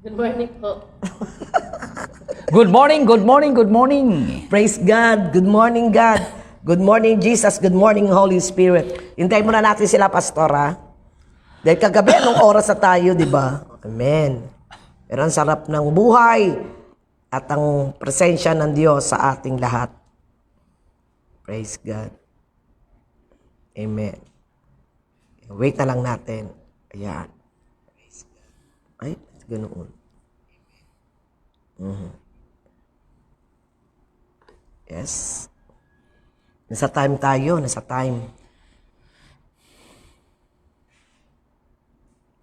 Good morning po. Good morning, good morning, good morning. Praise God. Good morning, God. Good morning, Jesus. Good morning, Holy Spirit. Hintayin muna natin sila, Pastora. Dahil kagabi, anong oras na tayo, di ba? Amen. Pero ang sarap ng buhay at ang presensya ng Diyos sa ating lahat. Praise God. Amen. Wait na lang natin. Ayan. Praise God. Ay, ganoon. Yes. Nasa time tayo, nasa time.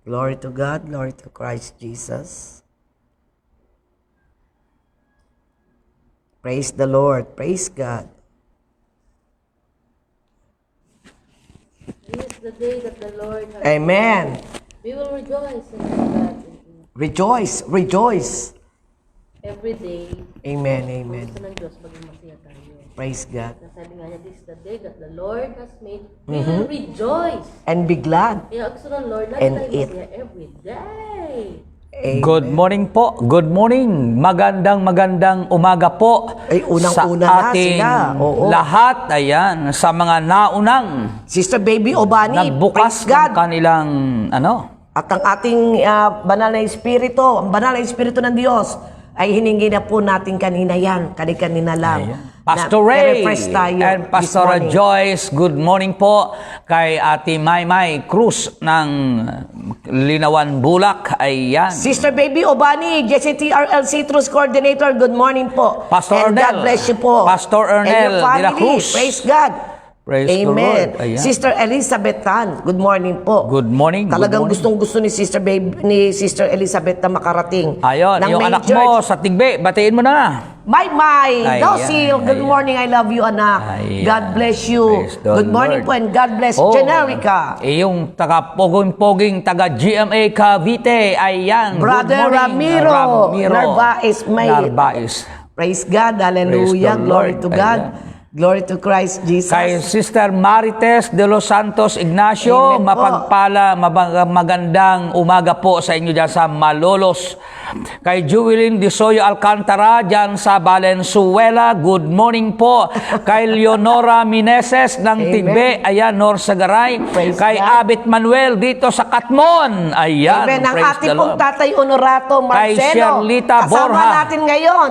Glory to God, glory to Christ Jesus. Praise the Lord, praise God. This is the day that the Lord has Amen. made. We will rejoice in God Rejoice, rejoice. every day. Amen, amen. Gusto ng Diyos maging masaya tayo. Praise God. Sabi nga niya, this is the day that the Lord has made. We will rejoice. And be glad. Kaya gusto ng Lord, lagi And tayo eat. masaya every day. Amen. Good morning po. Good morning. Magandang umaga po. Ay, unang-una sa na ating sila. Oo. lahat. Ayan, sa mga naunang Sister Baby Obani, nagbukas praise God. ng kanilang At ang ating banal na espiritu, ang banal na espiritu ng Diyos, ay hiningi na po natin kanina yan, kanina lang. Ayan. Pastor Ray refresh tayo and this Pastora morning. Joyce, good morning po kay Ate Maymay Cruz ng Linawan, Bulak. Ayan. Sister Baby Obani, JCTRL Citrus Coordinator, good morning po. Pastor And God Ernel. bless you po. Pastor And Ernel your de la family. Cruz. Praise God. Praise the Amen. Lord. Ayan. Sister Elizabeth Tan, good morning po. Good morning. Talagang good morning. gustong-gusto ni Sister Elizabeth na makarating. Ayun, ng yung main anak church. mo sa Tigbe, batiin mo na. May, Ayan, Dosil, good ayan. morning, I love you, anak. Ayan. God bless you. Praise the Good morning Lord. po and God bless Oh, Generica. yung taga-poging taga GMA Cavite, ayan. Brother good morning, Ramiro, Narvaez, may. Narvaez. Praise God, hallelujah, Praise the glory Lord. to God. Ayan. Glory to Christ Jesus. Kay Sister Marites de los Santos Ignacio, Amen po. magandang umaga po sa inyo dyan sa Malolos. Kay Jewelyn de Soyo Alcantara dyan sa Valenzuela, good morning po. Kay Leonora Mineses ng Amen. Tigbe, ayan, Nor Sagaray. Praise Kay God. Abit Manuel dito sa Katmon, ayan, Amen. Ang praise ating the pong Lord. Tatay Honorato Kay Marcelo. Sherlita Kasama Borja. natin ngayon.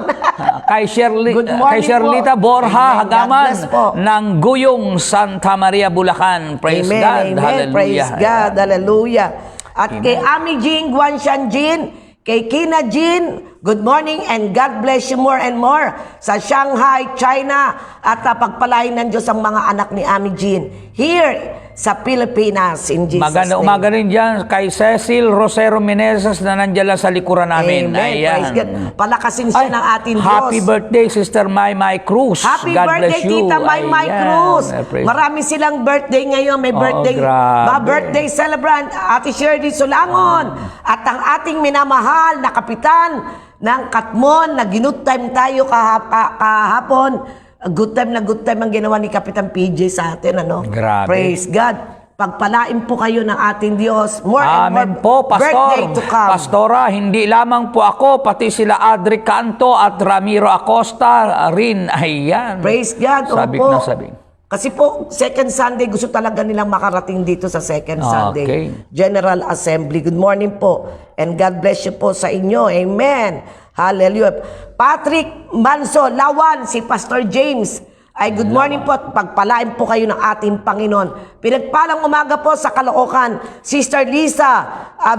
Kay Good morning kay Sherlita po. Borja Amen. God Hagaman bless po. ng Guyong Santa Maria Bulacan. Praise Amen, God. amen. Hallelujah. Praise God. Hallelujah. At Amen. kay Ami Jing, Guanshan Jin, kay Kina Jin, good morning and God bless you more and more sa Shanghai, China. At pagpalain ng Diyos ang mga anak ni Ami Jin here sa Pilipinas in Jesus' Magandang name. umaga rin dyan kay Cecil Rosero Meneses na nandiyan lang sa likuran namin. Amen. Praise God. Palakasin siya ng ating Diyos. Happy birthday, Sister Maymay Cruz. Happy God birthday, bless you. Tita Maymay Ayan. Cruz. Praise Marami silang birthday ngayon. May birthday, grabe. mga birthday celebrant, Ate Shirley Sulangon. At ang ating minamahal na kapitan ng Katmon, na good time tayo kahapon. Good time ang ginawa ni Kapitan PJ sa atin. Ano? Grabe. Praise God. Pagpalain po kayo ng ating Diyos. More Amen and po, more birthday Pastor. to come. Pastora, hindi lamang po ako, pati sila Adri Canto at Ramiro Acosta rin. Ayan. Praise God. Sabik Opo. na sabik. Kasi po, second Sunday, gusto talaga nilang makarating dito sa second Sunday. Okay. General Assembly. Good morning po. And God bless you po sa inyo. Amen. Hallelujah. Patrick Manso, Lawan, si Pastor James. Ay, good morning po. Pagpalain po kayo ng ating Panginoon. Pinagpalang umaga po sa Caloocan. Sister Lisa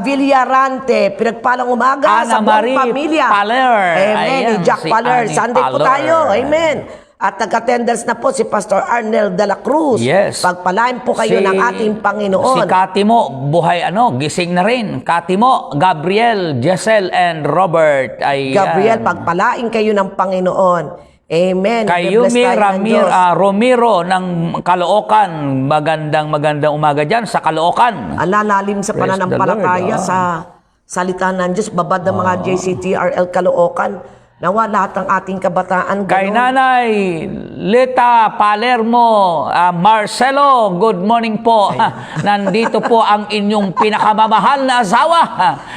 Villarante. Pinagpalang umaga sa Ana buong Marie pamilya. Paler. Amen. Ayan, Ni Jack si Paler. Annie Sunday po Paler. tayo. Amen. At nag-attendance na po si Pastor Arnel de la Cruz. Yes. Pagpalain po kayo ng ating Panginoon. Si Katimo, buhay gising na rin. Katimo, Gabriel, Jessel, and Robert. Ayan. Gabriel, pagpalain kayo ng Panginoon. Amen. Kay Be-bless Yumi tayo ng Diyos. Romero ng Caloocan. Magandang umaga dyan sa Caloocan. Alalalim sa Praise pananampalataya the Lord. sa salita ng Diyos. Babad ng mga JCTRL Caloocan. Nawa lahat ng ating kabataan. Kay ganun. Nanay Lita Palermo, Marcelo, good morning po. Nandito po ang inyong pinakamamahal na asawa,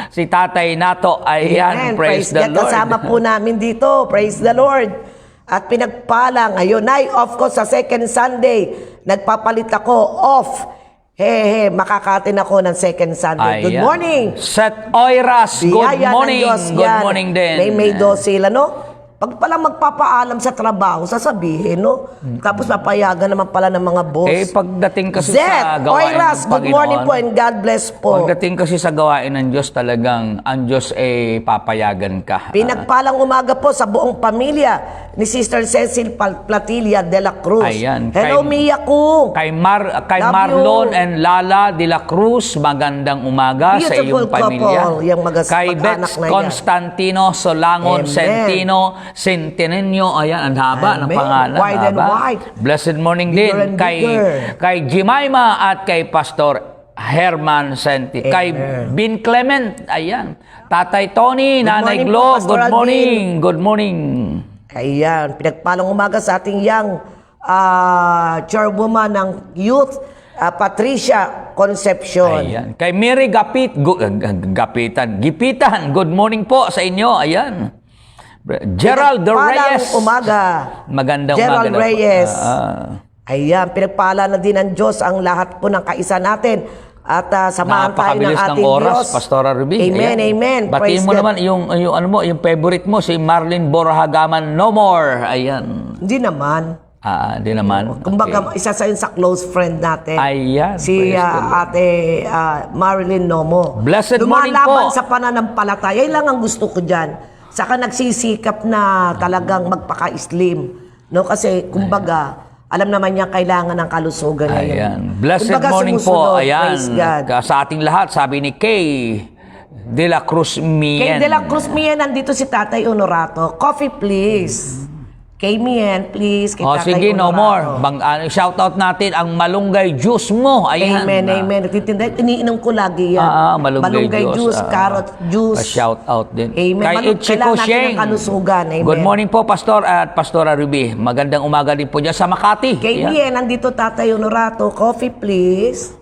si Tatay Nato. Ayan, Amen. praise the God. Lord. Kasama po namin dito. Praise the Lord. At pinagpala ngayon. Nay, off ko sa second Sunday. Nagpapalit ako off. Makakatin ako ng second Sunday. Good Ayan. morning. Seth Oiras, good Biyaya ng morning. Diyos Good yan. morning din. May sila, no? Pag pala magpapaalam sa trabaho, sasabihin, no? Tapos papayagan naman pala ng mga boss. Pagdating kasi sa Zed, gawain Oiras, ng good morning Panginoon, po and God bless po. pagdating kasi sa gawain ng Diyos, talagang ang Diyos papayagan ka. Pinagpalang umaga po sa buong pamilya ni Sister Cecil Platilla de la Cruz. Ayan. Hello, Mia Kung. Kay Love Marlon you. and Lala de la Cruz, magandang umaga sa iyong Beautiful pamilya. couple, yung Kay mag-anak Bex na yan. Constantino Solangon Amen. Centenio, ayan, ang haba ng Amen. pangalan. White and haba. white. Blessed morning Bigger din and kay bigger. Jemima at kay Pastor Herman Senti. Amen. Kay Bin Clement, ayan. Tatay Tony, Nanay morning po, Glo, Pastor good Alvin. morning. Good morning. Ayan, pinagpalang umaga sa ating young chairwoman ng youth, Patricia Concepcion. Ayan. Kay Mary Gipitan, good morning po sa inyo. Ayan. Gerald Pinagpalang Reyes. umaga. Magandang Gerald umaga. Reyes. Ayan, pinagpala na din ng Diyos ang lahat po ng kaisa natin. At samahan tayo ng Napakabilis ng ating oras, Diyos. Pastora Ruby. Amen, Ayan. amen. Batiin Praise mo God. naman yung favorite mo, si Marlene Borahagaman, no more. Ayan. Hindi naman. Di naman. Kumbaga, isa sa yun sa close friend natin. Ayan, Si praise the Lord. Ate Marilyn Nomo. Blessed morning Lumalaban po. sa pananampalataya. Yan lang ang gusto ko dyan. Saka nagsisikap na talagang magpaka-slim. No? Kasi, kumbaga, alam naman niya kailangan ng kalusugan niya. Ayan. Blessed Kumbaga, morning po. sumusunod. Ayan. Praise God. Sa ating lahat, sabi ni Kay De La Cruz Mien. Kay De La Cruz Mien, nandito si Tatay Honorato. Coffee, please. Kay Mien, please. Kay Tatay Sige, no Honorato. more. Shout out natin ang malunggay juice mo. Ayan. Amen, amen. Nagtitinda. Iniinom ko lagi yan. Malunggay juice, carrot juice. Shout out din. Amen. Kay Ichiko Kailangan natin Sheng. ng kalusugan. Amen. Good morning po, Pastor at Pastora Ruby. Magandang umaga din po dyan sa Makati. Kay Ayan. Mien, nandito Tatay Honorato. Coffee, please.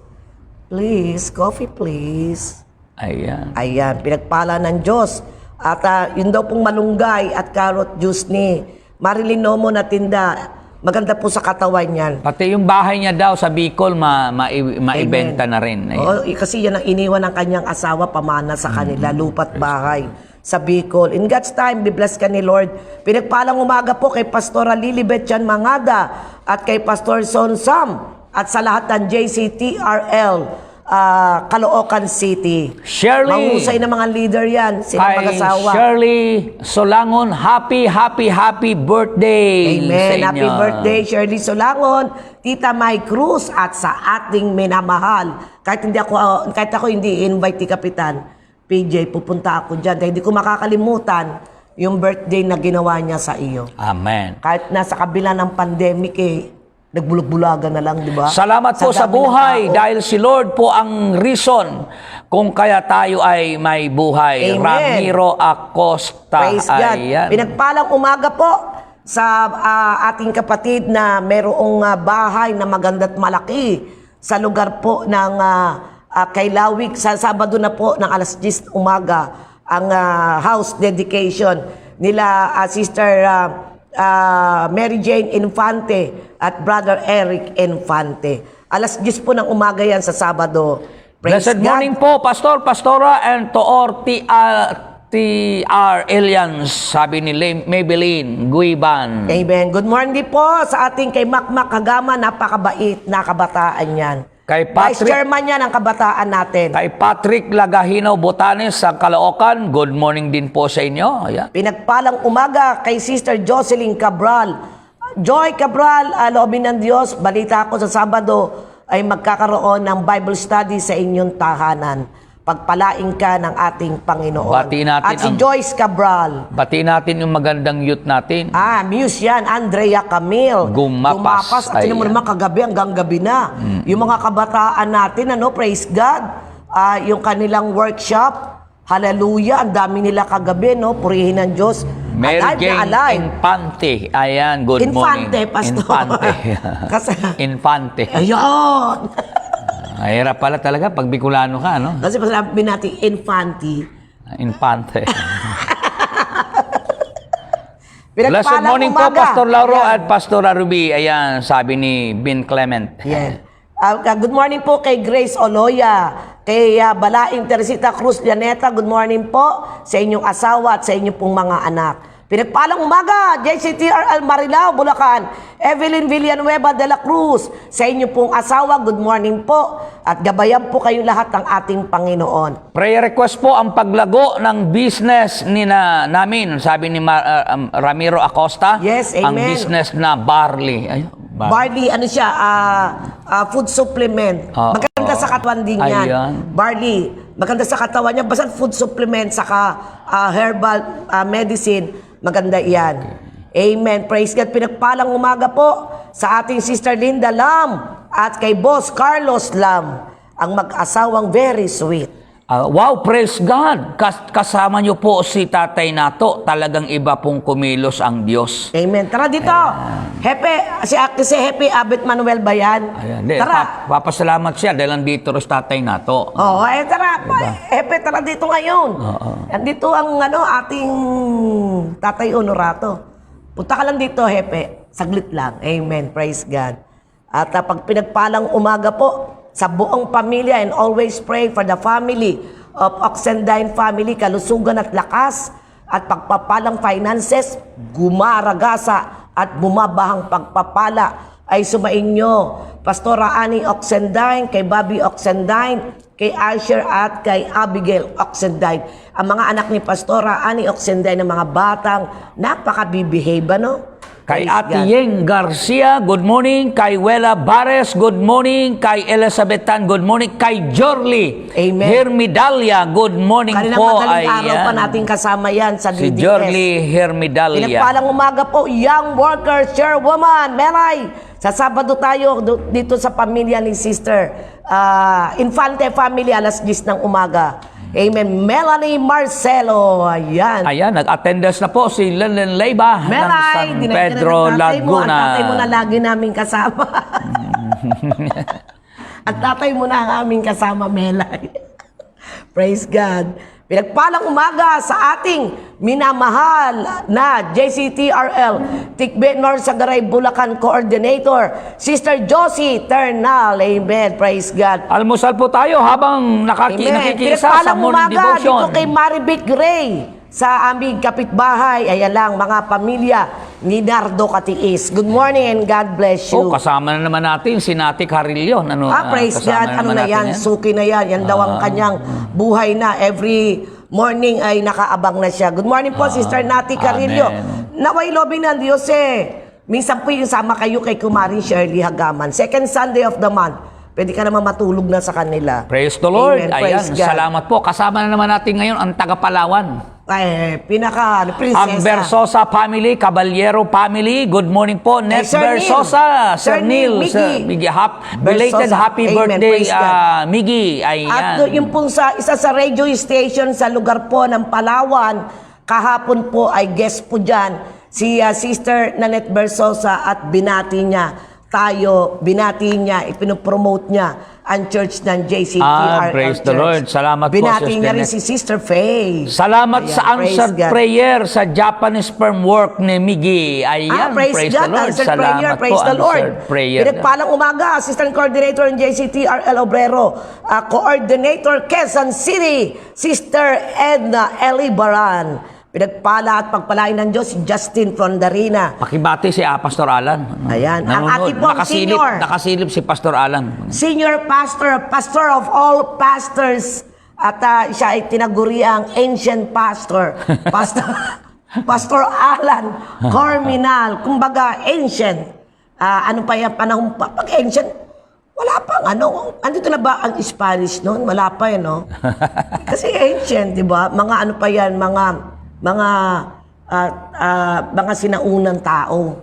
Please, coffee, please. Ayan. Ayan, pinagpala ng Diyos. At yun daw pong malunggay at carrot juice ni Marilyn Nomo na tinda. Maganda po sa katawan yan. Pati yung bahay niya daw sa Bicol, maibenta na rin. Ayan. Oo, kasi yan ang iniwan ng kanyang asawa, pamana sa kanila, lupat bahay sa Bicol. In God's time, be blessed ka ni Lord. Pinagpalang umaga po kay Pastora Lilibet Chan Mangada at kay Pastor Son Sam at sa lahat ng JCTRL Caloocan City. Shirley. Mahusay na mga leader yan, silang Kay mag-asawa. Shirley Solangon, happy birthday sa Amen. inyo. Happy birthday, Shirley Solangon, Tita May Cruz, at sa ating minamahal. Kahit ako hindi invite ni Kapitan PJ, pupunta ako dyan. Dahil hindi ko makakalimutan yung birthday na ginawa niya sa iyo. Amen. Kahit nasa kabila ng pandemic, nagbulog-bulagan na lang, di ba? Salamat po sa dami ng buhay tao. dahil si Lord po ang reason kung kaya tayo ay may buhay. Amen. Ramiro Acosta. Praise God. Ayan. Pinagpalang umaga po sa ating kapatid na merong bahay na maganda't malaki sa lugar po ng Kailawig. Sa Sabado na po ng alas 10 umaga ang house dedication nila Sister Mary Jane Infante at Brother Eric Infante. Alas 10 po ng umaga yan sa Sabado. Praise Blessed God. morning po, Pastor, Pastora, and to all TR aliens, sabi ni Maybelline Guiban. Amen. Good morning po sa ating kay Makmak Kagama. Napakabait na kabataan yan. Kay Vice Patrick, Chairman yan ang kabataan natin. kay Patrick Lagahino Botanes sa Caloocan, good morning din po sa inyo. Ayan. Pinagpalang umaga kay Sister Jocelyn Cabral. Joy Cabral, loobin ng Diyos, balita ko sa Sabado ay magkakaroon ng Bible study sa inyong tahanan. Pagpalain ka ng ating Panginoon. Bati natin At si ang- Joyce Cabral. Bati natin yung magandang youth natin. Muse yan, Andrea Camille. Gumapas. At sino mo Ayan. naman kagabi hanggang gabi na. Yung mga kabataan natin, praise God. Yung kanilang workshop, hallelujah, ang dami nila kagabi, purihin ng Diyos. Mary alive na Jane alive. Infante. Ayan, good Infante, morning. Pastor. Infante. Kasi, Infante. ayun. Hirap pala talaga pag Bicolano ka, no? Kasi pag sabi natin, Infante. Infante. Blessed Pinagpalang morning po, umaga. Pastor Lauro Ayan. at Pastor Ruby. Ayan, sabi ni Bin Clement. Yan. Good morning po kay Grace Oloya, kay Balaing Teresita Cruz Llaneta. Good morning po sa inyong asawa at sa inyong pong mga anak. Pinagpalang umaga, JCTRL Marilao, Bulacan, Evelyn Villanueva de la Cruz, sa inyong pong asawa, good morning po. At gabayan po kayo lahat ng ating Panginoon. Prayer request po ang paglago ng business namin, sabi ni Ramiro Acosta. Yes, Ang amen. business na barley. Ay, Barley, ano siya, food supplement. Oo. Maganda sa katawan din yan. Ayan. Barley, maganda sa katawan niya. Basta food supplement, saka herbal medicine, maganda yan. Amen. Praise God. Pinagpalang umaga po sa ating Sister Linda Lam at kay Boss Carlos Lam, ang mag-asawang very sweet. Wow, praise God. Kasama niyo po si Tatay Nato. Talagang iba pong kumilos ang Diyos. Amen. Tara dito. Hepe, si Hepe Abet Manuel ba yan? Ayan, Tara. papasalamat siya dahil nandito rin si Tatay Nato. Oo, tara. Hepe, tara dito ngayon. Andito ang ating Tatay Honorato. Punta ka lang dito, Hepe. Saglit lang. Amen. Praise God. At pag pinagpalang umaga po, sa buong pamilya, and always pray for the family of Oxendine family, kalusugan at lakas, at pagpapalang finances, gumaragasa at bumabahang pagpapala ay sumainyo. Pastora Annie Oxendine, kay Bobby Oxendine, kay Asher at kay Abigail Oxendine. Ang mga anak ni Pastora Annie Oxendine ng mga batang napaka-behave, no? Kay Praise Ate God. Yeng Garcia, good morning. Kay Wela Bares, good morning. Kay Elizabeth Tan, good morning. Kay Jorly Amen. Hermidalia, good morning Kanina po. madaling araw Ayan. pa natin kasama yan sa Si DDS. Jorly Hermidalia. Pinagpalang umaga po, young worker, chairwoman, Melay. Sa Sabado tayo dito sa pamilya ni Sister Infante Family, alas 10 ng umaga. Amen. Melanie Marcelo. Ayan. Ayan, nag-attendance na po si Lelen Leiba ng Melay, San dinagdagan Pedro, ng tatay mo. Ang Laguna. tatay mo na lagi namin kasama. At tatay mo na ang aming kasama, Melay. Praise God. Pinagpalang umaga sa ating minamahal na JCTRL Tikbe North Sagaray Bulacan Coordinator, Sister Josie Ternal. Amen. Praise God. Almusal po tayo habang Amen. nakikiisa sa Pinagpalang morning umaga devotion. dito kay Maribeth Gray sa aming kapitbahay. Ayan lang, mga pamilya ni Nardo Katiis. Good morning and God bless you. Oh, kasama na naman natin si Nati Carillo. Ano, Praise kasama God. Ano naman na natin yan? Suki na yan. Yan daw ang kanyang buhay na. Every morning ay nakaabang na siya. Good morning po, Sister Nati Carillo. Amen. Naway lobby ng Diyos Minsan po yung sama kayo kay Kumaring Shirley Hagaman. Second Sunday of the month. Pwede ka naman matulog na sa kanila. Praise the Lord. Amen. Ayan, Praise God. salamat po. Kasama na naman natin ngayon ang taga-Palawan. Ay, prinsesa. Ang Versosa family, Caballero family, good morning po. Net Sir Neil. Versosa, Sir Sir Neil, Neil, Sir Miggy, belated Versosa. happy Amen. birthday, Praise God. Miggy. At Ayan. yung pong sa isa sa radio station sa lugar po ng Palawan, kahapon po ay guest po dyan si Sister Nanette Versosa at binati niya ipinopromote niya ang church ng JCTRL Praise the Church. Lord. Salamat po, binati Sister niya rin Nanette. si Sister Faye. Salamat Ayan, sa praise answered God. prayer sa Japanese sperm work ni Miggy. Ayan, Praise God, the Lord. answered Salamat prayer, po, praise the Lord. answered prayer. Pinagpalang umaga, Assistant Coordinator ng JCTRL Obrero, Coordinator Quezon City, Sister Edna Elibaran. Pinagpala at pagpalain ng Diyos si Justin Frondarina. Pakibati si Pastor Alan. Ayan, ang Nanonood. ating pong senior. Nakasilip si Pastor Alan. Senior pastor of all pastors, at siya ay tinaguri ang ancient pastor. Pastor Alan Corminal. Kumbaga, ancient. Ano pa yan, panahon pa. Pag ancient, wala pang andito na ba ang Spanish noon? Wala pa yan, no? Kasi ancient, di ba? Mga ano pa yan, mga sinaunang tao.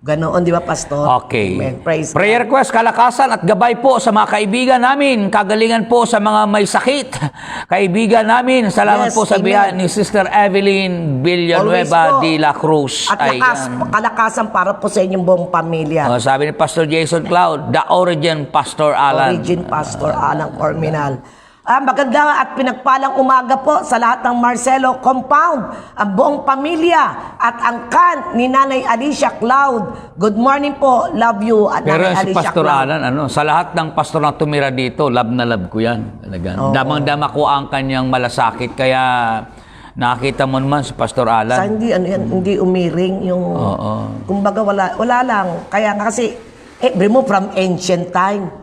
Ganoon, di ba, Pastor? Okay. Amen. Praise Prayer God. request, kalakasan at gabay po sa mga kaibigan namin. Kagalingan po sa mga may sakit. Kaibigan namin, salamat Yes, po sa amen. biyahe ni Sister Evelyn Always Villanueva po. de la Cruz. At kalakasan para po sa inyong buong pamilya. Sabi ni Pastor Jason Cloud, the origin Pastor Alan. Origin Pastor Alan Corminal. Magandang at pinagpalang umaga po sa lahat ng Marcelo Compound, ang buong pamilya at ang kan ni Nanay Alicia Cloud. Good morning po, love you at Pero Nanay si Alicia Pastor Cloud. Alan, sa lahat ng pastor na tumira dito, love na love ko yan. Talaga. Oo. Damang-dama ko ang kanyang malasakit, kaya nakita mo naman si Pastor Sa Alan. hindi umiring yung Oo. kumbaga wala lang. Kaya nga kasi mo from ancient time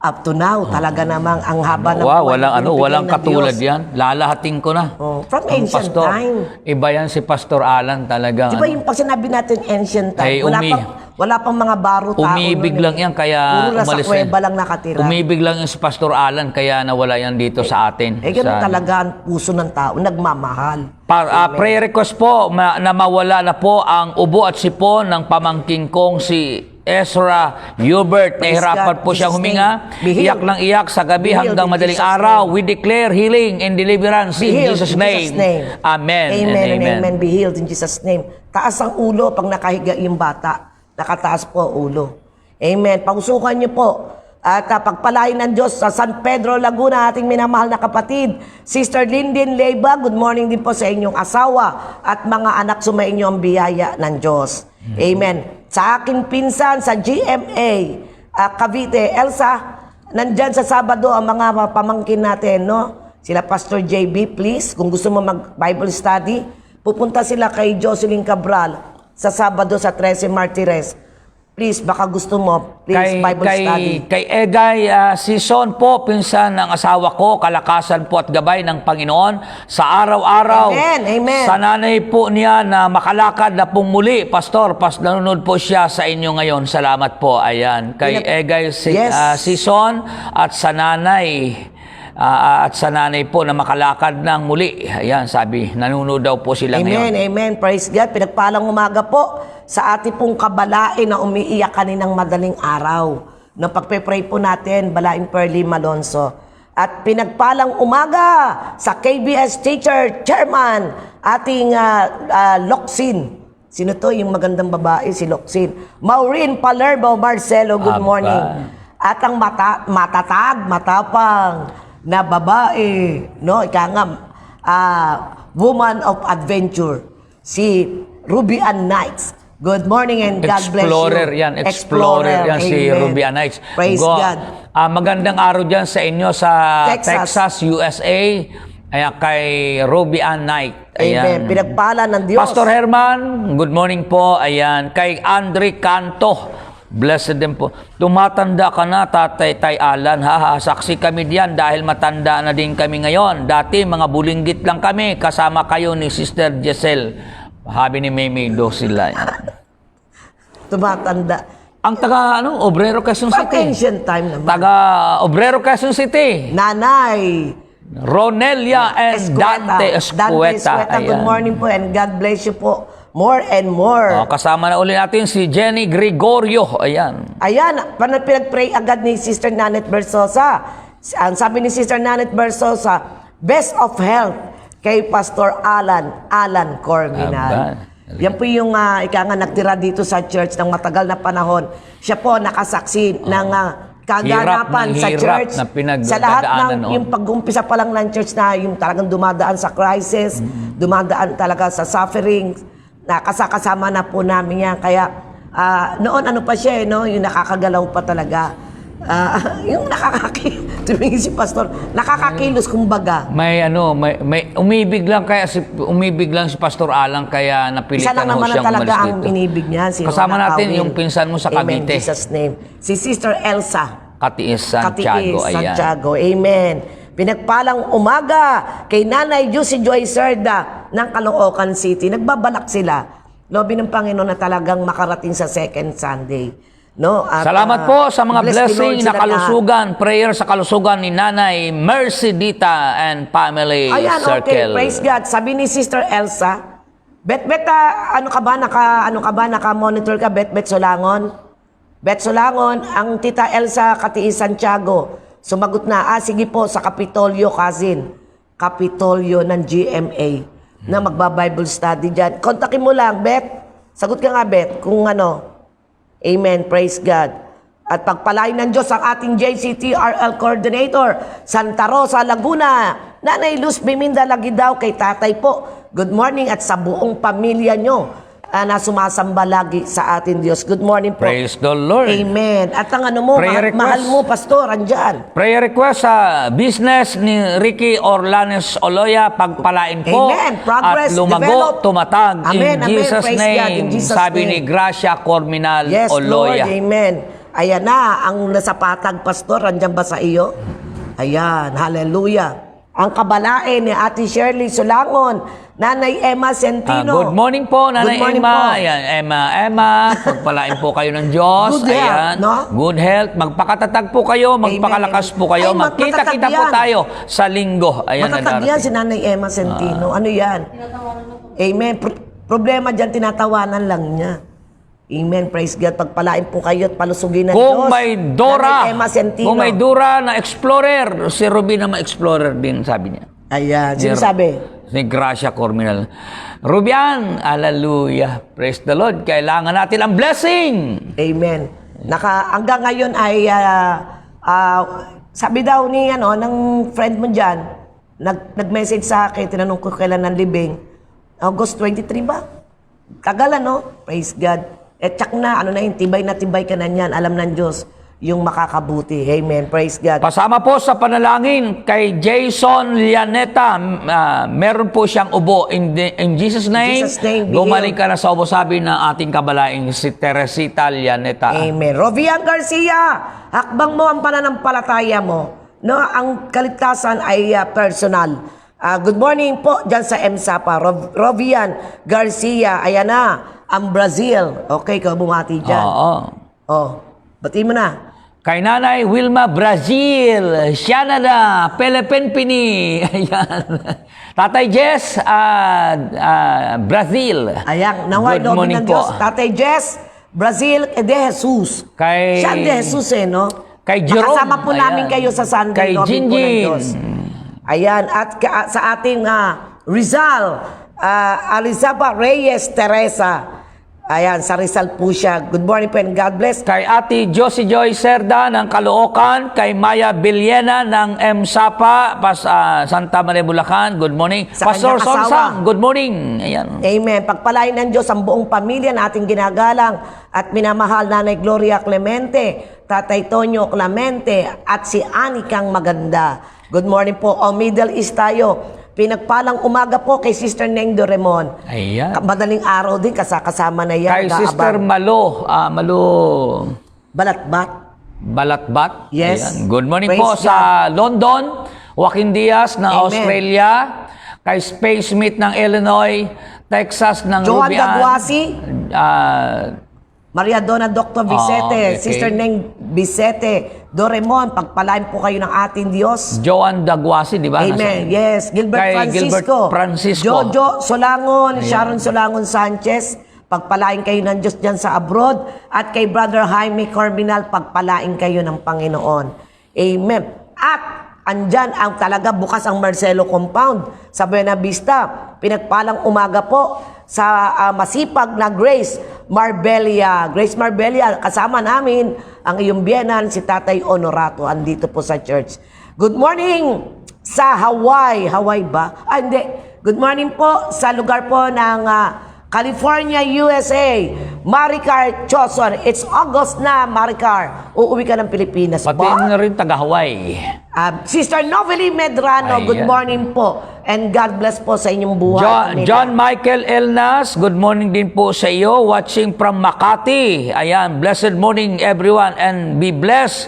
up to now, talaga namang ang haba ng Wow, buhay na binibigay walang ng katulad Diyos. yan. Lalahatin ko na. From Ang ancient pastor, time. Iba yan si Pastor Alan talaga. Di ba yung pag sinabi natin ancient Ay, time, wala pang mga baro tao. umibig nun lang yan, kaya Puro nasa umalis kuweba lang nakatira. Umibig lang yan si Pastor Alan, kaya nawala yan dito sa atin. Ganun talaga ang puso ng tao, nagmamahal. Prayer request po na mawala na po ang ubo at sipon ng pamangking kong si Ezra Hubert. Praise Nahirapan God. po siyang Jesus' huminga. name. Be healed. Iyak lang iyak sa gabi Be healed hanggang in madaling Jesus' araw. name. We declare healing and deliverance Be in healed Jesus' in name. Jesus' name. Amen and Amen and amen. amen. Be healed in Jesus' name. Taas ang ulo pag nakahiga yung bata. Nakataas po ang ulo. Amen. Pausukan niyo po. At pagpalain ng Diyos sa San Pedro, Laguna, ating minamahal na kapatid, Sister Lyndon Leyva, good morning din po sa inyong asawa at mga anak, sumainyo ang biyaya ng Diyos. Amen. Sa aking pinsan sa GMA, Cavite, Elsa, nandyan sa Sabado ang mga pamangkin natin, no? Sila Pastor JB, please, kung gusto mo mag-Bible study, pupunta sila kay Jocelyn Cabral sa Sabado sa 13 Martires. Please, baka gusto mo, please, Bible study. Kay Egay Sison po, pinsan ng asawa ko, kalakasan po at gabay ng Panginoon sa araw-araw. Amen, amen. Sa nanay po niya na makalakad na pong muli, Pastor, nanonood po siya sa inyo ngayon. Salamat po. Ayan. Kay Egay Sison at sa nanay. At sa nanay po na makalakad ng muli. Ayan, sabi, nanonood daw po sila ngayon. Amen, amen. Praise God. Pinagpalang umaga po sa ating pong kabalain na umiiyak kaninang madaling araw. Nung pagpe-pray po natin, Balain Pearly Malonzo. At pinagpalang umaga sa KBS Teacher Chairman, ating Locsin. Sino to? Yung magandang babae, si Locsin. Maureen Palermo Marcelo, good morning. At ang matatag, matapang na babae, no? Ika nga, woman of adventure, si Ruby Ann Knights. Good morning and God bless you. Explorer yan si Amen. Ruby Ann Knights. Praise God. Magandang araw dyan sa inyo sa Texas USA. Ayan, kay Ruby Ann Knight. Amen. Pinagpala ng Diyos. Pastor Herman, good morning po. Ayan, kay Andre Canto. Blessed din po. Tumatanda ka na, Tatay Alan. Saksi kami diyan dahil matanda na din kami ngayon. Dati, mga bulinggit lang kami. Kasama kayo ni Sister Giselle. Habi ni Meme do sila. Tumatanda. Ang taga, Obrero, Quezon Pag City. ancient time naman. Taga Obrero, Quezon City. Nanay. Ronelia and Dante Escueta. Good morning po and God bless you po. More and more. Kasama na uli natin si Jenny Gregorio. Ayan. Ayan, pinag-pray agad ni Sister Nanette Bersosa. Ang sabi ni Sister Nanette Bersosa, best of health kay Pastor Alan Corminal. Yan po yung ika nga nagtira dito sa church ng matagal na panahon. Siya po nakasaksi ng kaganapan sa church. Sa lahat ng yung pag-umpisa pa lang ng church na yung talagang dumadaan sa crisis, dumadaan talaga sa suffering, nakasama na po namin yan. Kaya noon ano pa siya, no? Yung nakakagalaw pa talaga. Yung tumingin si Pastor, nakakakilos kumbaga. May umibig lang si Pastor Alan kaya napilitan Isa lang ho naman siyang talaga umalis ang dito. inibig niya. Si Kasama Rona natin Awil. yung pinsan mo sa Amen, Cavite. Jesus name. Si Sister Elsa. Katiis Santiago. Ayan. Santiago. Amen. Pinagpalang umaga kay Nanay Juicy Joy Serda ng Caloocan City. Nagbabalak sila. Lobi ng Panginoon na talagang makarating sa second Sunday. No? At, Salamat po sa mga bless the blessing Lord na sila kalusugan, prayer sa kalusugan ni Nanay Mercy Dita and Family Ayan, Circle. okay. Praise God. Sabi ni Sister Elsa, ano ka ba, naka-monitor ka, Bet Solangon? Bet Solangon, ang Tita Elsa Katiis Santiago, sumagot na, sige po, sa Kapitolyo, cousin. Kapitolyo ng GMA, na magba-Bible study dyan. Kontakin mo lang, Bet. Sagot ka nga, Bet, kung ano. Amen, praise God. At pagpalain ng Diyos ang ating JCTRL Coordinator, Santa Rosa, Laguna. Nanay Luz Biminda lagi daw kay tatay po. Good morning at sa buong pamilya nyo na sumasamba lagi sa ating Diyos. Good morning po. Praise the Lord. Amen. At ang ano mo, Prayer mahal request. mo, Pastor, andyan. Prayer request sa business ni Ricky Orlanes Oloya, pagpalain po. Amen. Progress, at lumago, develop. tumatag. Amen, In amen. Jesus' Praise name, God. In Jesus' sabi name. ni Gracia Corminal Yes, Lord. Oloya. Amen. Ayan na, ang nasa patag, Pastor, andyan ba sa iyo? Ayan, hallelujah. Ang kabalain ni Ate Shirley Solangon, Nanay Emma Centino. Good morning po, Nanay Good morning Emma. po. Ayan, Emma, pagpalain po kayo ng Diyos. Good health, Ayan, no? good health. Magpakatatag po kayo, magpakalakas po kayo. Ay, Magkita-kita po matatag yan. tayo sa linggo. Ayan na Matatag yan si darating. Nanay Emma Centino. Ano yan? Amen. Problema dyan, tinatawanan lang niya. Amen. Praise God. Pagpalain po kayo at palusugin ng Diyos. Kung may Dora, Nanay Emma Centino. kung may Dora na explorer, si Ruby na ma-explorer din, sabi niya. Ayan. Sino sabi? Si Gracia Corminal. Rubian, hallelujah. Praise the Lord. Kailangan natin ang blessing. Amen. Hanggang ngayon ay sabi daw ni ng friend mo diyan, nag-message sa akin, tinanong ko kailan ng libing. August 23 ba? Tagal Praise God. Tsak na, tibay na tibay ka na niyan. Alam ng Diyos yung makakabuti. Amen. Praise God. Pasama po sa panalangin kay Jason Lianeta. Meron po siyang ubo. In Jesus' name, Jesus' name, be gumaling ka na sa ubo, sabi ng ating kabalaing si Teresita Lianeta. Amen. Rovian Garcia, hakbang mo ang pananampalataya mo. No, ang kaligtasan ay personal. Good morning po dyan sa MSAPA. Rovian Garcia, ayan na, ang Brazil. Okay, ikaw bumati dyan. Oo. Bati mo na. Kay Nanay Wilma Brazil, Canada, Pini. Ayan. Tatay Jess, Brazil. Ayan, naway Good lobby morning ng Diyos. po. Tatay Jess, Brazil, de Jesus. Kay- Siya de Jesus no? Kay Jerome. Makasama po namin Ayan. kayo sa Sunday Kay lobby po ng Jinjin. Diyos. Ayan, at sa ating Rizal, Alizaba Reyes Teresa. Ayan, sa Rizal po siya. Good morning po and God bless. Kay Ate Josie Joy Cerda ng Caloocan, kay Maya Villena ng MSAPA, Santa Maria, Bulacan. Good morning. Sa Pastor kanyang asawa. Sonsang, good morning. Ayan. Amen. Pagpalain ng Diyos ang buong pamilya na ating ginagalang at minamahal Nanay Gloria Clemente, Tatay Tonyo Clemente, at si Anikang Maganda. Good morning po. O Middle East tayo. Pinagpalang umaga po kay Sister Neng Doremon. Ayan. Madaling araw din, kasama na yan. Kay Sister Malo, Balatbat. Balatbat. Yes. Ayan. Good morning Praise po God. sa London, Joaquin Diaz ng Amen. Australia, kay Space Smith ng Illinois, Texas ng Joan Rubian. Daguasi. Maria Dona Dr. Vicete, okay. Sister Neng Vicete, Doremon, pagpalain po kayo ng ating Diyos. Joan Daguasi, di ba? Amen. Yes. Gilbert Kay Francisco. Gilbert Francisco. Jojo Solangon, Sharon Solangon Sanchez, pagpalain kayo ng Diyos dyan sa abroad. At kay Brother Jaime Corminal, pagpalain kayo ng Panginoon. Amen. At andyan ang talaga bukas ang Marcelo Compound sa Buena Vista. Pinagpalang umaga po sa masipag na Grace Marbella. Grace Marbella, kasama namin ang iyong biyenan, si Tatay Honorato, andito po sa church. Good morning sa Hawaii. Hawaii ba? Hindi. Good morning po sa lugar po ng California, USA. Maricar Choson. It's August na, Maricar. Uuwi ka ng Pilipinas Pati ba? na rin taga-Hawaii. Sister Novely Medrano, Ayan. good morning po. And God bless po sa inyong buhay. John Michael Elnas, good morning din po sa iyo. Watching from Makati. Ayan, blessed morning everyone and be blessed.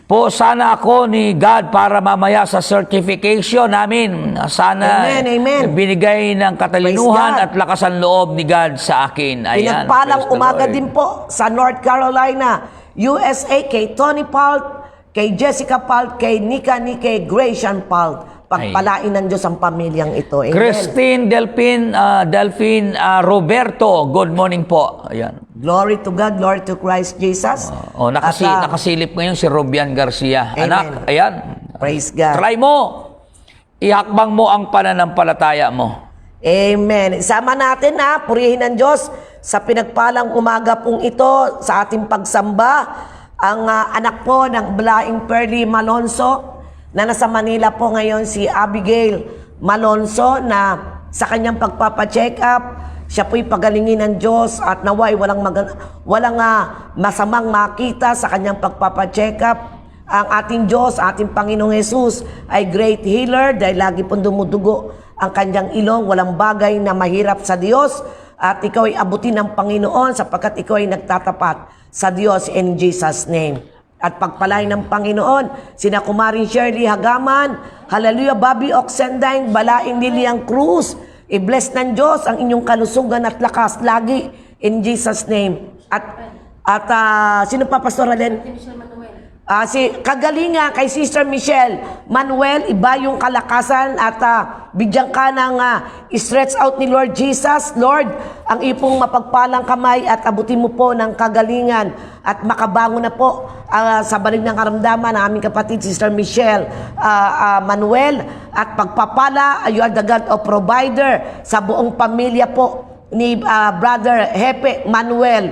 Po sana ako ni God para mamaya sa certification namin. Sana Amen, amen. binigay ng katalinuhan Praise God. at lakas ang loob ni God sa akin. Ayan, Pinagpalang praise the umaga Lord. din po sa North Carolina, USA, kay Tony Palt, kay Jessica Palt, kay Nika Nike, Gratian Palt. Pagpalain ng Diyos ang pamilyang ito. Amen. Christine Delphine Roberto, good morning po. Ayan. Glory to God, glory to Christ Jesus. Nakasilip ngayon si Robian Garcia. Amen. Anak, ayan. Praise God. Try mo. Ihakbang mo ang pananampalataya mo. Amen. Sama natin na purihin ng Diyos sa pinagpalang umaga pong ito sa ating pagsamba. Ang anak po ng Blaing Pearly Malonzo na nasa Manila po ngayon, si Abigail Malonzo, na sa kanyang pagpapacheck up, siya po'y pagalingin ng Diyos at naway walang masamang makita sa kanyang pagpapacheck up. Ang ating Diyos, ating Panginoong Jesus ay great healer dahil lagi pong dumudugo ang kanyang ilong. Walang bagay na mahirap sa Diyos at ikaw ay abutin ng Panginoon sapagkat ikaw ay nagtatapat sa Diyos in Jesus' name. At pagpalain ng Panginoon, sina Kumaring Shirley Hagaman, hallelujah, Bobby Oxendine, Balaing Liliang Cruz, i-bless ng Diyos ang inyong kalusugan at lakas lagi in Jesus' name. At sino pa, Pastor Allen? Si kagalinga kay Sister Michelle Manuel, iba yung kalakasan at bigyan ka ng stretch out ni Lord Jesus. Lord, ang ipong mapagpalang kamay at abutin mo po ng kagalingan at makabangon na po sa balik ng karamdaman ng aming kapatid Sister Michelle Manuel, at pagpapala, you are the God of provider sa buong pamilya po ni Brother Hepe Manuel,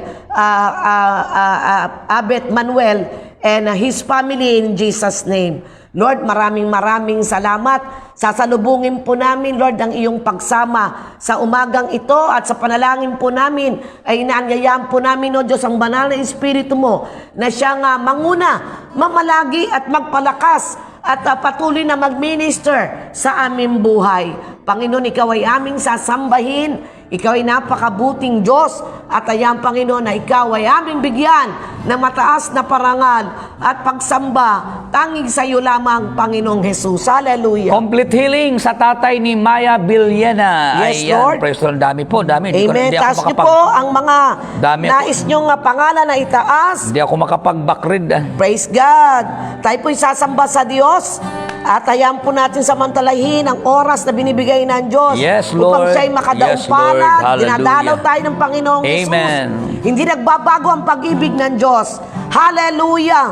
Abet Manuel, and his family in Jesus' name. Lord, maraming salamat. Sasalubungin po namin, Lord, ang iyong pagsama sa umagang ito at sa panalangin po namin ay inaanyayaan po namin, O Diyos, ang banal na Espiritu mo na siyang manguna, mamalagi at magpalakas at patuloy na mag-minister sa aming buhay. Panginoon, ikaw ay aming sasambahin. Ikaw ay napakabuting Diyos at ayan, Panginoon, na ikaw ay aming bigyan ng mataas na parangal at pagsamba tanging sa iyo lamang, Panginoong Jesus. Hallelujah. Complete healing sa tatay ni Maya Villena. Yes, ayan, Lord. Praise the Lord. Dami po, dami. Amen. Taas niyo po ang mga Dami nais niyong pangalan na itaas. Hindi ako makapag-backread. Praise God. Tayo po'y sasamba sa Diyos. At hayaan po natin samantalahin ang oras na binibigay ng Diyos. Yes, Lord. Upang siya'y makadaupalad. Yes, Lord. Hallelujah. Dinadalaw tayo ng Panginoong Jesus. Amen. Hindi nagbabago ang pag-ibig ng Diyos. Hallelujah.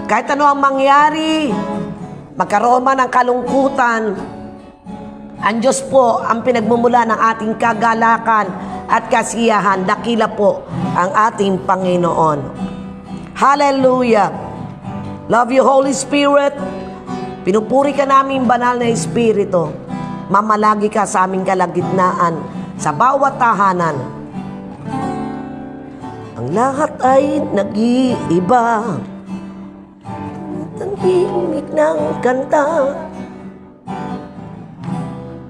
Kahit ano ang mangyari, magkaroon man ng kalungkutan, ang Diyos po ang pinagmumula ng ating kagalakan at kasiyahan. Dakila po ang ating Panginoon. Hallelujah. Love you, Holy Spirit. Pinupuri ka namin, banal na Espiritu. Mamalagi ka sa aming kalagitnaan, sa bawat tahanan. Ang lahat ay nag-iiba. Tahimik ng kanta.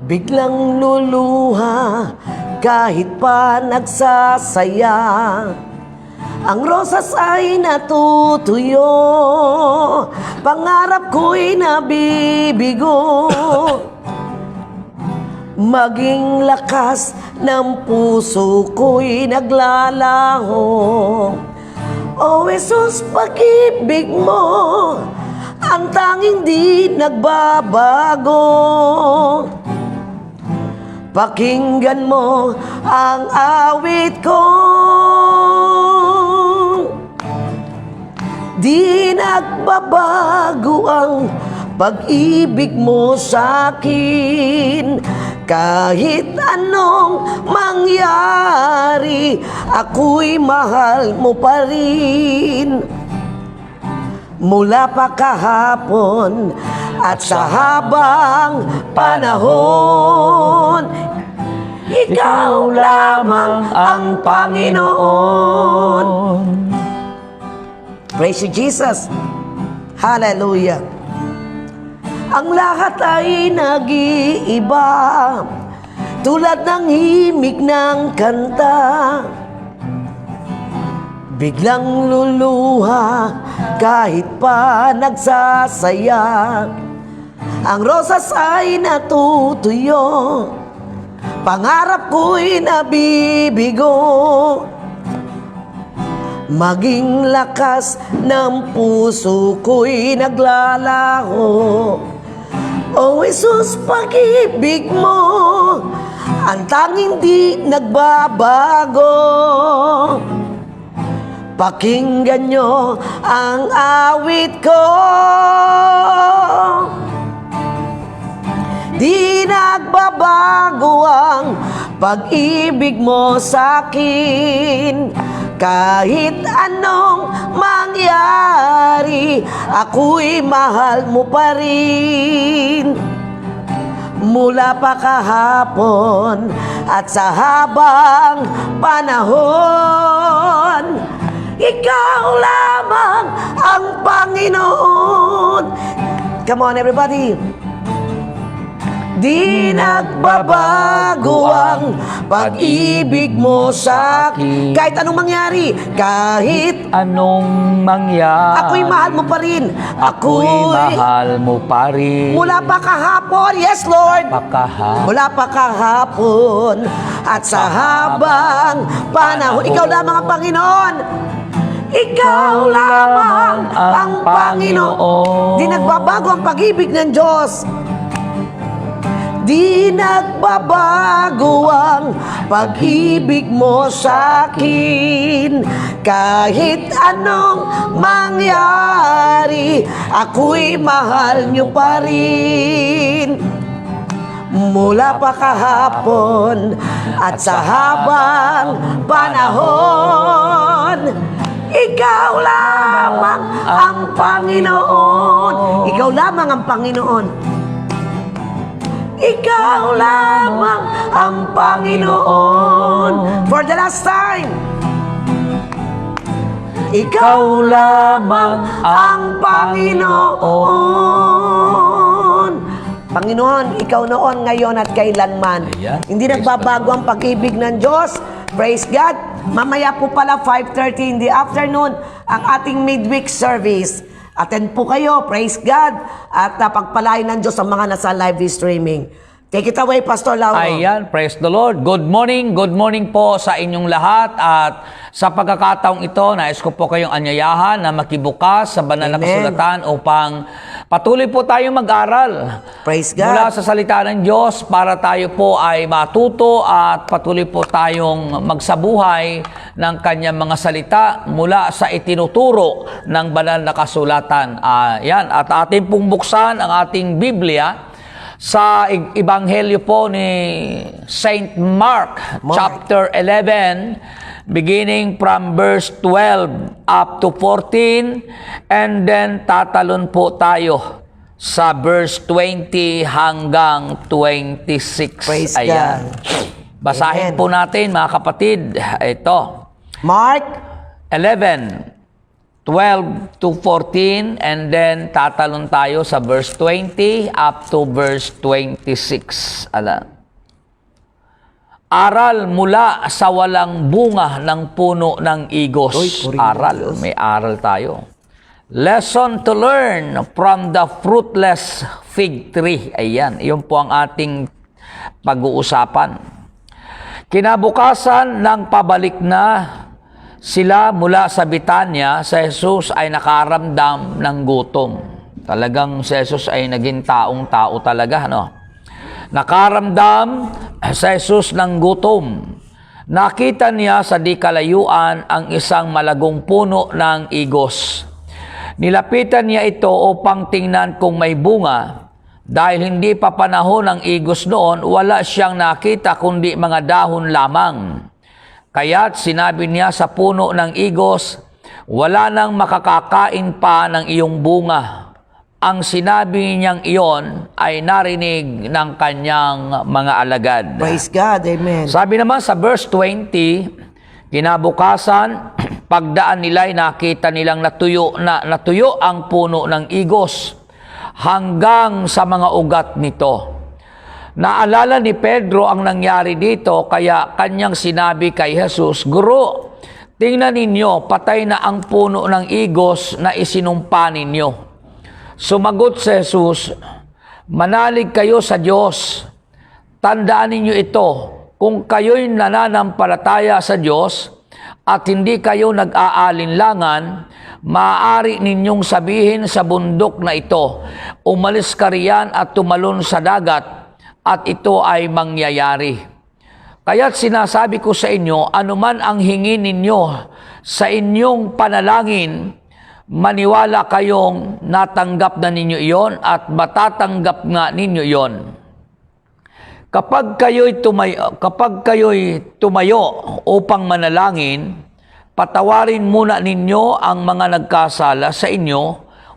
Biglang luluha kahit pa nagsasaya. Ang rosas ay natutuyo, pangarap ko'y nabibigo. Maging lakas ng puso ko'y naglalaho. O Jesus, pag-ibig mo, ang tanging di nagbabago. Pakinggan mo ang awit ko. Di nagbabago ang pag-ibig mo sa'kin. Kahit anong mangyari, ako'y mahal mo pa rin. Mula pa kahapon at sa habang panahon, ikaw lamang ang Panginoon. Praise you, Jesus. Hallelujah. Ang lahat ay nag-iiba, tulad ng himig ng kanta. Biglang luluha kahit pa nagsasaya. Ang rosas ay natutuyo, pangarap ko'y nabibigo. Maging lakas ng puso ko'y naglalaho. O Jesus, pag-ibig mo ang tanging di nagbabago. Pakinggan nyo ang awit ko. Di nagbabago ang pag-ibig mo sa'kin. Kahit anong mangyari, ako'y mahal mo pa rin. Mula pa kahapon at sa habang panahon, ikaw lamang ang Panginoon. Come on, everybody. Di nagbabago ang pag-ibig mo sa'kin. Kahit anong mangyari, kahit Anong mangyari, ako'y mahal mo pa rin. ako'y mahal mo pa rin. Mula pa kahapon, yes Lord. Pakaha. Mula pa kahapon at sa habang panahon, ikaw lamang ang Panginoon. Ikaw lamang ang Panginoon. Di nagbabago ang pag-ibig ng Diyos. Di nagbabago ang pag-ibig mo sa'kin. Kahit anong mangyari, ako'y mahal niyo pa rin. Mula pa kahapon at sa habang panahon, ikaw lamang ang Panginoon. Ikaw lamang ang Panginoon. Ikaw lamang ang Panginoon. For the last time. Ikaw lamang ang Panginoon. Panginoon, ikaw noon, ngayon at kailanman. Ayan. Hindi nagbabago ang pag-ibig ng Diyos. Praise God. Mamaya po pala 5:30 in the afternoon ang ating midweek service. Attend po kayo, praise God, at pagpalain ng Diyos ang mga nasa live streaming. Take it away, Pastor Lauro. Ayan, praise the Lord. Good morning po sa inyong lahat. At sa pagkakataong ito, nais ko po kayong anyayahan na makibukas sa banal na Amen. kasulatan upang patuloy po tayong mag-aral. Praise God. Mula sa salita ng Diyos para tayo po ay matuto at patuloy po tayong magsabuhay ng kanyang mga salita mula sa itinuturo ng banal na kasulatan. Yan. At ating pong buksan ang ating Biblia sa Ebanghelyo po ni Saint Mark, chapter 11, beginning from verse 12 up to 14, and then tatalon po tayo sa verse 20 hanggang 26. Praise Ayan. God. Basahin Amen. po natin, mga kapatid. Ito. Mark 11, 12 to 14, and then tatalon tayo sa verse 20 up to verse 26. Aral mula sa walang bunga ng puno ng igos. Aral, may aral tayo. Lesson to learn from the fruitless fig tree. Ayan, iyon po ang ating pag-uusapan. Kinabukasan ng pabalik na sila mula sa Bitanya, si Jesus ay nakaramdam ng gutom. Talagang si Jesus ay naging taong-tao talaga, no? Nakaramdam si Jesus ng gutom. Nakita niya sa di kalayuan ang isang malagong puno ng igos. Nilapitan niya ito upang tingnan kung may bunga. Dahil hindi pa panahon ng igos noon, wala siyang nakita kundi mga dahon lamang. Kaya't sinabi niya sa puno ng igos, wala nang makakakain pa ng iyong bunga. Ang sinabi niyang iyon ay narinig ng kanyang mga alagad. praise God, amen. Sabi naman sa verse 20, kinabukasan, pagdaan nila ay nakita nilang natuyo ang puno ng igos hanggang sa mga ugat nito. Naalala ni Pedro ang nangyari dito, kaya kanyang sinabi kay Jesus, Guro, tingnan ninyo, patay na ang puno ng igos na isinumpa ninyo. Sumagot si Jesus, manalig kayo sa Diyos. Tandaan ninyo ito, kung kayo'y nananampalataya sa Diyos, at hindi kayo nag-aalinlangan, maaari ninyong sabihin sa bundok na ito, umalis ka riyan at tumalon sa dagat, at ito ay mangyayari. Kaya't sinasabi ko sa inyo, anuman ang hingin ninyo sa inyong panalangin, maniwala kayong natanggap na ninyo iyon at matatanggap nga ninyo iyon. Kapag kayo'y tumayo upang manalangin, patawarin muna ninyo ang mga nagkasala sa inyo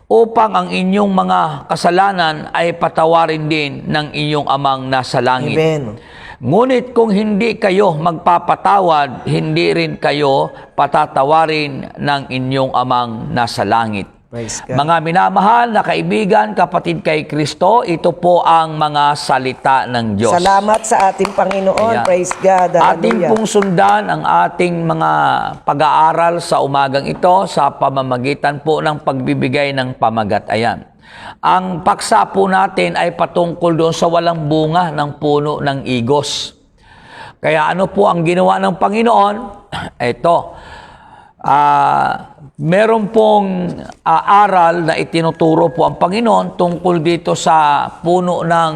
upang ang inyong mga kasalanan ay patawarin din ng inyong amang nasa langit. Amen. Ngunit kung hindi kayo magpapatawad, hindi rin kayo patatawarin ng inyong amang nasa langit. Praise God. Mga minamahal na kaibigan, kapatid kay Kristo, ito po ang mga salita ng Diyos. Salamat sa ating Panginoon. Ayan. Praise God. Ating Hallelujah. pong sundan ang ating mga pag-aaral sa umagang ito sa pamamagitan po ng pagbibigay ng pamagatayan. Ang paksa po natin ay patungkol doon sa walang bunga ng puno ng igos. Kaya ano po ang ginawa ng Panginoon? Ito. Meron pong aral na itinuturo po ang Panginoon tungkol dito sa puno ng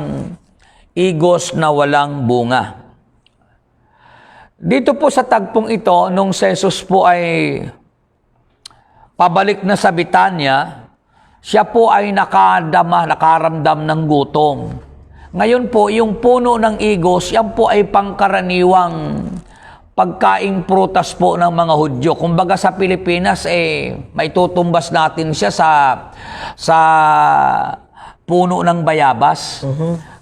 igos na walang bunga. Dito po sa tagpong ito, nung si Jesus po ay pabalik na sa Betanya, siya po ay nakaramdam ng gutom. Ngayon po, yung puno ng igos, yan po ay pangkaraniwang pagkaing prutas po ng mga Hudyo. Kumbaga sa Pilipinas, may tutumbas natin siya sa puno ng bayabas.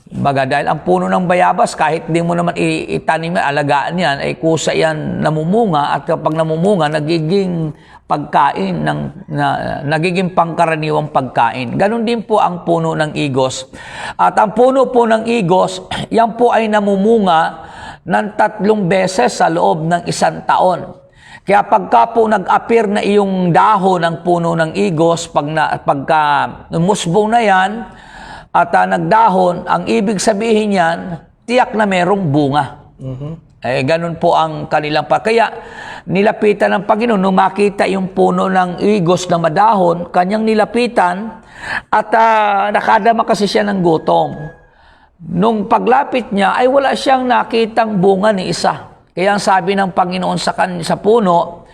Baga, dahil ang puno ng bayabas, kahit di mo naman itanim, alagaan yan, ay kusa yan namumunga, at kapag namumunga, nagiging pagkain, nagiging pangkaraniwang pagkain. Ganon din po ang puno ng igos. At ang puno po ng igos, yan po ay namumunga ng 3 beses sa loob ng 1 taon. Kaya pagka po nag-appear na iyong dahon ng puno ng igos, pagka musbong na yan, at nagdahon, ang ibig sabihin yan, tiyak na merong bunga. Ganun po ang kanilang Kaya nilapitan ng Panginoon, nung makita yung puno ng igos na madahon, kanyang nilapitan, at nakadama kasi siya ng gutom. Nung paglapit niya, ay wala siyang nakitang bunga ni isa. Kaya ang sabi ng Panginoon sa puno,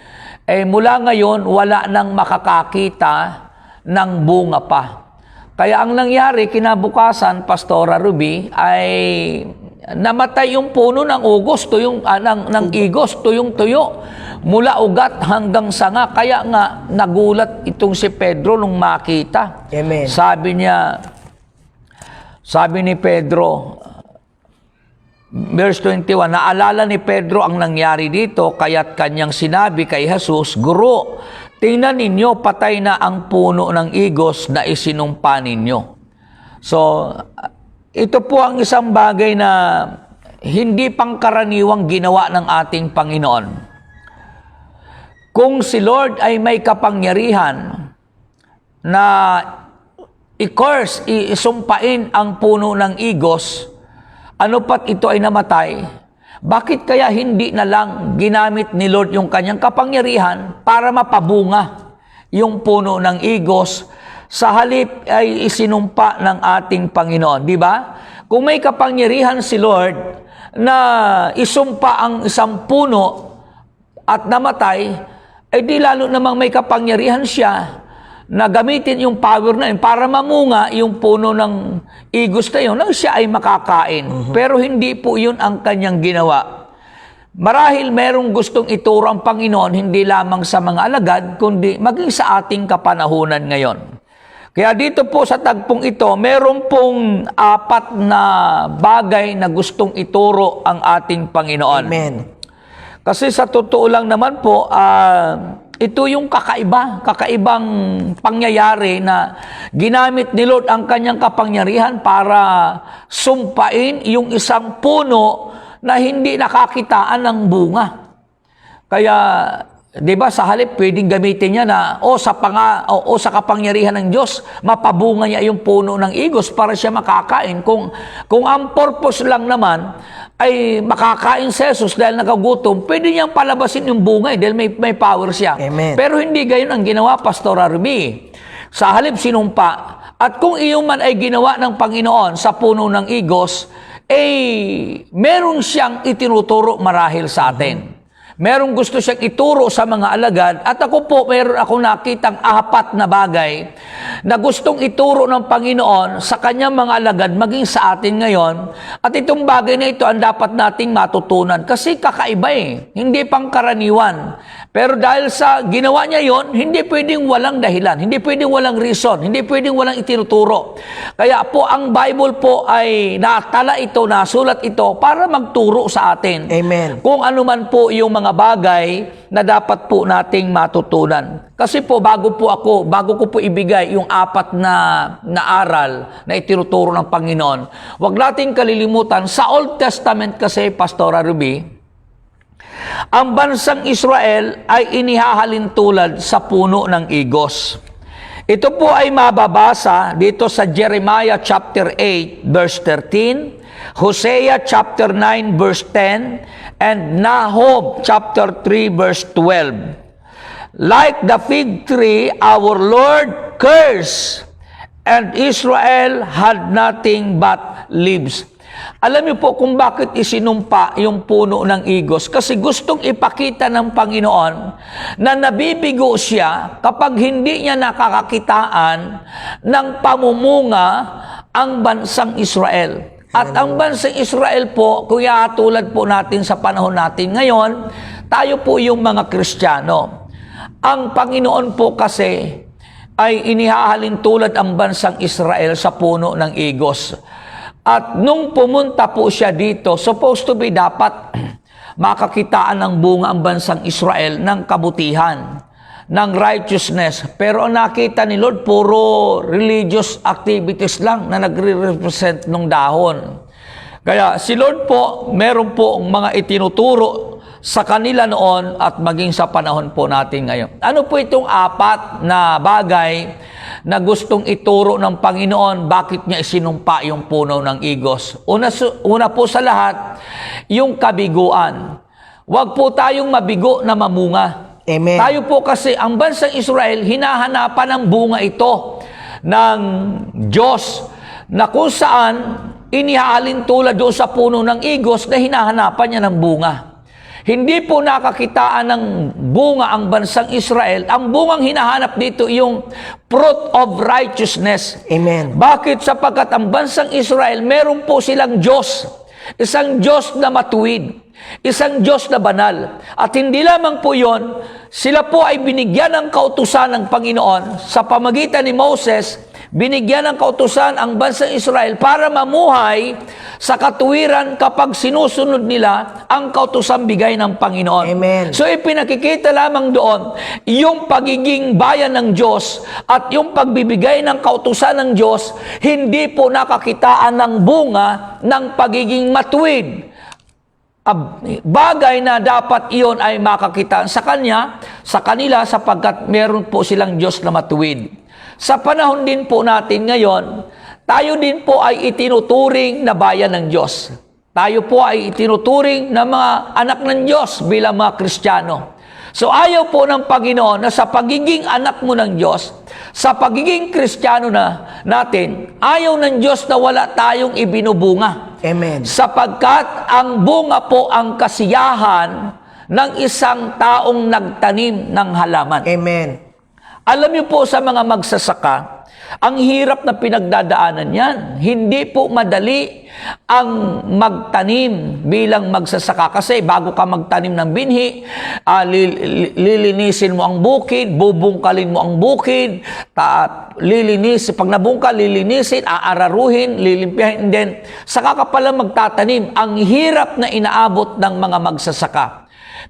mula ngayon, wala nang makakakita ng bunga pa. Kaya ang nangyari, kinabukasan, Pastora Ruby, ay namatay yung puno ng ng igos, tuyong-tuyo. Mula ugat hanggang sanga. Kaya nga, nagulat itong si Pedro nung makita. Amen. Sabi ni Pedro, verse 21, naalala ni Pedro ang nangyari dito, kaya't kanyang sinabi kay Jesus, Guro, tingnan ninyo, patay na ang puno ng igos na isinumpa ninyo. So, ito po ang isang bagay na hindi pangkaraniwang ginawa ng ating Panginoon. Kung si Lord ay may kapangyarihan na i-curse, isumpain ang puno ng igos, ano pat ito ay namatay, bakit kaya hindi na lang ginamit ni Lord yung kanyang kapangyarihan para mapabunga yung puno ng igos, sa halip ay isinumpa ng ating Panginoon, di ba? Kung may kapangyarihan si Lord na isumpa ang isang puno at namatay, di lalo namang may kapangyarihan siya na gamitin yung power na yun para mamunga yung puno ng igos na yun, nang siya ay makakain. Pero hindi po yun ang kanyang ginawa. Marahil merong gustong ituro ang Panginoon, hindi lamang sa mga alagad, kundi maging sa ating kapanahunan ngayon. Kaya dito po sa tagpong ito, meron pong 4 na bagay na gustong ituro ang ating Panginoon. Amen. Kasi sa totoo lang naman po, ito yung kakaibang pangyayari na ginamit ni Lord ang kanyang kapangyarihan para sumpain yung isang puno na hindi nakakitaan ng bunga. Kaya 'di ba, sa halip pwedeng gamitin niya na sa kapangyarihan ng Diyos, mapabunga niya yung puno ng igos para siya makakain. Kung ang purpose lang naman ay makakain si Jesus dahil nakagutom, pwede niyang palabasin yung bunga dahil may power siya. Amen. Pero hindi gayon ang ginawa, Pastor Arby. Sa halip sinumpa, at kung iyon man ay ginawa ng Panginoon sa puno ng igos, meron siyang itinuturo marahil sa atin. Merong gusto siyang ituro sa mga alagad, at ako po, meron akong nakitang 4 na bagay na gustong ituro ng Panginoon sa kanyang mga alagad, maging sa atin ngayon. At itong bagay na ito ang dapat nating matutunan kasi kakaiba hindi pangkaraniwan. Pero dahil sa ginawa niya yon, hindi pwedeng walang dahilan, hindi pwedeng walang reason, hindi pwedeng walang itinuturo. Kaya po ang Bible po ay natala ito, nasulat ito para magturo sa atin. Amen. Kung ano man po yung mga bagay na dapat po nating matutunan. Kasi po bago ko po ibigay yung 4 na aral na itinuturo ng Panginoon, huwag nating kalilimutan, sa Old Testament kasi, Pastor Ruby, ang bansang Israel ay inihahalin tulad sa puno ng igos. Ito po ay mababasa dito sa Jeremiah chapter 8 verse 13, Hosea chapter 9 verse 10, and Nahum chapter 3 verse 12. Like the fig tree, our Lord cursed, and Israel had nothing but leaves. Alam niyo po kung bakit isinumpa yung puno ng igos? Kasi gustong ipakita ng Panginoon na nabibigo siya kapag hindi niya nakakakitaan ng pamumunga ang bansang Israel. At ang bansang Israel po, kung iatulad po natin sa panahon natin ngayon, tayo po yung mga Kristiyano. Ang Panginoon po kasi ay inihahalin tulad ang bansang Israel sa puno ng igos. At nung pumunta po siya dito, supposed to be dapat makakitaan ng bunga ang bansang Israel ng kabutihan, ng righteousness. Pero ang nakita ni Lord, puro religious activities lang na nagre-represent ng dahon. Kaya si Lord po, meron po mga itinuturo sa kanila noon at maging sa panahon po natin ngayon. Ano po itong 4 na bagay na gustong ituro ng Panginoon, bakit niya isinumpa yung puno ng igos? Una po sa lahat, yung kabiguan. Huwag po tayong mabigo na mamunga. Amen. Tayo po kasi, ang bansang Israel, hinahanapan ng bunga ito ng Diyos, na kung saan inihalin tulad doon sa puno ng igos na hinahanapan niya ng bunga. Hindi po nakakitaan ng bunga ang bansang Israel. Ang bungang hinahanap dito yung fruit of righteousness. Amen. Bakit? Sapagkat ang bansang Israel, meron po silang Diyos. Isang Diyos na matuwid. Isang Diyos na banal. At hindi lamang po yon, sila po ay binigyan ng kautusan ng Panginoon sa pamagitan ni Moses. Binigyan ng kautusan ang bansang Israel para mamuhay sa katuwiran kapag sinusunod nila ang kautusan bigay ng Panginoon. Amen. So ipinakikita lamang doon yung pagiging bayan ng Diyos at yung pagbibigay ng kautusan ng Diyos, hindi po nakakitaan ng bunga ng pagiging matuwid. Bagay na dapat iyon ay makakita sa kanila sapagkat meron po silang Diyos na matuwid. Sa panahon din po natin ngayon, tayo din po ay itinuturing na bayan ng Diyos. Tayo po ay itinuturing na mga anak ng Diyos bilang mga Kristiyano. So ayaw po ng Panginoon na sa pagiging anak mo ng Diyos, sa pagiging Kristiyano natin, ayaw ng Diyos na wala tayong ibinubunga. Amen. Sapagkat ang bunga po ang kasiyahan ng isang taong nagtanim ng halaman. Amen. Alam niyo po sa mga magsasaka, ang hirap na pinagdadaanan yan. Hindi po madali ang magtanim bilang magsasaka. Kasi bago ka magtanim ng binhi, lilinisin mo ang bukid, bubungkalin mo ang bukid, pag nabungkal, lilinisin, aararuhin, lilimpihin, then saka ka pala magtatanim. Ang hirap na inaabot ng mga magsasaka.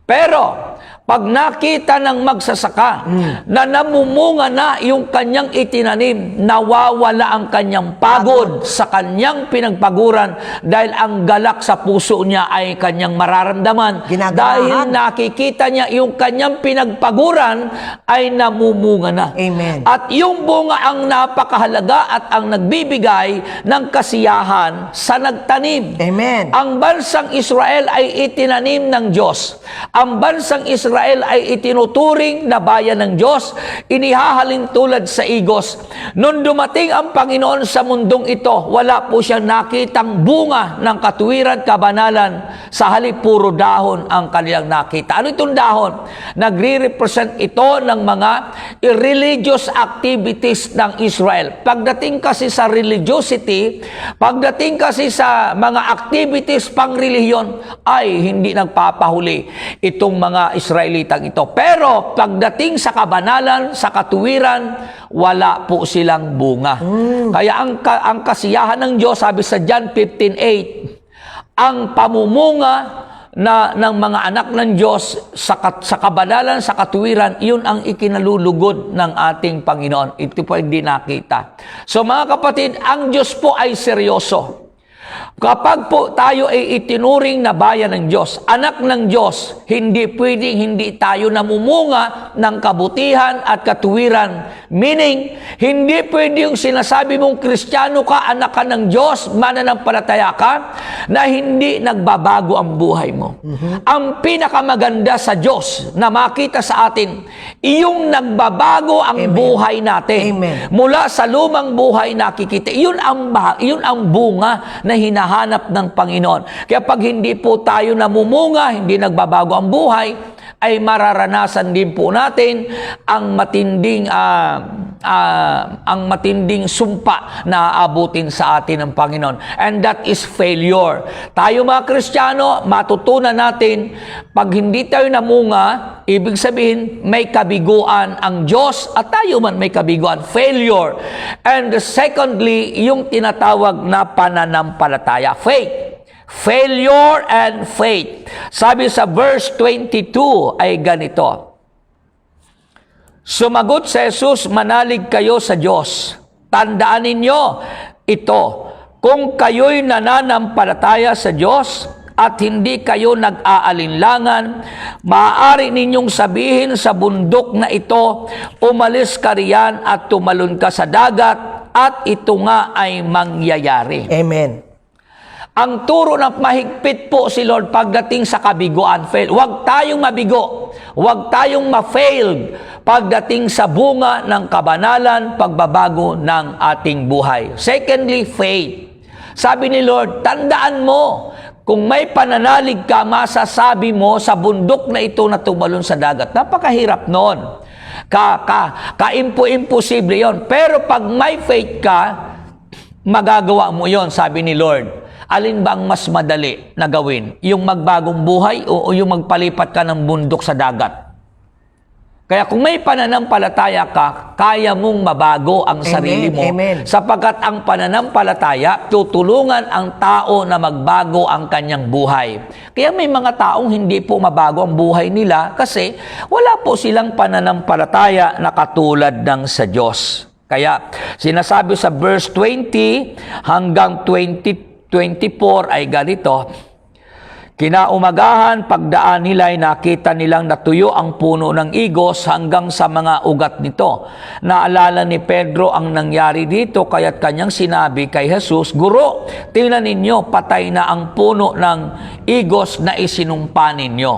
Pero, pag nakita ng magsasaka na namumunga na yung kanyang itinanim, nawawala ang kanyang pagod sa kanyang pinagpaguran dahil ang galak sa puso niya ay kanyang mararamdaman. Ginaganahan. Dahil nakikita niya yung kanyang pinagpaguran ay namumunga na. Amen. At yung bunga ang napakahalaga at ang nagbibigay ng kasiyahan sa nagtanim. Amen. Ang bansang Israel ay itinanim ng Diyos. Ang bansang Israel ay itinuturing na bayan ng Diyos, inihahalin tulad sa igos. Nung dumating ang Panginoon sa mundong ito, wala po siyang nakitang bunga ng katuwiran, kabanalan, sa halip puro dahon ang kanilang nakita. Ano itong dahon? Nagre-represent ito ng mga religious activities ng Israel. Pagdating kasi sa religiosity, pagdating kasi sa mga activities pang relihiyon, ay hindi nagpapahuli itong mga Israelitang ito. Pero pagdating sa kabanalan, sa katuwiran, wala po silang bunga. Kaya ang kasiyahan ng Diyos, sabi sa John 15:8, ang pamumunga ng mga anak ng Diyos sa kabanalan, sa katuwiran, yun ang ikinalulugod ng ating Panginoon. Ito po hindi nakita. So mga kapatid, ang Diyos po ay seryoso. Kapag po tayo ay itinuring na bayan ng Diyos, anak ng Diyos, hindi pwedeng hindi tayo namumunga ng kabutihan at katuwiran. Meaning, hindi pwede yung sinasabi mong Kristiyano ka, anak ka ng Diyos, mananampalataya ka, na hindi nagbabago ang buhay mo. Ang pinakamaganda sa Diyos na makita sa atin, iyong nagbabago ang buhay natin. Amen. Mula sa lumang buhay nakikita. Yun ang bunga na hinahanap ng Panginoon. Kaya pag hindi po tayo namumunga, hindi nagbabago ang buhay, ay mararanasan din po natin ang matinding sumpa na aabutin sa atin ng Panginoon. And that is failure. Tayo mga Kristiyano, matutunan natin, pag hindi tayo namunga, ibig sabihin, may kabiguan ang Diyos at tayo man may kabiguan. Failure. And secondly, yung tinatawag na pananampalataya. Faith. Failure and faith. Sabi sa verse 22 ay ganito. Sumagot si Jesus, manalig kayo sa Diyos. Tandaan ninyo ito, kung kayo'y nananampalataya sa Diyos at hindi kayo nag-aalinlangan, maaari ninyong sabihin sa bundok na ito, umalis ka riyan at tumalon ka sa dagat, at ito nga ay mangyayari. Amen. Ang turo na mahigpit po si Lord pagdating sa kabiguan. Huwag tayong mabigo. Huwag tayong ma-fail pagdating sa bunga ng kabanalan, pagbabago ng ating buhay. Secondly, faith. Sabi ni Lord, tandaan mo, kung may pananalig ka, masasabi mo sa bundok na ito na tumalon sa dagat. Napakahirap noon. Imposible yon. Pero pag may faith ka, magagawa mo yon, sabi ni Lord. Alin ba ang mas madali na gawin? Yung magbagong buhay o yung magpalipat ka ng bundok sa dagat? Kaya kung may pananampalataya ka, kaya mong mabago ang sarili mo. Amen. Sapagkat ang pananampalataya, tutulungan ang tao na magbago ang kanyang buhay. Kaya may mga taong hindi po mabago ang buhay nila kasi wala po silang pananampalataya na katulad ng sa Diyos. Kaya sinasabi sa verse 20 hanggang 24 ay ganito. Kinaumagahan, pagdaan nila ay nakita nilang natuyo ang puno ng igos hanggang sa mga ugat nito. Naalala ni Pedro ang nangyari dito, kaya't kanyang sinabi kay Jesus, Guro, tingnan ninyo, patay na ang puno ng igos na isinumpa ninyo.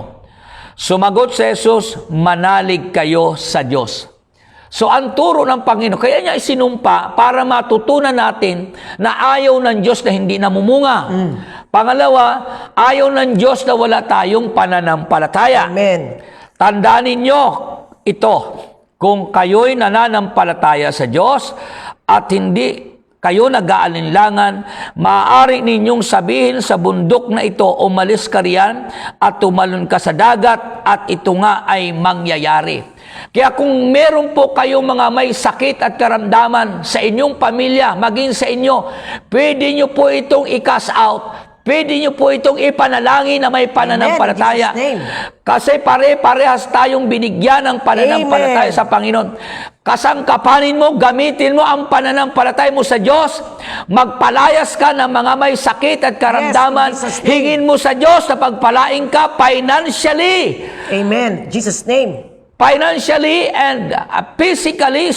Sumagot si Jesus, manalig kayo sa Diyos. So ang turo ng Panginoon, kaya niya isinumpa para matutunan natin na ayaw ng Diyos na hindi namumunga. Pangalawa, ayaw ng Diyos na wala tayong pananampalataya. Amen. Tandaan ninyo ito, kung kayo'y nananampalataya sa Diyos at hindi kayo nag-aalinlangan, maaari ninyong sabihin sa bundok na ito, umalis ka riyan at tumalon ka sa dagat at ito nga ay mangyayari. Kaya kung meron po kayong mga may sakit at karamdaman sa inyong pamilya, maging sa inyo, pwede nyo po itong i-cast out. Pwede nyo po itong ipanalangin na may pananampalataya. Amen. In Jesus' name. Kasi pare-parehas tayong binigyan ng pananampalataya Amen. sa Panginoon. Kasangkapanin mo, gamitin mo ang pananampalataya mo sa Diyos. Magpalayas ka ng mga may sakit at karamdaman. Yes, in Jesus' name. Hingin mo sa Diyos na pagpalain ka financially. Amen. Jesus' name. Financially and physically,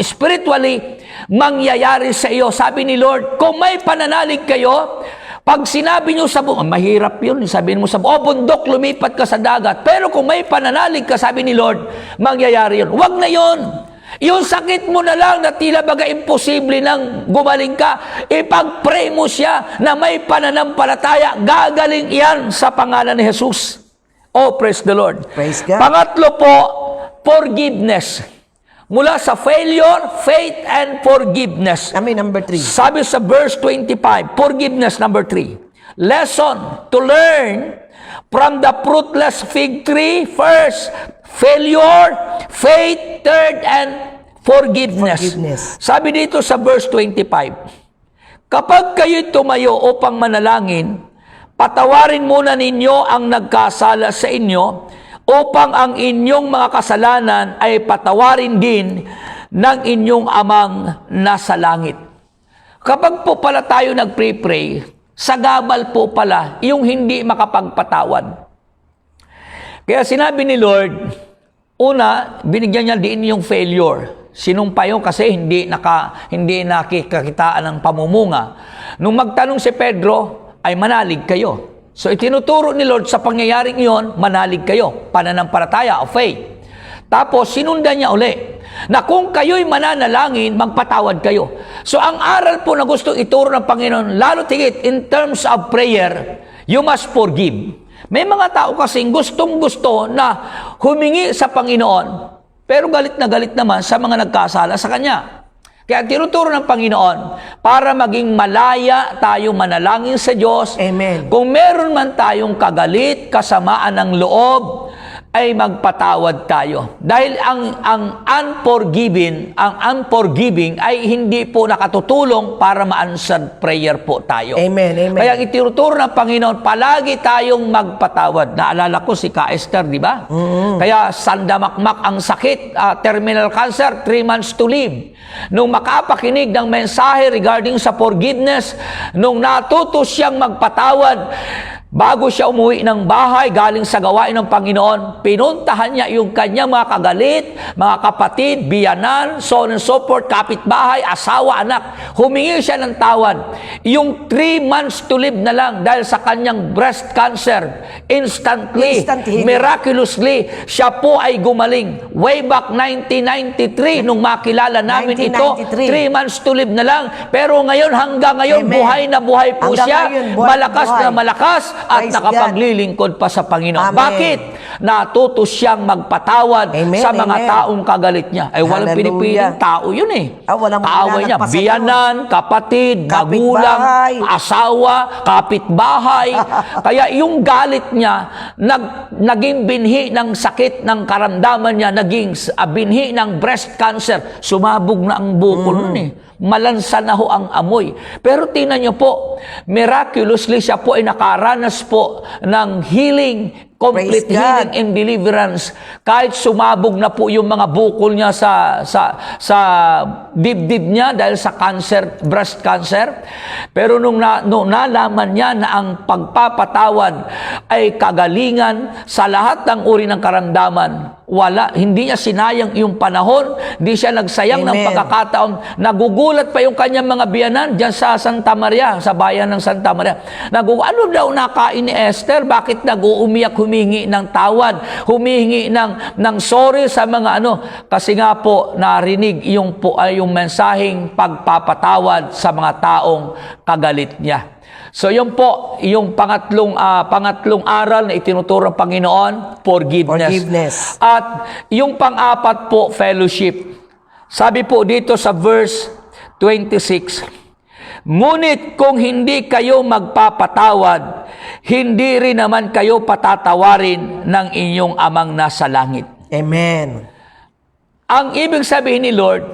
spiritually, mangyayari sa iyo. Sabi ni Lord, kung may pananalig kayo, pag sinabi nyo sa bundok, mahirap yun, sabihin mo sa bundok, lumipat ka sa dagat. Pero kung may pananalig ka, sabi ni Lord, mangyayari yun. Huwag na yun. Yung sakit mo na lang na tila baga imposible nang gumaling ka, ipag-pray mo siya na may pananampalataya, gagaling yan sa pangalan ni Jesus. Oh, praise the Lord. Praise God. Pangatlo po, forgiveness. Mula sa failure, faith, and forgiveness. Amen. Number 3. Sabi sa verse 25, forgiveness number 3. Lesson to learn from the fruitless fig tree. First, failure, faith, third, and forgiveness. Sabi dito sa verse 25, kapag kayo'y tumayo upang manalangin, patawarin muna ninyo ang nagkasala sa inyo upang ang inyong mga kasalanan ay patawarin din ng inyong amang nasa langit. Kapag po pala tayo nag-pray, sagabal po pala yung hindi makapagpatawad. Kaya sinabi ni Lord, una, binigyan niya din yung failure. Sinumpa yun kasi hindi nakikakitaan ng pamumunga. Nung magtanong si Pedro, ay manalig kayo. So itinuturo ni Lord sa pangyayaring iyon, manalig kayo, pananampalataya o faith. Tapos sinundan niya uli na kung kayo'y mananalangin, magpatawad kayo. So ang aral po na gusto ituro ng Panginoon, lalo tigit in terms of prayer, you must forgive. May mga tao kasing gustong-gusto na humingi sa Panginoon, pero galit na galit naman sa mga nagkasala sa Kanya. Kaya tinuturo ng Panginoon, para maging malaya tayo manalangin sa Diyos. Amen. Kung meron man tayong kagalit, kasamaan ng loob, ay magpatawad tayo. Dahil ang unforgiving ay hindi po nakatutulong para ma-answered prayer po tayo. Amen, amen. Kaya itinuturo ng Panginoon, palagi tayong magpatawad. Naalala ko si Ka Esther, di ba? Kaya sandamakmak ang sakit, terminal cancer, 3 months to live. Nung makapakinig ng mensahe regarding sa forgiveness, nung natuto siyang magpatawad, bago siya umuwi ng bahay galing sa gawain ng Panginoon, pinuntahan niya yung kanyang mga kagalit, mga kapatid, biyanan, so on and so forth, kapitbahay, asawa, anak. Humingi siya ng tawad. Yung 3 months to live na lang dahil sa kanyang breast cancer, instantly, miraculously, siya po ay gumaling. Way back 1993, nung makilala namin 1993. ito, 3 months to live na lang. Pero ngayon, hanggang ngayon, Amen. buhay na buhay po Hanggang siya. ngayon, buhay na Malakas buhay. na malakas at Praise nakapaglilingkod pa sa Panginoon. Amen. Bakit? Natuto siyang magpatawad Amen, sa mga amen. taong kagalit niya. Ay walang Hallelujah. pinipiling tao yun eh. Walang Kaaway niya, malalagpasan biyanan, kapatid, magulang, Kapitbahay. asawa, kapitbahay. Kaya yung galit niya, naging binhi ng sakit ng karamdaman niya, naging binhi ng breast cancer. Sumabog na ang bukol nun eh. Malansa na ho ang amoy. Pero tingnan niyo po, miraculously siya po ay nakaranas po ng healing, complete Praise God. healing and deliverance. Kahit sumabog na po yung mga bukol niya sa dibdib niya dahil sa cancer, breast cancer. Pero nung nalaman niya na ang pagpapatawad ay kagalingan sa lahat ng uri ng karamdaman, hindi niya sinayang yung panahon, hindi siya nagsayang ng Amen. pagkakataon. Nagugulat pa yung kanyang mga biyanan dyan sa Santa Maria, sa bayan ng Santa Maria. Ano daw nakain ni Esther? Bakit nag-uumiyak, humingi ng tawad, humingi ng sorry sa mga Kasi nga po, narinig yung mensaheng pagpapatawad sa mga taong kagalit niya. So yun po, yung pangatlong aral na itinuturo ng Panginoon, forgiveness. At yung pang-apat po, fellowship. Sabi po dito sa verse 26, ngunit kung hindi kayo magpapatawad, hindi rin naman kayo patatawarin ng inyong amang nasa langit. Amen. Ang ibig sabihin ni Lord,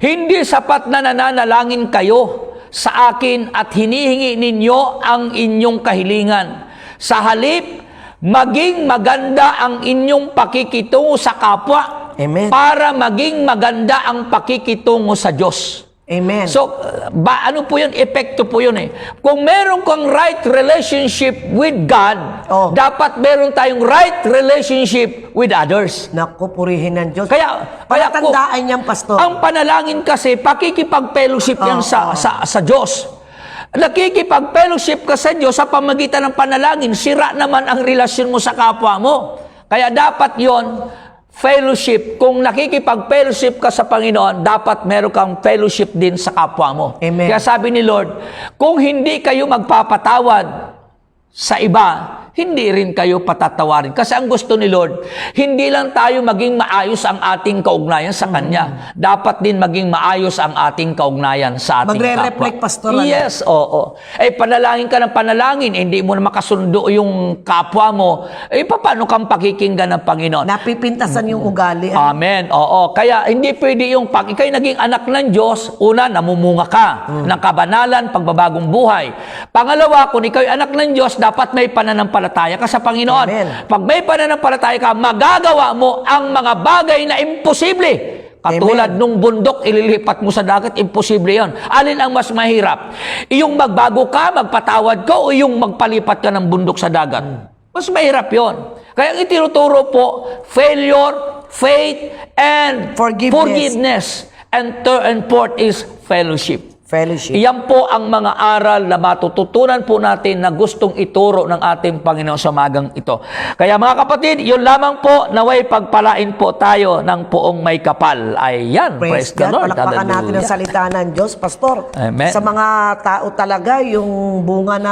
hindi sapat na nananalangin kayo sa akin at hinihingi ninyo ang inyong kahilingan. Sa halip, maging maganda ang inyong pakikitungo sa kapwa. Amen. Para maging maganda ang pakikitungo sa Diyos. Amen. So, ano po yun? Epekto po yun eh. Kung meron kang right relationship with God, dapat meron tayong right relationship with others. Naku, purihin ng Diyos. Kaya Palatandaan niyan, Pastor. ang panalangin kasi, pakikipag-fellowship yan sa Diyos. Nakikipag-fellowship ka sa Diyos sa pamagitan ng panalangin, sira naman ang relasyon mo sa kapwa mo. Kaya dapat yon fellowship. Kung nakikipag-fellowship ka sa Panginoon, dapat meron kang fellowship din sa kapwa mo. Amen. Kaya sabi ni Lord, kung hindi kayo magpapatawad sa iba, hindi rin kayo patatawarin. Kasi ang gusto ni Lord, hindi lang tayo maging maayos ang ating kaugnayan sa Kanya. Dapat din maging maayos ang ating kaugnayan sa ating Magre-reflect, kapwa. Pastor. Yes, oo. Panalangin ka ng panalangin, hindi mo na makasundo yung kapwa mo, paano kang pakikinggan ng Panginoon? Napipintasan yung ugali. Amen. Oo. Kaya hindi pwede yung pag ikay naging anak ng Diyos, una, namumunga ka ng kabanalan, pagbabagong buhay. Pangalawa, kung ikay anak ng Diyos, dapat may pananampalataya ka sa Panginoon. Amen. Pag may pananampalataya ka, magagawa mo ang mga bagay na imposible. Katulad nung bundok, ililipat mo sa dagat, imposible yon. Alin ang mas mahirap? Yung magbago ka, magpatawad ka, o yung magpalipat ka ng bundok sa dagat? Mas mahirap yon. Kaya ang itinuturo po, failure, faith, and forgiveness. And third and fourth is fellowship. Iyan po ang mga aral na matututunan po natin na gustong ituro ng ating Panginoon sa magang ito. Kaya mga kapatid, yun lamang po, naway pagpalain po tayo ng poong may kapal. Ayan, praise the Lord. Palakpakan natin ang salita ng Diyos, Pastor. Amen. Sa mga tao talaga, yung bunga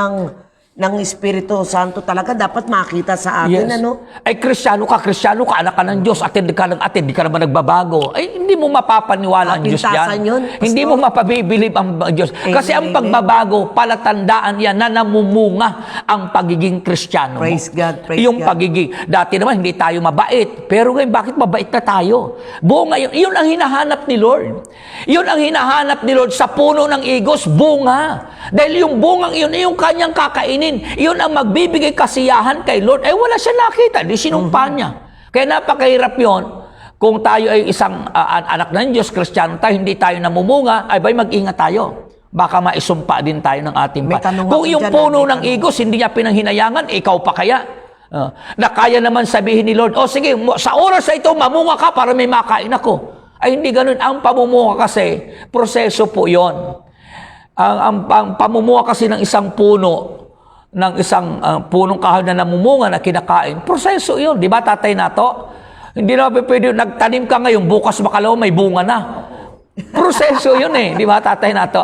ng Espiritu Santo talaga dapat makita sa atin. Yes. Ano? Ay, Kristiyano ka, anak ka ng Diyos, attend ka ng attend, di ka naman nagbabago. Ay, hindi mo mapapaniwala ang Diyos Kapintasan yun, yan. Hindi mo mapabibilib ang Diyos. Kasi ang pagbabago, palatandaan yan na namumunga ang pagiging Kristiyano mo. Praise God, praise Yung God. pagiging, dati naman hindi tayo mabait. Pero ngayon, bakit mabait na tayo? Bunga yun. Yun ang hinahanap ni Lord. Yun ang hinahanap ni Lord sa puno ng igos, bunga. Dahil yung bungang yun, yung kanyang kakainin, yun ang magbibigay kasiyahan kay Lord. Ay wala siya nakita, di sinumpa niya. Kaya napakahirap yun. Kung tayo ay isang anak ng Diyos, Kristiyano tayo, hindi tayo namumunga, ay ba'y mag-ingat tayo. Baka maisumpa din tayo ng ating Kung yung puno ng igos, hindi niya pinanghinayangan, ikaw pa kaya? Na kaya naman sabihin ni Lord, sige, sa oras na ito, mamunga ka para may makain ako. Ay hindi ganun. Ang pamumunga kasi, proseso po yon. Ang pamumunga kasi ng isang puno, ng isang punong kahoy na namumunga na kinakain, proseso yun. Di ba, Tatay Nato? Hindi na pwede, nagtanim ka ngayon, bukas makalawa may bunga na. Proseso yun eh. Di ba, Tatay Nato?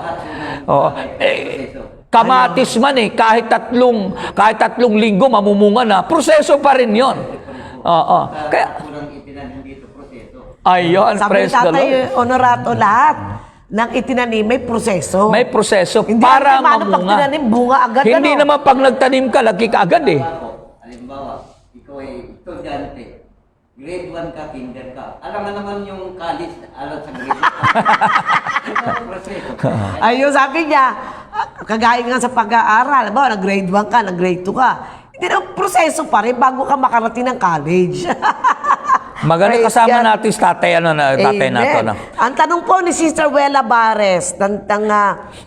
Kamatis man eh, kahit tatlong linggo mamumunga na, proseso pa rin yun. Kaya, ayun, praise the Lord. Sabi Tatay Honorato, lahat ng itinanim may proseso. May proseso Hindi para pag mamunga. tinanim, bunga agad. Hindi naman pag nagtanim ka, lagi ka agad eh. Halimbawa, ikaw ay estudyante, grade 1 ka, kinder ka. Alam mo naman yung college, alam sa grade 1. Ayun, sabi niya, kagaya nga sa pag-aaral, ba, nag-grade 1 ka, nag-grade 2 ka. Hindi na proseso pa rin bago ka makarating ng college. Maganda Praise kasama God. natin tatay, tatay Amen. nato. Ang tanong po ni Sister Wela Bares, ng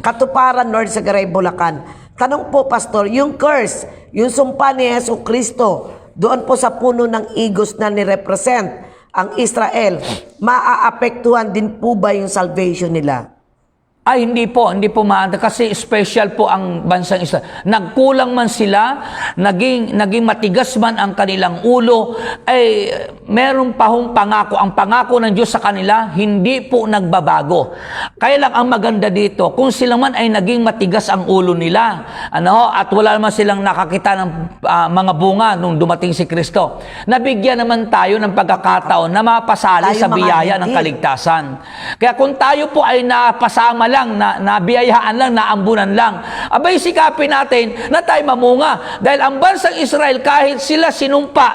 Katuparan, North Sagaray, Bulacan. Tanong po, Pastor, yung curse, yung sumpa ni Yesu Cristo, doon po sa puno ng igos na ni-represent ang Israel, maaapektuhan din po ba yung salvation nila? Ay, hindi po maanda kasi special po ang bansang Israel. Nagkulang man sila, naging matigas man ang kanilang ulo, ay meron pa hong pangako. Ang pangako ng Diyos sa kanila, hindi po nagbabago. Kaya lang ang maganda dito, kung sila man ay naging matigas ang ulo nila, at wala naman silang nakakita ng mga bunga nung dumating si Kristo, nabigyan naman tayo ng pagkakataon na mapasali Tayo sa biyaya ng hindi. kaligtasan. Kaya kung tayo po ay napasama lang, nabiyayaan lang, naambunan lang, abay sikapin natin na tayo mamunga. Dahil ang bansang Israel, kahit sila sinumpa,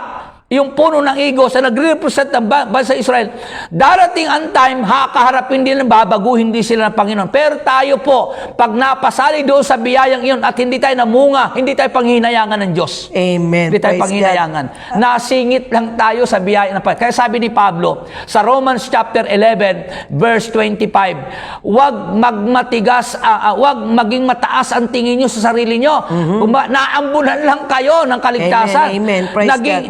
yung puno ng igos na nagre-represent ng bansa Israel, darating ang time, kaharapin din ng babaguhin din sila ng Panginoon. Pero tayo po, pag napasali doon sa biyayang iyon at hindi tayo namunga, hindi tayo panghinayangan ng Diyos. Amen. Hindi tayo Praise panghinayangan. Nasingit lang tayo sa biyaya ng Panginoon. Kaya sabi ni Pablo, sa Romans chapter 11, verse 25, huwag maging mataas ang tingin nyo sa sarili nyo. Naambunan lang kayo ng kaligtasan. Amen. Praise God.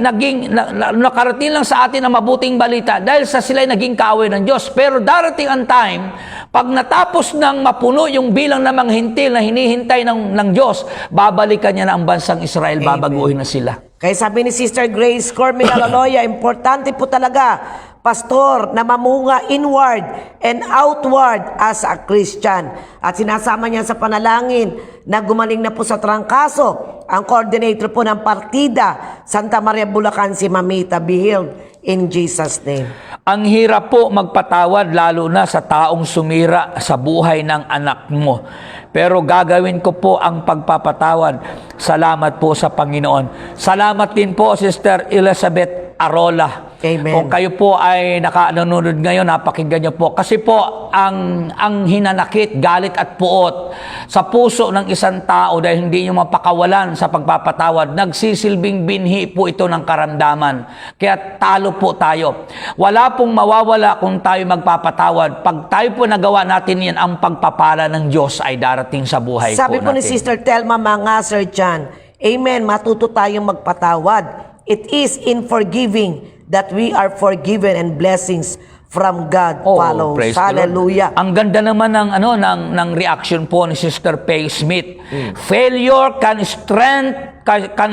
Nakarating lang sa atin ang mabuting balita dahil sa sila'y naging kaaway ng Diyos. Pero darating ang time, pag natapos ng mapuno yung bilang ng mga hintil na hinihintay ng Diyos, babalikan niya na ang bansang Israel, babaguhin na sila. Kaya sabi ni Sister Grace Cormina Laloya, importante po talaga, Pastor, na mamunga inward and outward as a Christian. At sinasama niya sa panalangin na gumaling na po sa trangkaso ang coordinator po ng partida, Santa Maria Bulacan, si Mamita. Be healed in Jesus' name. Ang hirap po magpatawad lalo na sa taong sumira sa buhay ng anak mo. Pero gagawin ko po ang pagpapatawad. Salamat po sa Panginoon. Salamat din po, Sister Elizabeth Arola. Amen. Kung kayo po ay nanonood ngayon, napakinggan niyo po. Kasi po, ang hinanakit, galit at puot sa puso ng isang tao dahil hindi niyo mapakawalan sa pagpapatawad, nagsisilbing binhi po ito ng karamdaman. Kaya talo po tayo. Wala pong mawawala kung tayo magpapatawad. Pag tayo po nagawa natin yan, ang pagpapala ng Diyos ay darating sa buhay Sabi po po ni natin. Sister Telma mga Sir John, Amen, matuto tayong magpatawad. It is in forgiving that we are forgiven and blessings from God follows. Praise the Lord. Hallelujah. Ang ganda naman ng reaction po ni Sister Faye Smith. Failure can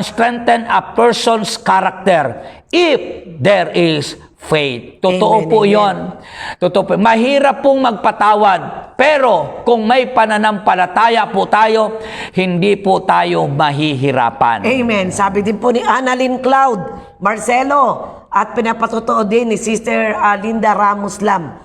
strengthen a person's character if there is faith. Totoo Amen, po amen. 'yon. Totoo po. Mahirap pong magpatawad, pero kung may pananampalataya po tayo, hindi po tayo mahihirapan. Amen. Sabi din po ni Annalyn Cloud Marcelo at pinapatotoo din ni Sister Linda Ramos Lam.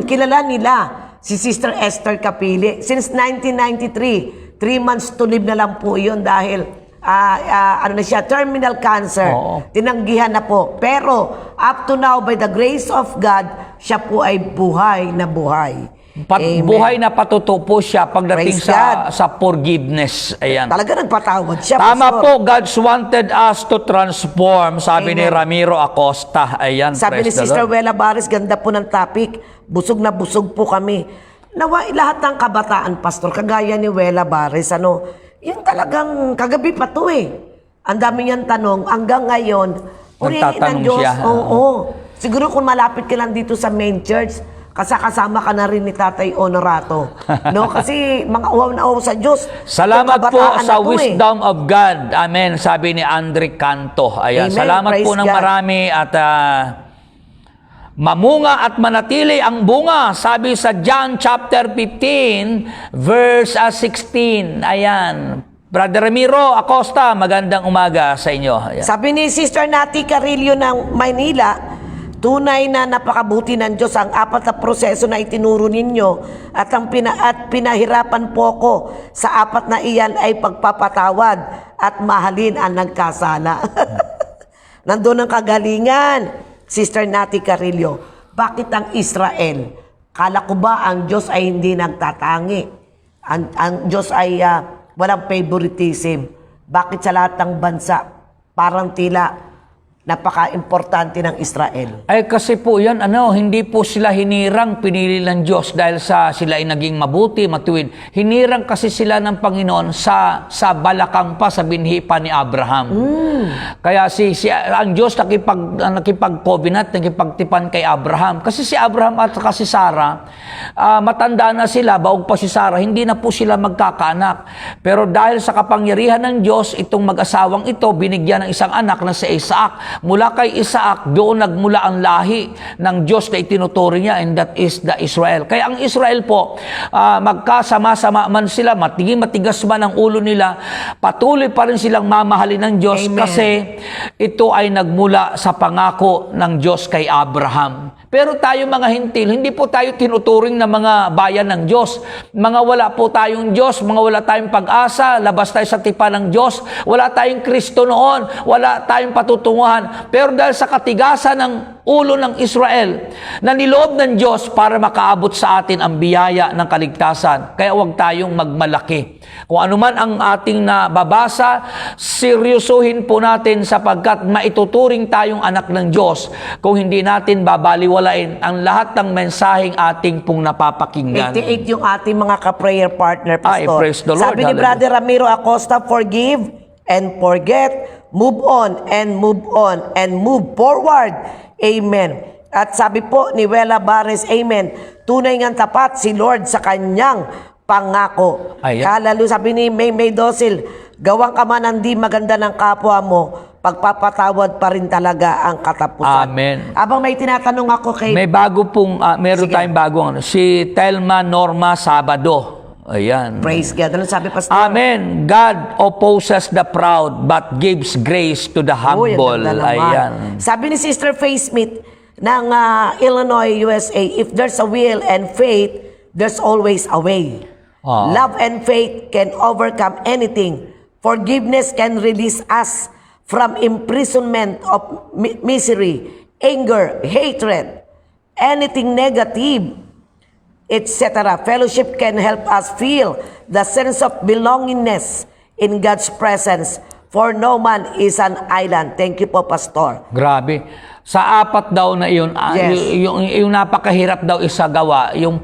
Kilala nila si Sister Esther Capili. Since 1993, 3 months to live na lang po yun dahil ano na siya, terminal cancer. Oo. Tinanggihan na po. Pero up to now, by the grace of God, siya po ay buhay na buhay. Amen. Buhay na patuto po siya pagdating Praise God. sa forgiveness. Ayan. Talaga nagpatawad siya. Tama Pastor. po, God's wanted us to transform, sabi ni Amen. Ramiro Acosta. Ayan, Sabi ni praise the Sister Lord. Wela Baris, ganda po ng topic. Busog na busog po kami. Nawa, lahat ng kabataan, Pastor, kagaya ni Wela Baris, yung talagang kagabi pa to eh. Ang dami niyang tanong, hanggang ngayon, purihin Nagtatanong ng Diyos. siya. Oo. Siguro kung malapit ka lang dito sa main church, kasama ka na rin ni Tatay Honorato. No? Kasi mga uwaw na uwaw sa Diyos. Salamat Itong po kabataan sa na to, wisdom of God. Amen. Sabi ni Andre Canto. Ayan. Amen. Salamat po Praise ng God. marami at mamunga at manatili ang bunga. Sabi sa John chapter 15 verse 16. Ayan. Brother Ramiro Acosta, magandang umaga sa inyo. Ayan. Sabi ni Sister Nati Carillo ng Maynila, tunay na napakabuti ng Diyos ang 4 na proseso na itinuro ninyo at pinahirapan po ko sa 4 na iyan ay pagpapatawad at mahalin ang nagkasala. Nandun ang kagalingan, Sister Nati Carillo. Bakit ang Israel? Kala ko ba ang Diyos ay hindi nagtatangi? Ang Diyos ay walang favoritism. Bakit sa lahat ng bansa parang tila napaka-importante ng Israel? Ay kasi po yan, hindi po sila hinirang, pinili ng Diyos dahil sila ay naging mabuti, matuwid. Hinirang kasi sila ng Panginoon sa balakang pa, sa binhi pa ni Abraham. Kaya ang Diyos nakipag-covenant, nakipagtipan kay Abraham. Kasi si Abraham at si Sarah, matanda na sila, baog pa si Sarah, hindi na po sila magkakaanak. Pero dahil sa kapangyarihan ng Diyos, itong mag-asawang ito, binigyan ng isang anak na si Isaac. Mula kay Isaac, doon nagmula ang lahi ng Diyos na itinuturing niya, and that is the Israel. Kaya ang Israel po, magkasama-sama man sila, matigas man ang ulo nila, patuloy pa rin silang mamahalin ng Diyos. Amen. Kasi ito ay nagmula sa pangako ng Diyos kay Abraham. Pero tayo mga hintil, hindi po tayo tinuturing na mga bayan ng Diyos. Mga wala po tayong Diyos, mga wala tayong pag-asa, labas tayo sa tipan ng Diyos, wala tayong Kristo noon, wala tayong patutunguhan man. Pero dahil sa katigasan ng ulo ng Israel, na niloob ng Diyos para makaabot sa atin ang biyaya ng kaligtasan. Kaya huwag tayong magmalaki. Kung ano man ang ating nababasa, seryosohin po natin sapagkat maituturing tayong anak ng Diyos kung hindi natin babaliwalain ang lahat ng mensaheng ating pong napapakinggan. 88 yung ating mga ka-prayer partner, Pastor. Praise the Lord. Sabi ni Hallelujah. Brother Ramiro Acosta, forgive and forget, move on and move on and move forward. Amen. At sabi po ni Wela Bares, amen, tunay ngang tapat si Lord sa kanyang pangako. Ayan. Hallelujah. Sabi ni May Dosil, gawang ka man ang di maganda ng kapwa mo, pagpapatawad pa rin talaga ang katapusan. Amen. Abang may tinatanong ako kay... May bago pong, meron Sige. tayong bagong si Telma Norma Sabado. Ayan. Praise God. Ano sabi, Pastor? Amen. God opposes the proud but gives grace to the Uy, ang humble. ganda naman. Ayan. Sabi ni Sister Faith Smith ng Illinois, USA, if there's a will and faith, there's always a way. Ah. Love and faith can overcome anything. Forgiveness can release us from imprisonment of misery, anger, hatred, anything negative, etc. Fellowship can help us feel the sense of belongingness in God's presence. For no man is an island. Thank you po, Pastor. Grabe. Sa apat daw na iyon, Yes. yung napakahirap daw isagawa, yung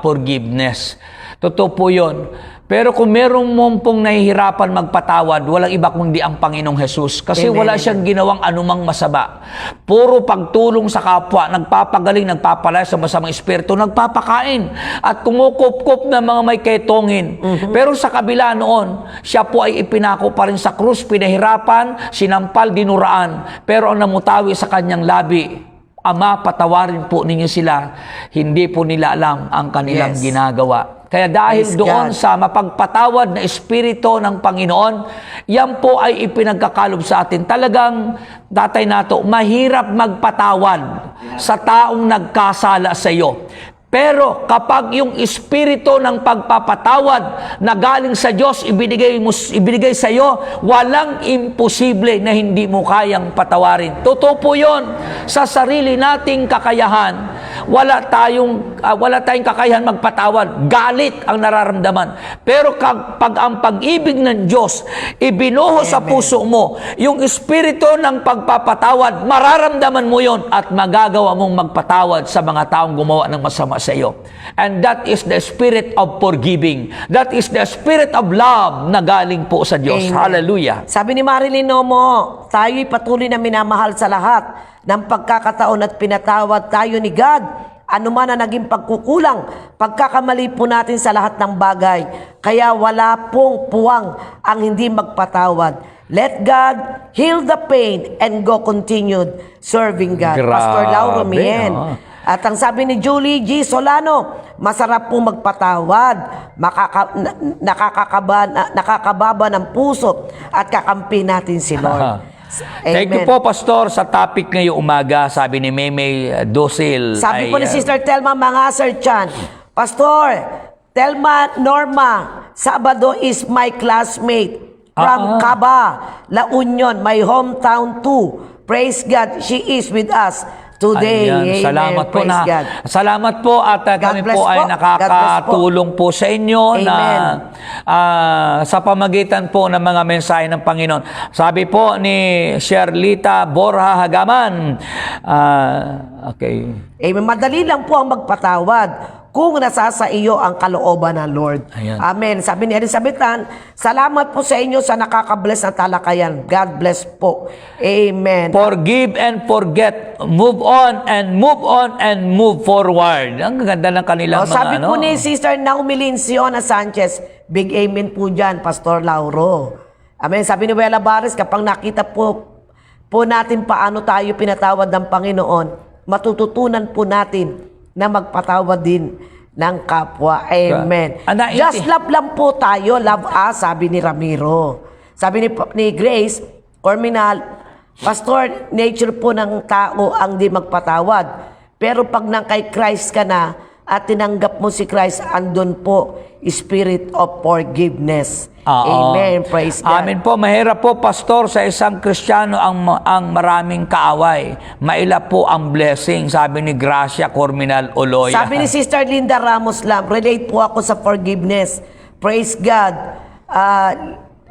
forgiveness. Totoo po yun. Pero kung meron mong pong nahihirapan magpatawad, walang iba kundi ang Panginoong Jesus. Kasi Amen. wala siyang ginawang anumang masama. Puro pagtulong sa kapwa, nagpapagaling, nagpapalaya sa masamang espiritu, nagpapakain, at kumukup-kup ng mga may ketongin. Pero sa kabila noon, siya po ay ipinako pa rin sa krus, pinahirapan, sinampal, dinuraan. Pero ang namutawi sa kanyang labi, Ama, patawarin po ninyo sila. Hindi po nila alam ang kanilang Yes. ginagawa. Kaya dahil Praise doon God. sa mapagpatawad na espiritu ng Panginoon, yan po ay ipinagkakalob sa atin. Talagang, datay nato, mahirap magpatawad sa taong nagkasala sa iyo. Pero kapag yung espiritu ng pagpapatawad na galing sa Diyos ibinigay sa iyo, walang imposible na hindi mo kayang patawarin. Totoo po yun. Sa sarili nating kakayahan, wala tayong kakayahan magpatawad. Galit ang nararamdaman. Pero kapag ang pag-ibig ng Diyos ibinuho sa puso mo, yung espiritu ng pagpapatawad, mararamdaman mo yon at magagawa mong magpatawad sa mga taong gumawa ng masama sa iyo. And that is the spirit of forgiving. That is the spirit of love na galing po sa Diyos. Amen. Hallelujah. Sabi ni Marilyn Nomo, tayo'y patuloy na minamahal sa lahat ng pagkakataon at pinatawad tayo ni God. Ano man na naging pagkukulang, pagkakamali po natin sa lahat ng bagay. Kaya wala pong puwang ang hindi magpatawad. Let God heal the pain and go continued serving God. Grabe, Pastor Lauro Mien. ah. At ang sabi ni Julie G. Solano, masarap pong magpatawad, nakakababa ng puso at kakampi natin si Lord. Thank you Amen. po, Pastor, sa topic ngayong umaga. Sabi ni Meme Dosil. Sabi po ni Sister Telma Mangasar Chan, Pastor, Telma Norma, Sabado is my classmate from Caba, La Union, my hometown too. Praise God, she is with us today. Ayan, Amen. salamat po Praise God. Salamat po at kami bless po ay po. nakakatulong po sa inyo na sa pamagitan po ng mga mensahe ng Panginoon. Sabi po ni Sherlita Borja Hagaman, okay. Amen. Madali lang po ang magpatawad kung nasa sa iyo ang kalooban ng Lord. Ayan. Amen. Sabi ni Elizabeth Tan, salamat po sa inyo sa nakakabless na talakayan. God bless po. Amen. Forgive and forget. Move on and move on and move forward. Ang ganda ng kanilang mga Sabi po ni Sister Naomi Linciona Sanchez, big amen po dyan, Pastor Lauro. Amen. Sabi ni Wela Bares, kapag nakita po natin paano tayo pinatawad ng Panginoon, matututunan po natin na magpatawad din ng kapwa. Amen. Just love lang po tayo. Love us, sabi ni Ramiro. Sabi ni Grace Corminal, Pastor, nature po ng tao ang di magpatawad. Pero pag nang kay Christ ka na, at tinanggap mo si Christ, andun po, spirit of forgiveness. Oo. Amen. Praise God. Amen po. Mahirap po, Pastor, sa isang Kristiyano ang maraming kaaway. Maila po ang blessing, sabi ni Gracia Corminal Oloya. Sabi ni Sister Linda Ramos Lam, relate po ako sa forgiveness. Praise God.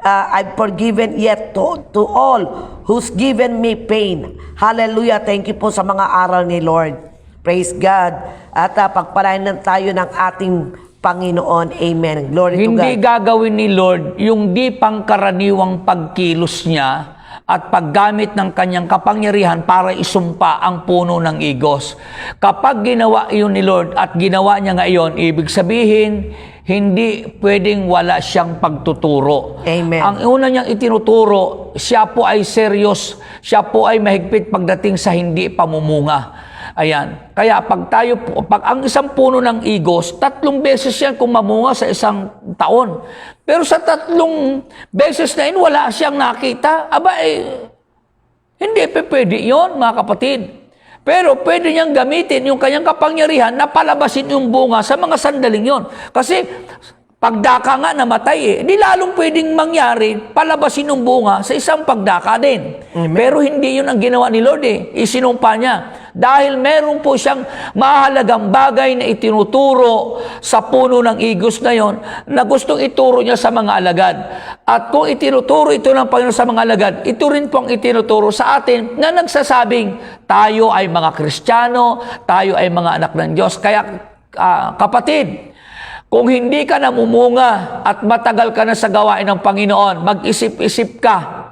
I've forgiven yet to all who's given me pain. Hallelujah. Thank you po sa mga aral ni Lord. Praise God. At pagpalain tayo ng ating Panginoon. Amen. Glory to God. Hindi gagawin ni Lord yung di pangkaraniwang pagkilos niya at paggamit ng kanyang kapangyarihan para isumpa ang puno ng igos. Kapag ginawa iyon ni Lord at ginawa niya ngayon, ibig sabihin, hindi pwedeng wala siyang pagtuturo. Amen. Ang una niyang itinuturo, siya po ay serious, siya po ay mahigpit pagdating sa hindi pamumunga. Ayan. Kaya pag ang isang puno ng igos, 3 beses yan kung mamunga sa isang taon. Pero sa 3 beses na yun, wala siyang nakita. Aba, hindi pwede yun, mga kapatid. Pero pwede niyang gamitin yung kanyang kapangyarihan na palabasin yung bunga sa mga sandaling yon. Kasi pagdaka nga namatay di lalong pwedeng mangyari palabasin yung bunga sa isang pagdaka din. Amen. Pero hindi yun ang ginawa ni Lord isinumpa niya. Dahil meron po siyang mahalagang bagay na itinuturo sa puno ng igos na yon na gustong ituro niya sa mga alagad. At kung itinuturo ito ng Panginoon sa mga alagad, ito rin po ang itinuturo sa atin na nagsasabing tayo ay mga Kristiyano, tayo ay mga anak ng Diyos. Kaya kapatid, kung hindi ka namumunga at matagal ka na sa gawain ng Panginoon, mag-isip-isip ka.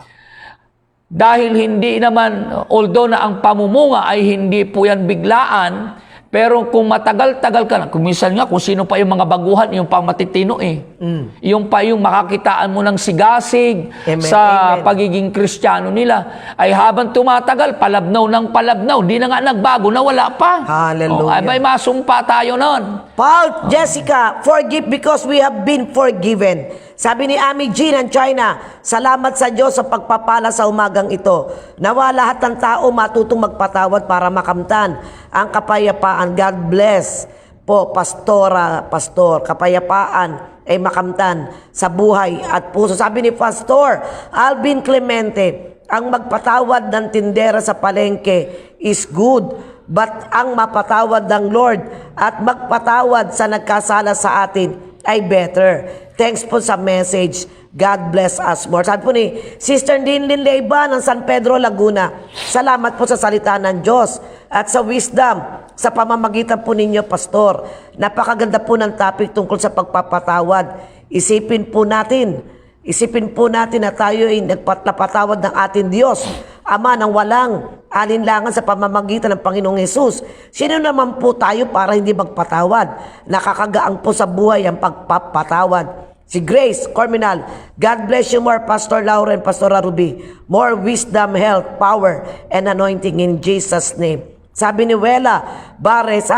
Dahil hindi naman, although na ang pamumunga ay hindi po yan biglaan, pero kung matagal-tagal ka na, kung minsan nga, kung sino pa yung mga baguhan, yung pang matitino Yung pa yung makakitaan mo ng sigasig Amen. sa Amen. pagiging Kristiyano nila, ay habang tumatagal, palabnaw ng palabnaw, di na nga nagbago, nawala pa. Hallelujah. Ay may masumpa tayo nun. Paul, Jessica, forgive because we have been forgiven. Sabi ni Ami G ng China, salamat sa Diyos sa pagpapala sa umagang ito. Nawa lahat ng tao matutong magpatawad para makamtan ang kapayapaan. God bless po, pastor, kapayapaan ay makamtan sa buhay at puso. Sabi ni Pastor Alvin Clemente, ang magpatawad ng tindera sa palengke is good, but ang mapatawad ng Lord at magpatawad sa nagkasala sa atin ay better. Thanks po sa message. God bless us more. Sabi po ni Sister Dinlin Leiba ng San Pedro, Laguna, salamat po sa salita ng Diyos at sa wisdom sa pamamagitan po ninyo, Pastor. Napakaganda po ng topic tungkol sa pagpapatawad. Isipin po natin na tayo ay napatawad ng ating Diyos, Ama, ng walang alinlangan sa pamamagitan ng Panginoong Hesus. Sino naman po tayo para hindi magpatawad? Nakakagaang po sa buhay ang pagpapatawad. Si Grace Corminal, God bless you more, Pastor Lauren, Pastor Ruby. More wisdom, health, power, and anointing in Jesus' name. Sabi ni Wela Bares,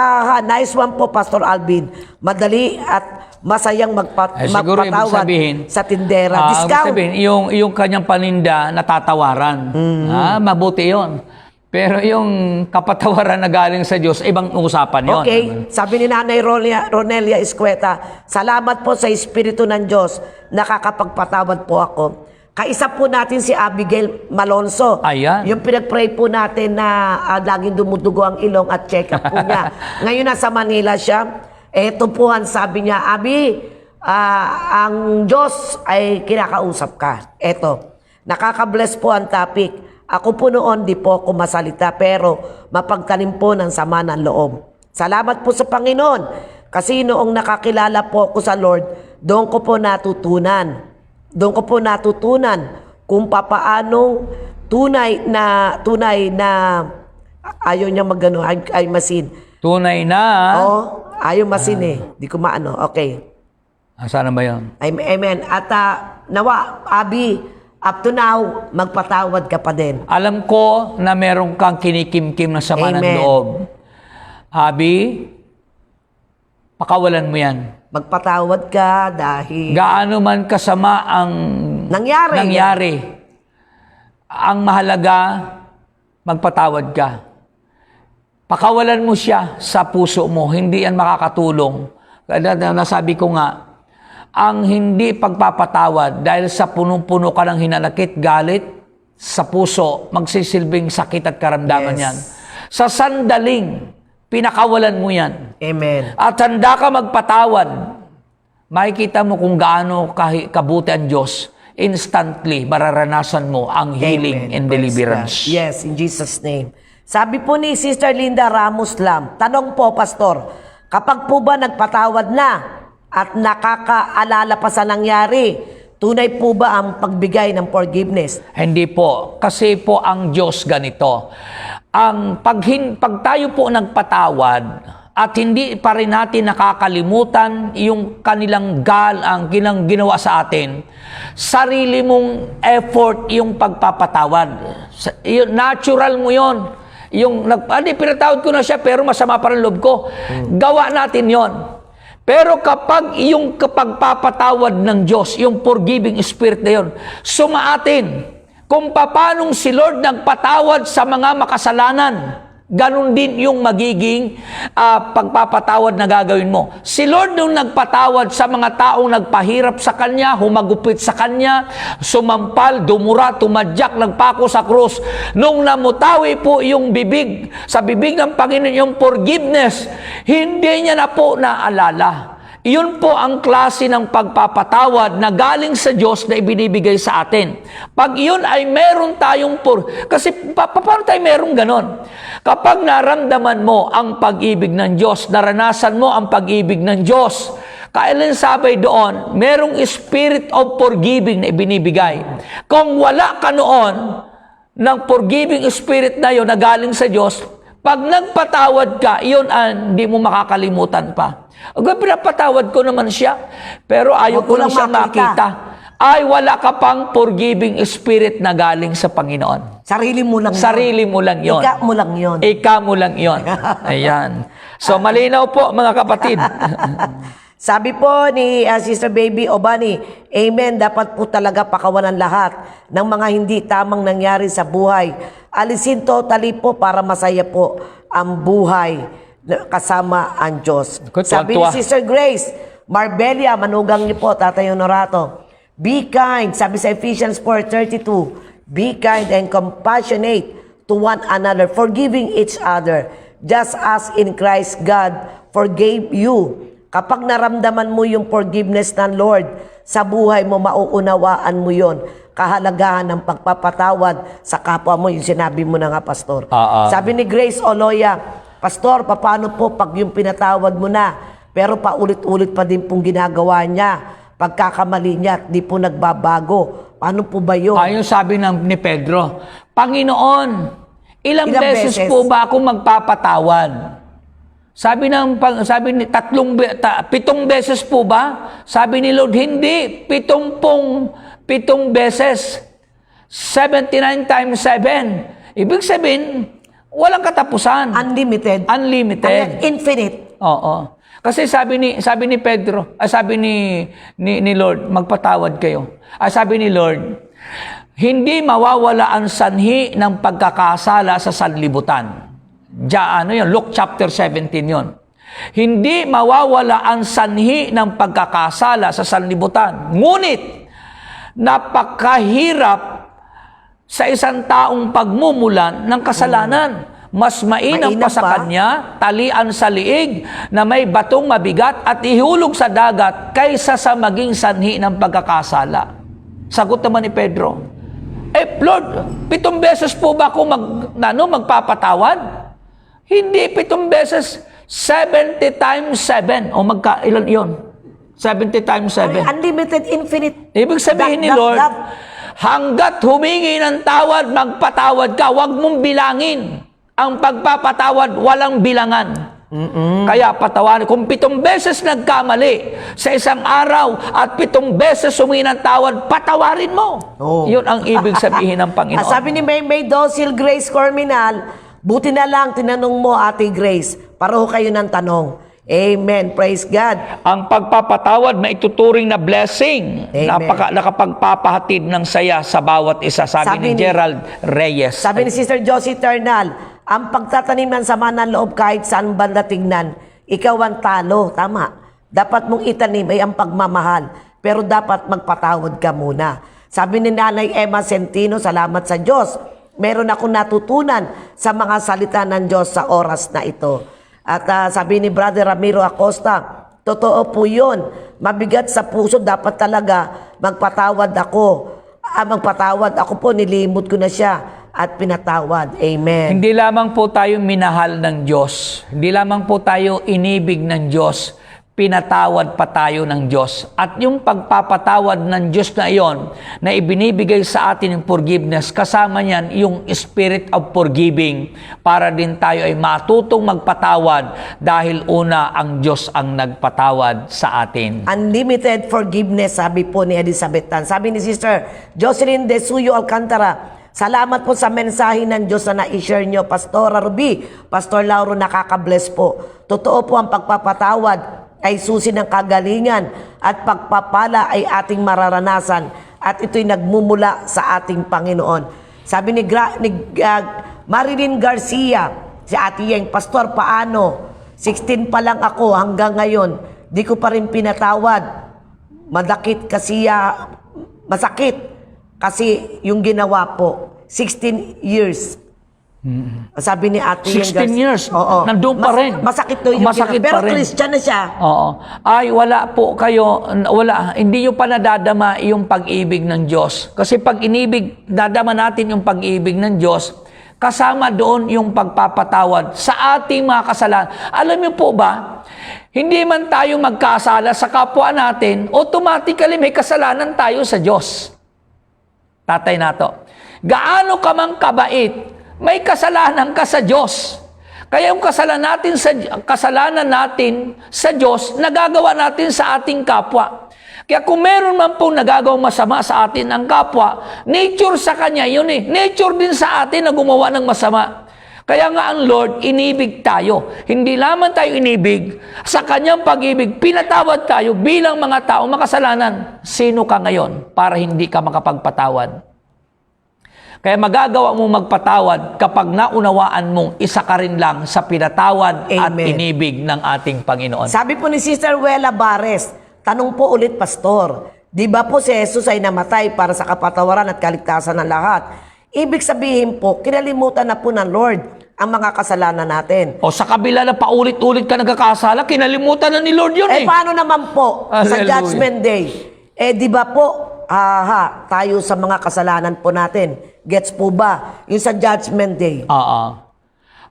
nice one po, Pastor Alvin. Madali at masayang Siguro magpatawad sabihin, sa tindera. Discount. Sabihin, yung kanyang paninda natatawaran. Mabuti yon. Pero yung kapatawaran na galing sa Diyos, ibang usapan yon. Okay, sabi ni Nanay Ronelia Escueta, salamat po sa Espiritu ng Diyos, nakakapagpatawad po ako. Kaisa po natin si Abigail Malonzo. Ayan. Yung pinag-pray po natin na laging dumudugo ang ilong at check-up po niya. Ngayon nasa Manila siya. Eto po ang sabi niya, Abi, ang Diyos ay kinakausap ka. Eto, nakaka-bless po ang topic. Ako po noon, di po ako masalita, pero mapagtanim po ng sama ng loob. Salamat po sa Panginoon, kasi noong nakakilala po ako sa Lord, doon ko po natutunan. Doon ko po natutunan kung papaanong tunay na ayaw niya magano ay masin. Tunay na. Ayaw masin Di ko maano. Okay. Sana ba yun? Amen. At nawa, Abi, up to now, magpatawad ka pa din. Alam ko na meron kang kinikimkim na sama ng Amen. loob. Abi, pakawalan mo yan. Magpatawad ka dahil Gaano man kasama ang nangyari. Ang mahalaga, magpatawad ka. Pakawalan mo siya sa puso mo, hindi yan makakatulong. Kaya nasabi ko nga, ang hindi pagpapatawad dahil sa punong-puno ka ng hinanakit, galit sa puso, magsisilbing sakit at karamdaman Yes. yan. Sa sandaling, pinakawalan mo yan. Amen. At handa ka magpatawad, makikita mo kung gaano kabuti ang Diyos. Instantly, mararanasan mo ang healing Amen. and Praise deliverance. God. Yes, in Jesus' name. Sabi po ni Sister Linda Ramos Lam, tanong po, Pastor, kapag po ba nagpatawad na at nakakaalala pa sa nangyari, tunay po ba ang pagbigay ng forgiveness? Hindi po. Kasi po ang Diyos ganito. Pag tayo po nagpatawad at hindi pa rin natin nakakalimutan yung kanilang ang ginawa sa atin, sarili mong effort yung pagpapatawad. Natural mo yon. Pinatawad ko na siya pero masama pa rin loob ko. Gawa natin yon. Pero kapag yung pagpapatawad ng Diyos, yung forgiving spirit na yun, sumaatin kung paanong si Lord nagpatawad sa mga makasalanan, ganun din yung magiging pagpapatawad na gagawin mo. Si Lord nung nagpatawad sa mga taong nagpahirap sa Kanya, humagupit sa Kanya, sumampal, dumura, tumadyak, nagpako sa krus. Nung namutawi po yung bibig, sa bibig ng Panginoon yung forgiveness, hindi niya na po naalala. Iyon po ang klase ng pagpapatawad na galing sa Diyos na ibinibigay sa atin. Pag iyon ay meron tayong kasi paano tayo meron ganon? Kapag naramdaman mo ang pag-ibig ng Diyos, naranasan mo ang pag-ibig ng Diyos, kailan sabay doon, merong spirit of forgiving na ibinibigay. Kung wala ka noon ng forgiving spirit na yon na galing sa Diyos, pag nagpatawad ka, iyon hindi mo makakalimutan pa. Pinapatawad ko naman siya, pero ayaw ko lang siya makita. Ay, wala ka pang forgiving spirit na galing sa Panginoon. Sarili mo lang Sarili mo lang yon. Ika mo lang yon. Ika mo lang yon. Ayan. So, malinaw po, mga kapatid. Sabi po ni Sister Baby Obani, Amen, dapat po talaga pakawalan lahat ng mga hindi tamang nangyari sa buhay. Alisin totally po para masaya po ang buhay kasama ang Diyos. Sabi ni Sister Grace Marbelia, manugang niyo po, Tatay Honorato, be kind, sabi sa Ephesians 4:32, be kind and compassionate to one another, forgiving each other, just as in Christ God forgave you. Kapag naramdaman mo yung forgiveness ng Lord sa buhay mo, mauunawaan mo yon. Kahalagahan ng pagpapatawad sa kapwa mo, yung sinabi mo na nga, Pastor. Sabi ni Grace Oloya, Pastor, paano po pag yung pinatawad mo na, pero paulit-ulit pa din pong ginagawa niya, pagkakamali niya at di po nagbabago. Paano po ba yun? Ayun sabi ni Pedro, Panginoon, ilang beses po ba ako magpapatawad? Sabi ni 7 beses po ba? Sabi ni Lord, hindi, 7 beses. 79 times 7. Ibig sabihin, walang katapusan. Unlimited. Unlimited. Infinite. Oo. Kasi sabi ni Pedro, sabi ni Lord, magpatawad kayo. Sabi ni Lord, hindi mawawala ang sanhi ng pagkakasala sa sanlibutan. Luke chapter 17 yon. Hindi mawawala ang sanhi ng pagkakasala sa sanlibutan. Ngunit, napakahirap sa isang taong pagmumulan ng kasalanan. Mas mainam pa sa kanya, talian sa liig na may batong mabigat at ihulog sa dagat kaysa sa maging sanhi ng pagkakasala. Sagot naman ni Pedro, Lord, 7 beses po ba ako magpapatawad? Hindi 7 beses, 70 times 7. O ilan yun? 70 times 7. Unlimited, infinite. Ibig sabihin ni Lord, hanggat humingi ng tawad, magpatawad ka, huwag mong bilangin. Ang pagpapatawad, walang bilangan. Kaya patawarin. Kung 7 beses nagkamali sa isang araw at 7 beses humingi ng tawad, patawarin mo. Yun ang ibig sabihin ng Panginoon. Sabi ni May Docil Grace Corminal, buti na lang tinanong mo, Ate Grace. Pareho kayo ng tanong. Amen. Praise God. Ang pagpapatawad maituturing na blessing. Nakapagpapahatid ng saya sa bawat isa. Sabi ni Gerald Reyes. Sabi ni Sister Josie Ternal, Ang pagtatanim ng sama ng loob kahit saan banda tignan, ikaw ang talo. Tama. Dapat mong itanim ay ang pagmamahal. Pero dapat magpatawad ka muna. Sabi ni Nanay Emma Centino, salamat sa Diyos. Meron akong natutunan sa mga salita ng Diyos sa oras na ito. At sabi ni Brother Ramiro Acosta, totoo po yun. Mabigat sa puso, dapat talaga magpatawad ako. Magpatawad ako po, nilimot ko na siya at pinatawad. Amen. Hindi lamang po tayo minahal ng Diyos. Hindi lamang po tayo inibig ng Diyos. Pinatawad pa tayo ng Diyos. At yung pagpapatawad ng Diyos na iyon, na ibinibigay sa atin yung forgiveness, kasama niyan yung spirit of forgiving para din tayo ay matutong magpatawad dahil una ang Diyos ang nagpatawad sa atin. Unlimited forgiveness, sabi po ni Elizabeth Tan. Sabi ni Sister Jocelyn De Suyo Alcantara, salamat po sa mensahe ng Diyos na na-share nyo, Pastora Ruby, Pastor Lauro, nakaka-bless po. Totoo po ang pagpapatawad ay susi ng kagalingan at pagpapala ay ating mararanasan at ito'y nagmumula sa ating Panginoon. Sabi ni Marilyn Garcia, si Ate Yeng, Pastor, paano? 16 pa lang ako hanggang ngayon, di ko pa rin pinatawad. Masakit kasi yung ginawa po. 16 years. Sabi ni Ate 16 years, oo. nandun pa rin. Masakit to yung Masakit pero pa rin. Christian na siya. Oo. Ay, wala po kayo, hindi nyo pa nadadama yung pag-ibig ng Diyos. Kasi pag dadama natin yung pag-ibig ng Diyos, kasama doon yung pagpapatawad sa ating mga kasalanan. Alam niyo po ba, hindi man tayo magkasala sa kapwa natin, automatically may kasalanan tayo sa Diyos. Tatay nato. Gaano ka mang kabait, may kasalanan ka sa Diyos. Kaya yung kasalanan natin sa Diyos, nagagawa natin sa ating kapwa. Kaya kung meron man pong nagagawang masama sa atin ang kapwa, nature sa Kanya yun eh. Nature din sa atin na gumawa ng masama. Kaya nga ang Lord, inibig tayo. Hindi lamang tayo inibig, sa Kanyang pag-ibig, pinatawad tayo bilang mga tao makasalanan. Sino ka ngayon para hindi ka makapagpatawad? Kaya magagawa mong magpatawad kapag naunawaan mong isa ka rin lang sa pinatawad at Amen. inibig ng ating Panginoon. Sabi po ni Sister Wela Bares, tanong po ulit, Pastor, di ba po si Jesus ay namatay para sa kapatawaran at kaligtasan ng lahat? Ibig sabihin po, kinalimutan na po ng Lord ang mga kasalanan natin. O sa kabila na paulit-ulit ka nagkakasala, kinalimutan na ni Lord yun eh. Paano naman po sa Hallelujah. Judgment Day? Di ba po, tayo sa mga kasalanan po natin. Gets po ba? Yung sa Judgment Day. Oo.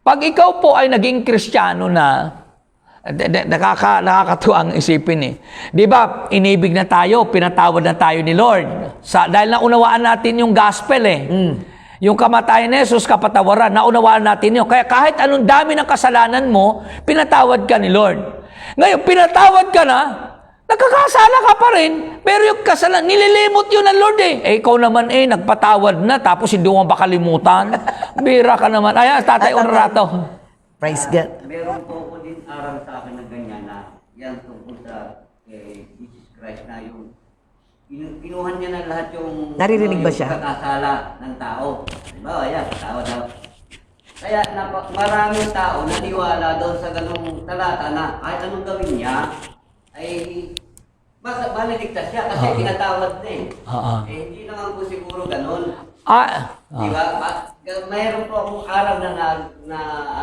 Pag ikaw po ay naging Kristiyano na, nakakatuwa ang isipin eh. Di ba, inibig na tayo, pinatawad na tayo ni Lord. Dahil naunawaan natin yung gospel eh. Yung kamatayan ni Jesus, kapatawaran, naunawaan natin yun. Kaya kahit anong dami ng kasalanan mo, pinatawad ka ni Lord. Ngayon, pinatawad ka na, nagkakasala ka pa rin, pero yung kasalanan, nililimot yun ng Lord eh. Ikaw naman nagpatawad na, tapos hindi mo makalimutan. Bira ka naman. Ayan, Tatay Honorato. Praise God. Meron po ako din aral sa akin na ganyan na yan tungkol sa Jesus Christ na yung kinuhan niya na lahat yung Naririnig ba siya? pagkakasala ng tao. Diba? Ayan, tao daw. Kaya maraming tao naniwala doon sa ganung talata na kahit anong gawin niya, ay maliligtas siya kasi pinatawad na eh. Hindi naman po siguro ganun. Di ba? Mayroon po akong aral na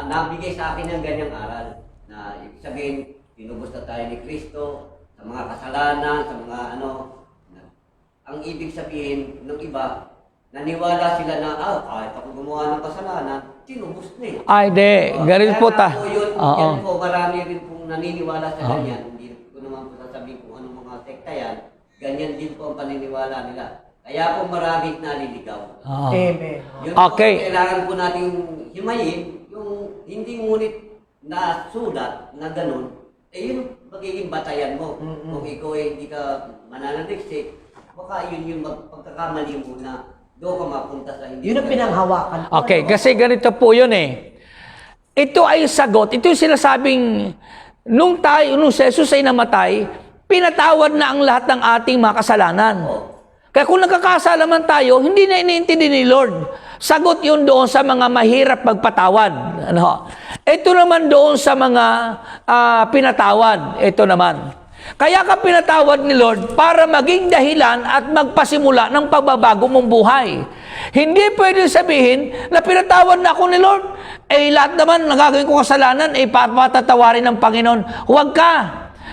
nabigay sa akin ng ganyang aral. Na ibig sabihin, tinubos na tayo ni Kristo sa mga kasalanan, sa mga ang ibig sabihin ng iba, naniwala sila na, kahit ako gumawa ng kasalanan, tinubos na eh. Ay, de. Ganun po ta. Yan po, marami rin pong naniniwala sa ganyan. Naman po sasabihin kung anong mga sekta yan, ganyan din po ang paniniwala nila. Kaya po maraming naliligaw. Amen. Yun Okay. po, kailangan po natin himayin yung hindi ngunit na sulat na ganun, yun magiging batayan mo. Kung ikaw ay hindi ka mananaliksik, baka yun yung pagkakamali mo na doon ka mapunta sa hindi. Yun ang pinanghawakan. Okay, kasi ganito po yun eh. Ito ay sagot. Ito yung sinasabing, nung si Jesus ay namatay, pinatawad na ang lahat ng ating mga kasalanan. Kaya kung nagkakasala man tayo, hindi na iniintindi ni Lord. Sagot yun doon sa mga mahirap magpatawad. Ano? Ito naman doon sa mga pinatawad. Ito naman. Kaya ka pinatawad ni Lord para maging dahilan at magpasimula ng pagbabago mong buhay. Hindi pwede sabihin na pinatawad na ako ni Lord. Lahat naman nagagawin ko kasalanan, papatatawarin ng Panginoon. Huwag ka.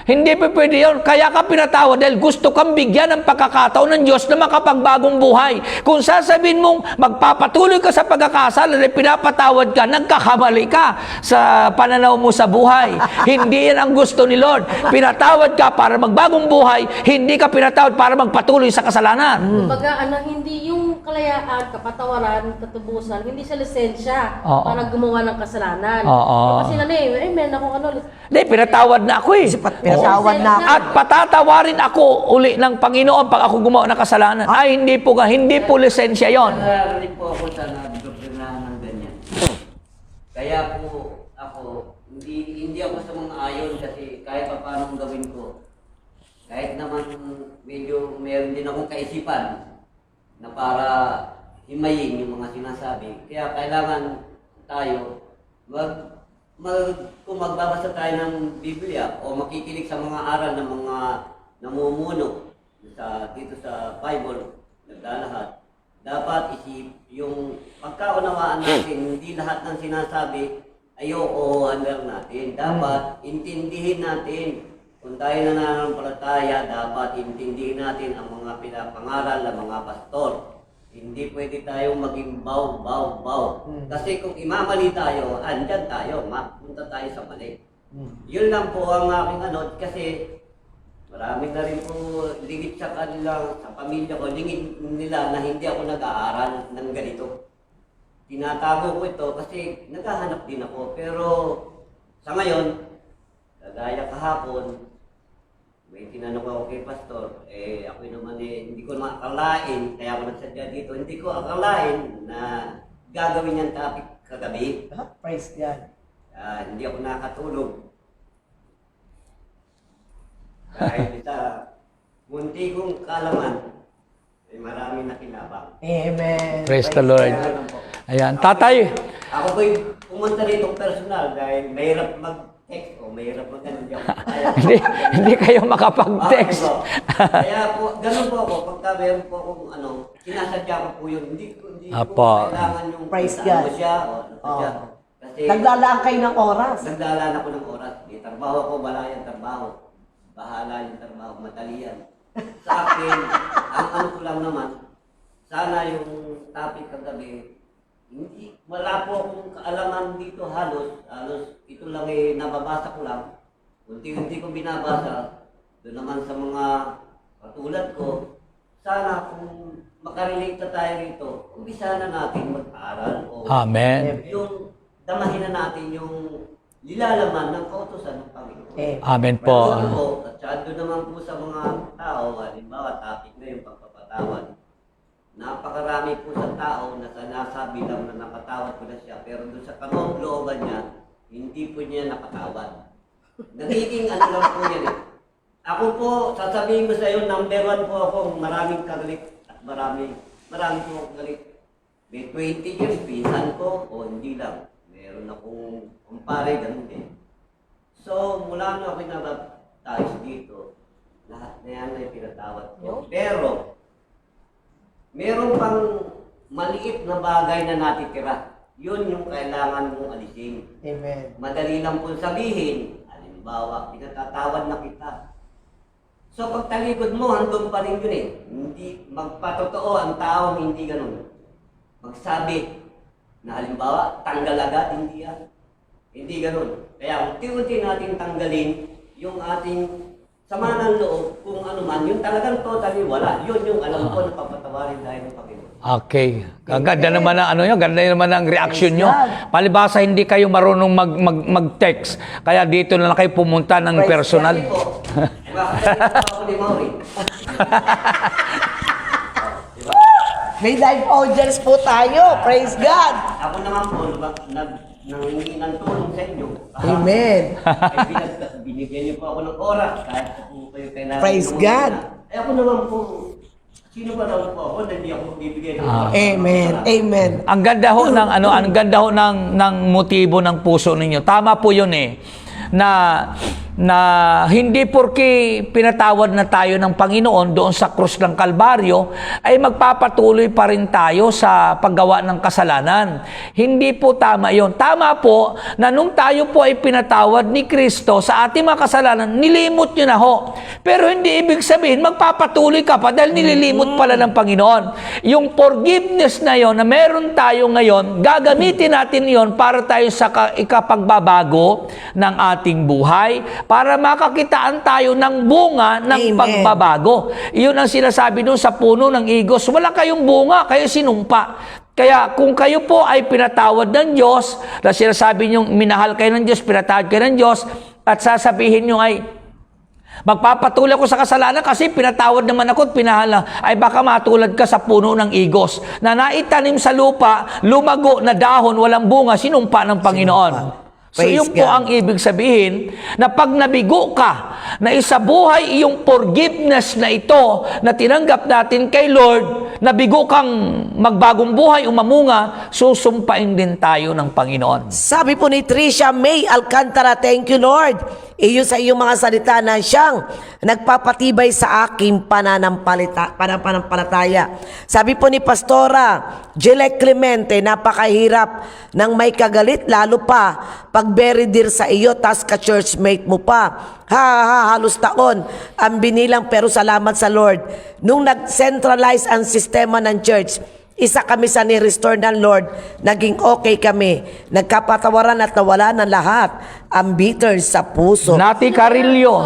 Hindi pa pwede yun. Kaya ka pinatawad dahil gusto kang bigyan ng pagkakataon ng Diyos na makapagbagong buhay. Kung sasabihin mong magpapatuloy ka sa pagkakasala dahil pinapatawad ka, nagkakamali ka sa pananaw mo sa buhay. Hindi yan ang gusto ni Lord. Pinatawad ka para magbagong buhay, hindi ka pinatawad para magpatuloy sa kasalanan. Kumbaga, hindi yung kalayaan, kapatawaran, katubusan, hindi sa lisensya Oo. para gumawa ng kasalanan. Oo. Kasi meron akong Hindi, pinatawad na ako eh. Pinatawad na ako. At patatawarin ako uli ng Panginoon pag ako gumawa ng kasalanan. Ay, hindi po lisensya yon. Nararin po ako sa nabidoktrinahan ng ganyan. Kaya po ako, hindi ako sa mga ayon kasi kahit pa paano gawin ko. Kahit naman medyo meron din akong kaisipan na para himayin yung mga sinasabi. Kaya kailangan tayo kung magbabasa tayo ng Biblia o makikinig sa mga aral ng mga namumuno dito sa Bible, naglalahat, dapat yung pagkaunawaan natin, hindi lahat ng sinasabi ay oo natin. Dapat intindihin natin. Kung tayo nananampalataya, dapat intindihin natin ang mga pinapangaral ng mga pastor. Hindi pwede tayong maging baw. Kasi kung imamali tayo, andyan tayo, mapunta tayo sa mali. Yun lang po ang aking kasi marami na rin po lingit sa kanila, sa pamilya ko, lingit nila na hindi ako nag-aaral ng ganito. Tinatago ko ito kasi naghahanap din ako. Pero sa ngayon, kagaya kahapon, may tinanong ako kay Pastor, ako naman hindi ko akalain, kaya ako nagsadya dito, hindi ko akalain na gagawin niyang topic kagabi. Praise God. Hindi ako nakatulog. Dahil sa munti kong kalaman, marami na kinabang. Amen. Praise the Lord. Ayan, tatay. Ako po'y pumunta rito personal dahil mahirap mag-text o mahirap hindi kayo makapag-text. Kaya po, ganun po ako. Pagka meron po akong sinasadya ko po yun, hindi ko kailangan yung Praise God. siya o ano po siya. Kasi Naglalaan kayo ng oras. naglalaan ako ng oras. Di trabaho ako, wala yung trabaho. Bahala yung trabaho, madali yan. Sa akin, ang ko lang naman, sana yung topic kagabi, wala po akong kaalaman dito halos ito lang nababasa ko lang. Unti-unti kong binabasa, doon naman sa mga katulad ko, sana kung makarelate na tayo rito, umpisa na natin mag-aral o Amen. yung damahin na natin yung nilalaman ng kautusan ng Panginoon. Amen po. Pero po, at saka doon naman po sa mga tao, halimbawa topic na yung pagpapatawad. Napakarami po sa tao na sinasabi lang na napatawad ko na siya, pero doon sa kaloob-looban niya, hindi po niya napatawad. Nagiging lang po yan eh. Ako po, sasabihin ko sa iyo, number 1 po ako, maraming kagalit at marami po akong galit. May 20 years, pinsan ko, o hindi lang. Meron akong kumpare, ganun din. So, mula na ako nabaptize dito, lahat na yan ay pinatawad ko. Pero, meron pang maliit na bagay na natitira. Yun yung kailangan mong alisin. Amen. Madali lang po sabihin, halimbawa, pinatatawad na kita. So pag talikod mo, handong pa rin yun eh. Hindi magpatotoo ang taong hindi ganun. Magsabi na halimbawa, tanggal agad, hindi yan. Hindi ganun. Kaya unti-unti natin tanggalin yung ating sama ng loob, kung ano man, yung talagang totally wala. Yun yung alam ko na papatawarin dahil ng Panginoon. Okay. Ganda naman ang ganda naman ang reaction nyo. Palibasa hindi kayo marunong mag-text. Kaya dito na lang kayo pumunta ng personal. Kasi po, makakalimutan ako ni Maureen. May live audience po tayo. Praise God. Ako naman po, nangingi ng tulong sa inyo. Amen. Binigyan niyo po ako ng oras kahit po kayo kailangan. Praise ng God. ako naman po, Sino ba daw po ako na hindi ako magbibigay ng Amen. Amen. Ang ganda ho ng ano, ang ganda ho ng motibo ng puso ninyo. Tama po 'yun eh. Na hindi porke pinatawad na tayo ng Panginoon doon sa krus ng Kalbaryo ay magpapatuloy pa rin tayo sa paggawa ng kasalanan. Hindi po tama yon. Tama po na nung tayo po ay pinatawad ni Kristo sa ating mga kasalanan, nilimot nyo na ho. Pero hindi ibig sabihin magpapatuloy ka pa dahil nililimot pala ng Panginoon. Yung forgiveness na yon na meron tayo ngayon, gagamitin natin yon para tayo sa ikapagbabago ng ating buhay, para makakitaan tayo ng bunga ng Amen. pagbabago. Iyon ang sinasabi doon sa puno ng igos. Wala kayong bunga, kayo sinumpa. Kaya kung kayo po ay pinatawad ng Diyos, na sinasabi nyo, minahal kayo ng Diyos, pinatawad kayo ng Diyos, at sasabihin nyo ay, magpapatuloy ako sa kasalanan kasi pinatawad naman ako at pinahal, ay baka matulad ka sa puno ng igos na naitanim sa lupa, lumago na dahon, walang bunga, sinumpa ng Panginoon. So Praise yun po God. ang ibig sabihin na pag nabigo ka, na isabuhay iyong forgiveness na ito na tinanggap natin kay Lord, nabigo kang magbagong buhay, umamunga, susumpain din tayo ng Panginoon. Sabi po ni Tricia May Alcantara, thank you Lord. Iyon sa iyong mga salita na siyang nagpapatibay sa aking pananampalataya. Sabi po ni Pastora Gilette Clemente, napakahirap ng may kagalit, lalo pa pag very dear sa iyo, tas ka-churchmate mo pa. Halos taon ang binilang, pero salamat sa Lord. Nung nag-centralize ang sistema ng church, isa kami sa ni-restore ng Lord, naging okay kami. Nagkapatawaran at nawala ng lahat ang bitter sa puso. Nati Carillo.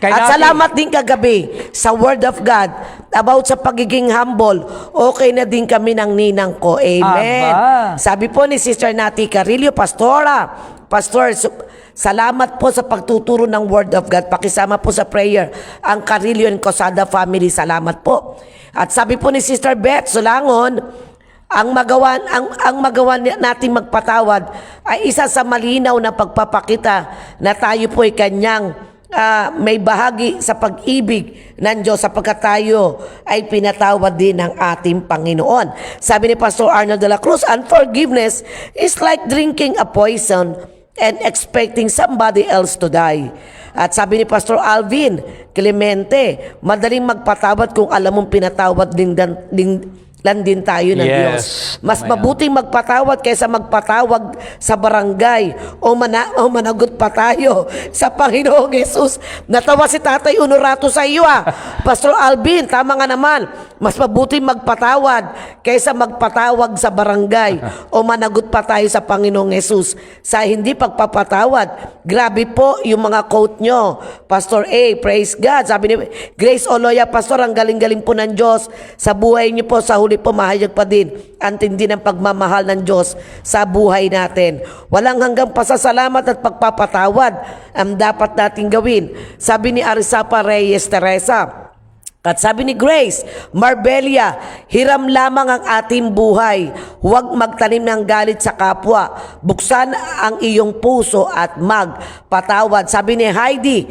At salamat din kagabi sa Word of God about sa pagiging humble. Okay na din kami ng ninang ko. Amen. Aba. Sabi po ni Sister Nati Carillo, Pastor, salamat po sa pagtuturo ng Word of God. Pakisama po sa prayer ang Carillo and Cosada family. Salamat po. At sabi po ni Sister Beth Solangon, ang magawa nating magpatawad ay isa sa malinaw na pagpapakita na tayo po ay kanyang may bahagi sa pag-ibig ng Diyos, sapagkat tayo ay pinatawad din ng ating Panginoon. Sabi ni Pastor Arnold de la Cruz, unforgiveness is like drinking a poison and expecting somebody else to die. At sabi ni Pastor Alvin Clemente, madaling magpatawad kung alam mong pinatawad din tayo ng Yes. Diyos. Mas Tama yan. mabuting magpatawad kaysa magpatawag sa barangay o managot pa tayo sa Panginoong Yesus. Natawa si Tatay Honorato sa iyo Pastor Alvin, tama nga naman. Mas mabuting magpatawad kaysa magpatawag sa barangay o managot pa tayo sa Panginoong Yesus. Sa hindi pagpapatawad, grabe po yung mga quote nyo. Pastor A, praise God. Sabi ni Grace Oloya, Pastor, ang galing-galing po ng Diyos sa buhay niyo po. Sa huli po, mahayag pa din ang tindi ng pagmamahal ng Diyos sa buhay natin. Walang hanggang pasasalamat at pagpapatawad ang dapat nating gawin. Sabi ni Arisapa Reyes Teresa. At sabi ni Grace Marbella, hiram lamang ang ating buhay. Huwag magtanim ng galit sa kapwa. Buksan ang iyong puso at magpatawad. Sabi ni Heidi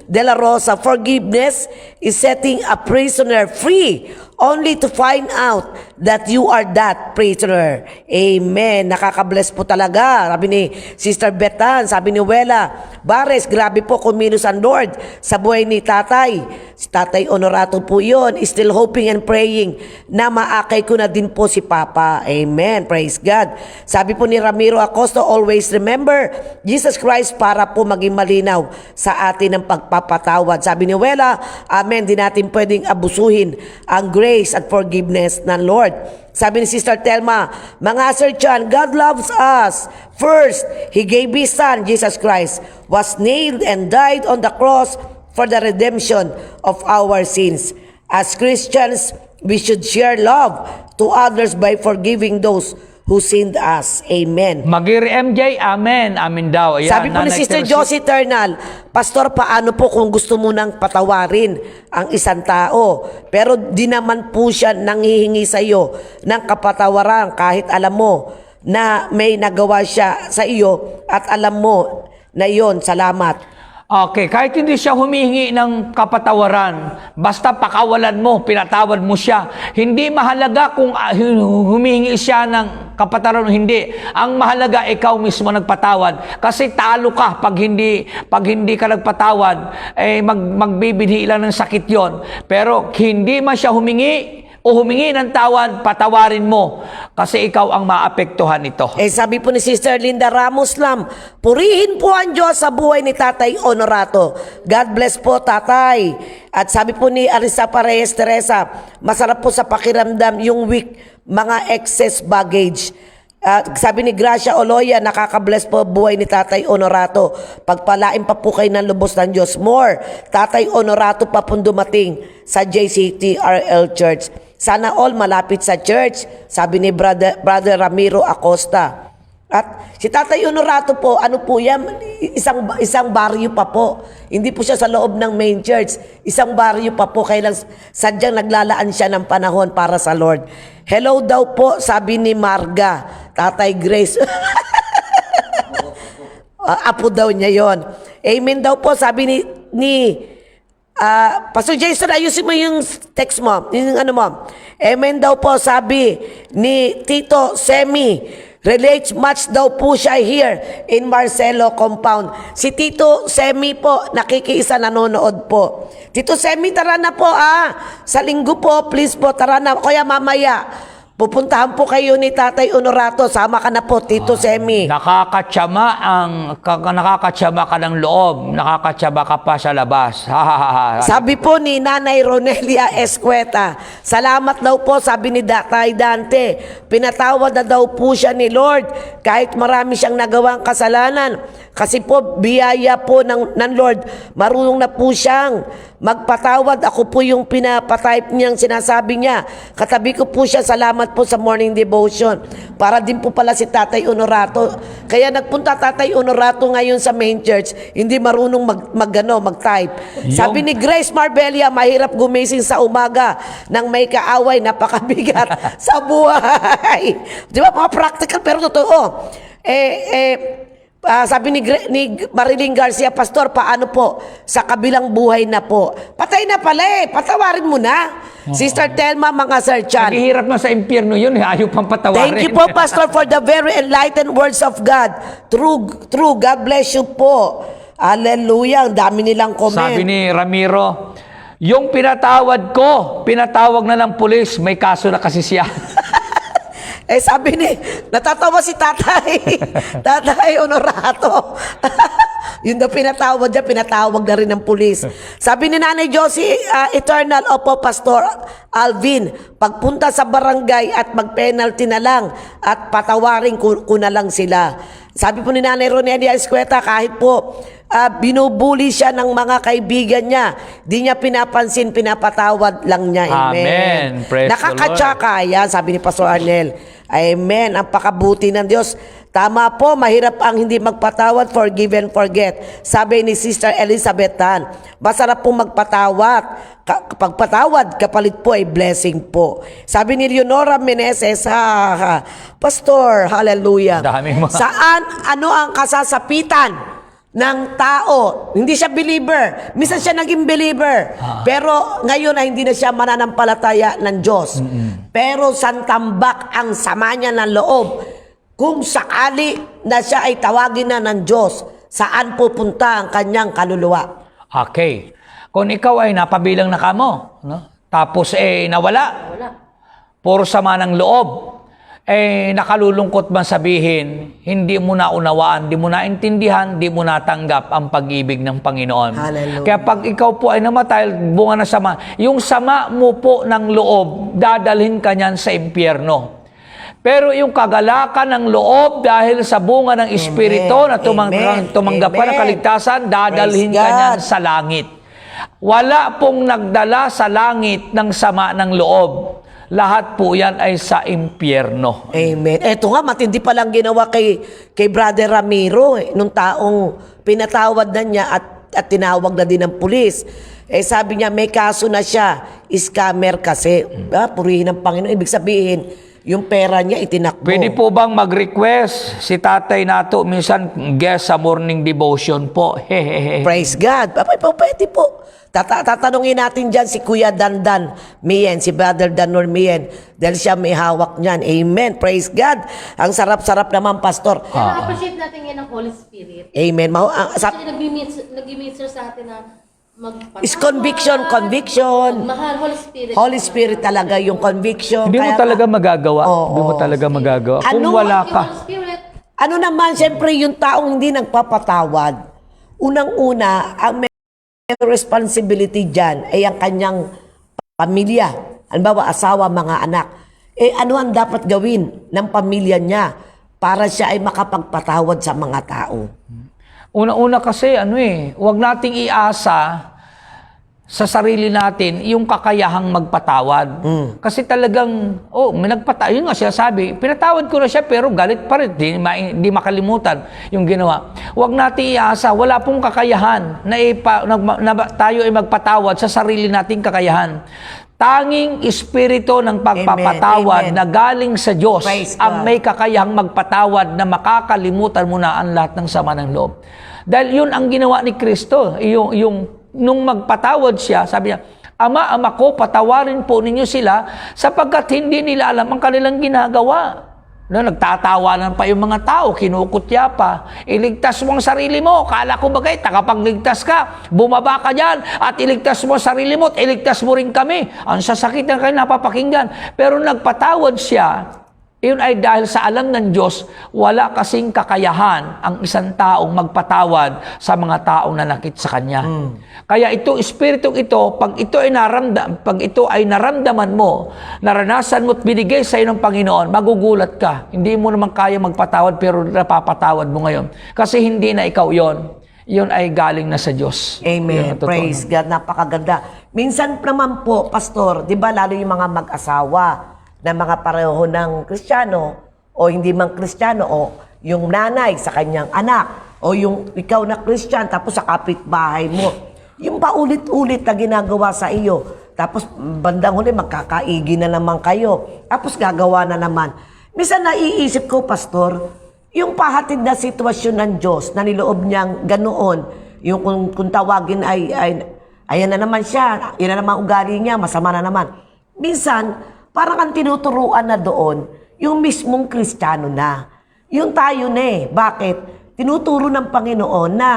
De La Rosa, forgiveness is setting a prisoner free only to find out that you are that prisoner. Amen. Nakaka-bless po talaga. Sabi ni Sister Betan, sabi ni Wela Bares, grabe po kumilos ang Lord sa buhay ni Tatay. Si Tatay Honorato po yun. Still hoping and praying na maakay ko na din po si Papa. Amen. Praise God. Sabi po ni Ramiro Acosta, always remember Jesus Christ para po maging malinaw sa atin ang pagpapatawad. Sabi ni Wela, amen, di natin pwedeng abusuhin ang grace at forgiveness ng Lord. Sabi ni Sister Telma, mga Sir Chan, God loves us. First, He gave His Son, Jesus Christ, was nailed and died on the cross for the redemption of our sins. As Christians, we should share love to others by forgiving those who sinned us. Amen. Magiri MJ, amen. Amen daw. Ayan, Sabi po ni Nanay Sister Teresa. Josie Ternal, Pastor, paano po kung gusto mo nang patawarin ang isang tao, pero di naman po siya nanghihingi sa iyo ng kapatawaran kahit alam mo na may nagawa siya sa iyo at alam mo na iyon, salamat. Okay, kahit hindi siya humihingi ng kapatawaran, basta pakawalan mo, pinatawad mo siya. Hindi mahalaga kung humihingi siya ng kapatawaran o hindi. Ang mahalaga, ikaw mismo nagpatawad. Kasi talo ka pag hindi ka nagpatawad, magbibinhi lang ng sakit yon. Pero hindi man siya humingi o humingi ng tawad, patawarin mo. Kasi ikaw ang maapektuhan nito. Sabi po ni Sister Linda Ramos Lam, purihin po ang Diyos sa buhay ni Tatay Honorato. God bless po, Tatay. At sabi po ni Arisa Paredes Teresa, masarap po sa pakiramdam yung weak mga excess baggage. Sabi ni Gracia Oloya, nakaka-bless po buhay ni Tatay Honorato. Pagpalain pa po kayo ng lubos ng Diyos. More, Tatay Honorato pa pong dumating sa JCTRL Church. Sana all malapit sa church, sabi ni Brother Ramiro Acosta. At si Tatay Honorato po, ano po yan? Isang baryo pa po. Hindi po siya sa loob ng main church. Isang baryo pa po. Kaya lang sadyang naglalaan siya ng panahon para sa Lord. Hello daw po, sabi ni Marga. Tatay Grace. Apo daw niya yon. Amen daw po, sabi ni Pastor Jason, ayusin mo yung text mo. Yung ano mo. Amen daw po, sabi ni Tito Semi. Relates much daw po siya here in Marcelo Compound. Si Tito Semi po, nakikiisa, nanonood po. Tito Semi, tara na po sa linggo po, please po, tara na. Kaya mamaya, pupuntahan po kayo ni Tatay Honorato. Sama ka na po, Tito Semi. Nakakatsama ka ng loob, nakakatsama ka pa sa labas. Sabi po ni Nanay Ronelia Escueta, salamat daw po, sabi ni Tatay Dante. Pinatawad na daw po siya ni Lord kahit marami siyang nagawang kasalanan. Kasi po, biyaya po ng Lord. Marunong na po siyang magpatawad. Ako po yung pinapatype niyang sinasabi niya. Katabi ko po siya, salamat po sa morning devotion. Para din po pala si Tatay Honorato. Kaya nagpunta Tatay Honorato ngayon sa main church, hindi marunong mag-type. Sabi ni Grace Marbella, mahirap gumising sa umaga nang may kaaway, napakabigat sa buhay. Di ba, mga practical pero totoo. Sabi ni Mariling Garcia, Pastor, paano po sa kabilang buhay na po? Patay na pala patawarin mo na. Sister Telma, mga Sir Chan. Naghihirap na sa impyerno yun, ayaw pang patawarin. Thank you po, Pastor, for the very enlightened words of God. True, God bless you po. Hallelujah, ang dami nilang comment. Sabi ni Ramiro, yung pinatawag na ng pulis, may kaso na kasi siya. Sabi ni, natatawa si Tatay Honorato. Yun daw pinatawag na rin ng pulis. Sabi ni Nanay Josie, Eternal, opo, Pastor Alvin, pagpunta sa barangay at mag-penalty na lang at patawarin ko na lang sila. Sabi po ni Nanay Ronelia Escueta, kahit po binubuli siya ng mga kaibigan niya, di niya pinapansin, pinapatawad lang niya. Amen. Praise Nakakatsaka yan, sabi ni Pastor Arnel. Amen. Ang pakabuti ng Diyos. Tama po, mahirap ang hindi magpatawad, forgive and forget. Sabi ni Sister Elizabeth Tan, masarap pong magpatawad. Kapag patawad, kapalit po ay blessing po. Sabi ni Leonora Meneses, Pastor, hallelujah. Ano ang kasasapitan ng tao? Hindi siya believer. Minsan siya naging believer. Pero ngayon ay hindi na siya mananampalataya ng Diyos. Pero santambak ang sama niya ng loob. Kung sakali na siya ay tawagin na ng Diyos, saan pupunta ang kanyang kaluluwa? Okay. Kung ikaw ay napabilang na kamo, tapos nawala, puro sama ng loob, nakalulungkot man sabihin, hindi mo na unawaan, hindi mo na intindihan, hindi mo natanggap ang pag-ibig ng Panginoon. Hallelujah. Kaya pag ikaw po ay namatay, bunga na sama, yung sama mo po ng loob, dadalhin ka niyan sa impyerno. Pero yung kagalakan ng loob dahil sa bunga ng Espiritu na tumanggap ka ng kaligtasan, dadalhin ka niyan sa langit. Wala pong nagdala sa langit ng sama ng loob. Lahat po yan ay sa impyerno. Amen. Eto nga, matindi palang ginawa kay Brother Ramiro, nung taong pinatawad na niya at tinawag na din ng pulis. Sabi niya, may kaso na siya, scammer kasi. Purihin ng Panginoon. Ibig sabihin, yung pera niya itinakbo. Pwede po bang mag-request si Tatay Nato minsan guest sa morning devotion po? Hehehe. Praise God. Pwede po. Tatanungin natin dyan si Kuya Dandan Mien, si Brother Danor Mien, dahil siya may hawak niyan. Amen. Praise God. Ang sarap-sarap naman, Pastor. Kaya appreciate natin yan ng Holy Spirit. Amen. Kasi nag-minister sa atin na magpatawad. Is conviction. Mahal, Holy Spirit. Holy Spirit talaga yung conviction. Hindi mo Kaya talaga magagawa. Oo. Hindi mo talaga magagawa. Kung Ano? wala Holy ka. Spirit. Ano naman, siyempre, yung taong hindi nagpapatawad, unang-una, ang may responsibility dyan ay ang kanyang pamilya. Halimbawa, asawa, mga anak. Ano ang dapat gawin ng pamilya niya para siya ay makapagpatawad sa mga tao? Una-una kasi, huwag nating iasa sa sarili natin yung kakayahang magpatawad. Kasi talagang, may nagpatawad. Yun nga siya sabi, pinatawad ko na siya pero galit pa rin. Di makalimutan yung ginawa. Huwag natin iasa, wala pong kakayahan na tayo ay magpatawad sa sarili nating kakayahan. Tanging espiritu ng pagpapatawad Amen. na galing sa Diyos Praise ang God. may kakayahang magpatawad na makakalimutan mo na ang lahat ng sama ng loob. Dahil yun ang ginawa ni Kristo. Nung magpatawad siya, sabi niya, Ama ko, patawarin po ninyo sila sapagkat hindi nila alam ang kanilang ginagawa. Nagtatawanan pa yung mga tao, kinukutya pa. Iligtas mo ang sarili mo. Kala ko bagay, takapagligtas ka. Bumaba ka dyan at iligtas mo ang sarili mo at iligtas mo rin kami. Ang sasakit ng kayo napapakinggan. Pero nagpatawad siya. Iyon ay dahil sa alam ng Diyos, wala kasing kakayahan ang isang taong magpatawad sa mga taong nanakit sa Kanya. Kaya ito, espiritong ito, pag ito ay naramdaman mo, naranasan mo at binigay sa iyo ng Panginoon, magugulat ka. Hindi mo naman kaya magpatawad pero napapatawad mo ngayon. Kasi hindi na ikaw yon. Yun ay galing na sa Diyos. Amen. Yun ang totoo. Praise God. Napakaganda. Minsan naman po, Pastor, di ba lalo yung mga mag-asawa na mga pareho ng Kristiyano o hindi man Kristiyano o yung nanay sa kanyang anak o yung ikaw na Kristiyan tapos sa kapitbahay mo. Yung paulit-ulit na ginagawa sa iyo. Tapos bandang huli magkakaigi na naman kayo. Tapos gagawa na naman. Minsan naiisip ko, Pastor, yung pahatid na sitwasyon ng Diyos na niloob niyang ganoon, yung kung tawagin ay ayan na naman siya, yan na naman ugali niya, masama na naman. Minsan, parang ang tinuturuan na doon, yung mismong Kristiyano na. Yung tayo na Bakit? Tinuturo ng Panginoon na,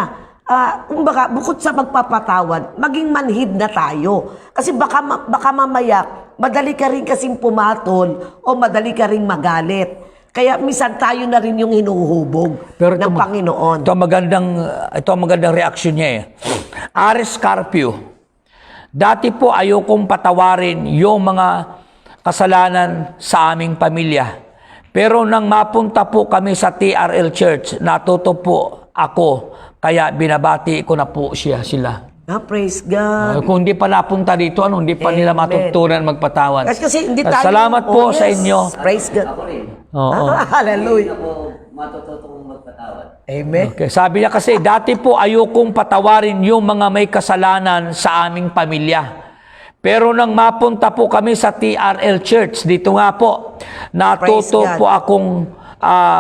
kumbaga, bukod sa magpapatawad, maging manhid na tayo. Kasi baka mamaya, madali ka rin kasing pumatol o madali ka rin magalit. Kaya minsan tayo na rin yung hinuhubog ng Panginoon. Ito ang magandang reaksyon niya Aris Carpio, dati po ayokong patawarin yung mga kasalanan sa aming pamilya. Pero nang mapunta po kami sa TRL Church, natuto po ako, kaya binabati ko na po sila. Praise God. Kung hindi pa napunta dito, hindi pa nila matutunan magpatawad. Kasi hindi tayo, Salamat po sa inyo. Praise God. Ako rin. Oo. Hallelujah. Hindi ako matututong magpatawad. Amen. Okay. Sabi niya kasi, dati po ayokong patawarin yung mga may kasalanan sa aming pamilya. Pero nang mapunta po kami sa TRL Church, dito nga po, natuto po akong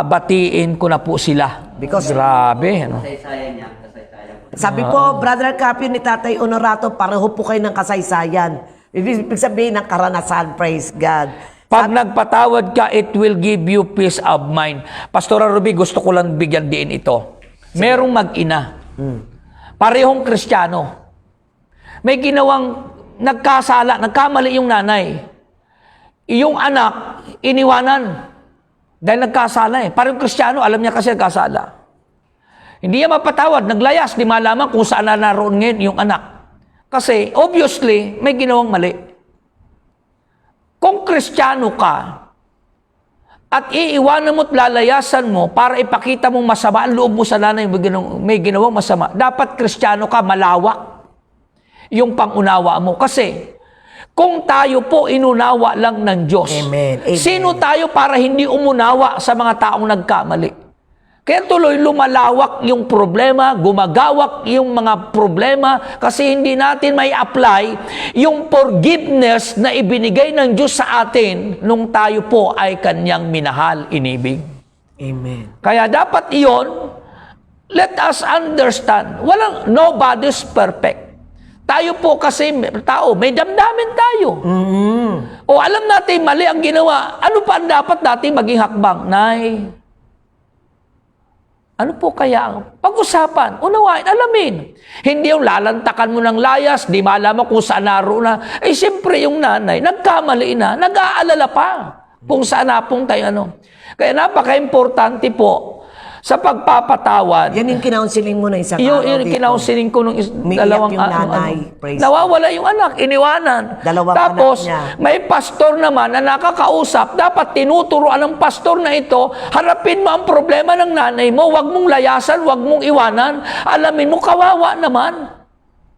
batiin ko na po sila. Because grabe. Kasaysayan niya, kasaysayan ko. sabi po, Brother Carpio ni Tatay Honorato, pareho po kayo ng kasaysayan. Ibig sabihin ng karanasan, praise God. Pag nagpatawad ka, it will give you peace of mind. Pastora Ruby, gusto ko lang bigyan din ito. Merong mag-ina. Parehong Kristiyano. May ginawang nagkamali yung nanay. Yung anak, iniwanan. Dahil nagkasala Parang Kristiyano, alam niya kasi nagkasala. Hindi niya mapatawad, naglayas, di malaman kung saan na naroon ngayon yung anak. Kasi, obviously, may ginawang mali. Kung Kristiyano ka, at iiwanan mo at lalayasan mo para ipakita mong masama ang loob mo sa nanay may ginawang masama, dapat Kristiyano ka, malawak yung pangunawa mo. Kasi, kung tayo po inunawa lang ng Diyos, Amen. Amen. sino tayo para hindi umunawa sa mga taong nagkamali? Kaya tuloy lumalawak yung problema, gumagawak yung mga problema kasi hindi natin may apply yung forgiveness na ibinigay ng Diyos sa atin nung tayo po ay Kanyang minahal, inibig. Amen. Kaya dapat iyon, let us understand, nobody's perfect. Tayo po kasi, tao, may damdamin tayo. O alam natin, mali ang ginawa. Ano pa ang dapat natin maging hakbang? Nay, ano po kaya ang pag-usapan? Unawain, alamin. Hindi yung lalantakan mo ng layas, di malaman kung saan naroon na. Eh, siyempre yung nanay, nagkamali na, nag-aalala pa kung saan napunta yung ano. Kaya napaka-importante po sa pagpapatawad. Yan yung kinaunseling mo na isang Yung araw dito. kinaunseling ko nung Umiiyak dalawang yung nanay. Praise nawawala yung anak, iniwanan. Dalawang Tapos, anak niya. may pastor naman na nakakausap, dapat tinuturuan ng pastor na ito, harapin mo ang problema ng nanay mo, wag mong layasan, wag mong iwanan, alamin mo, kawawa naman.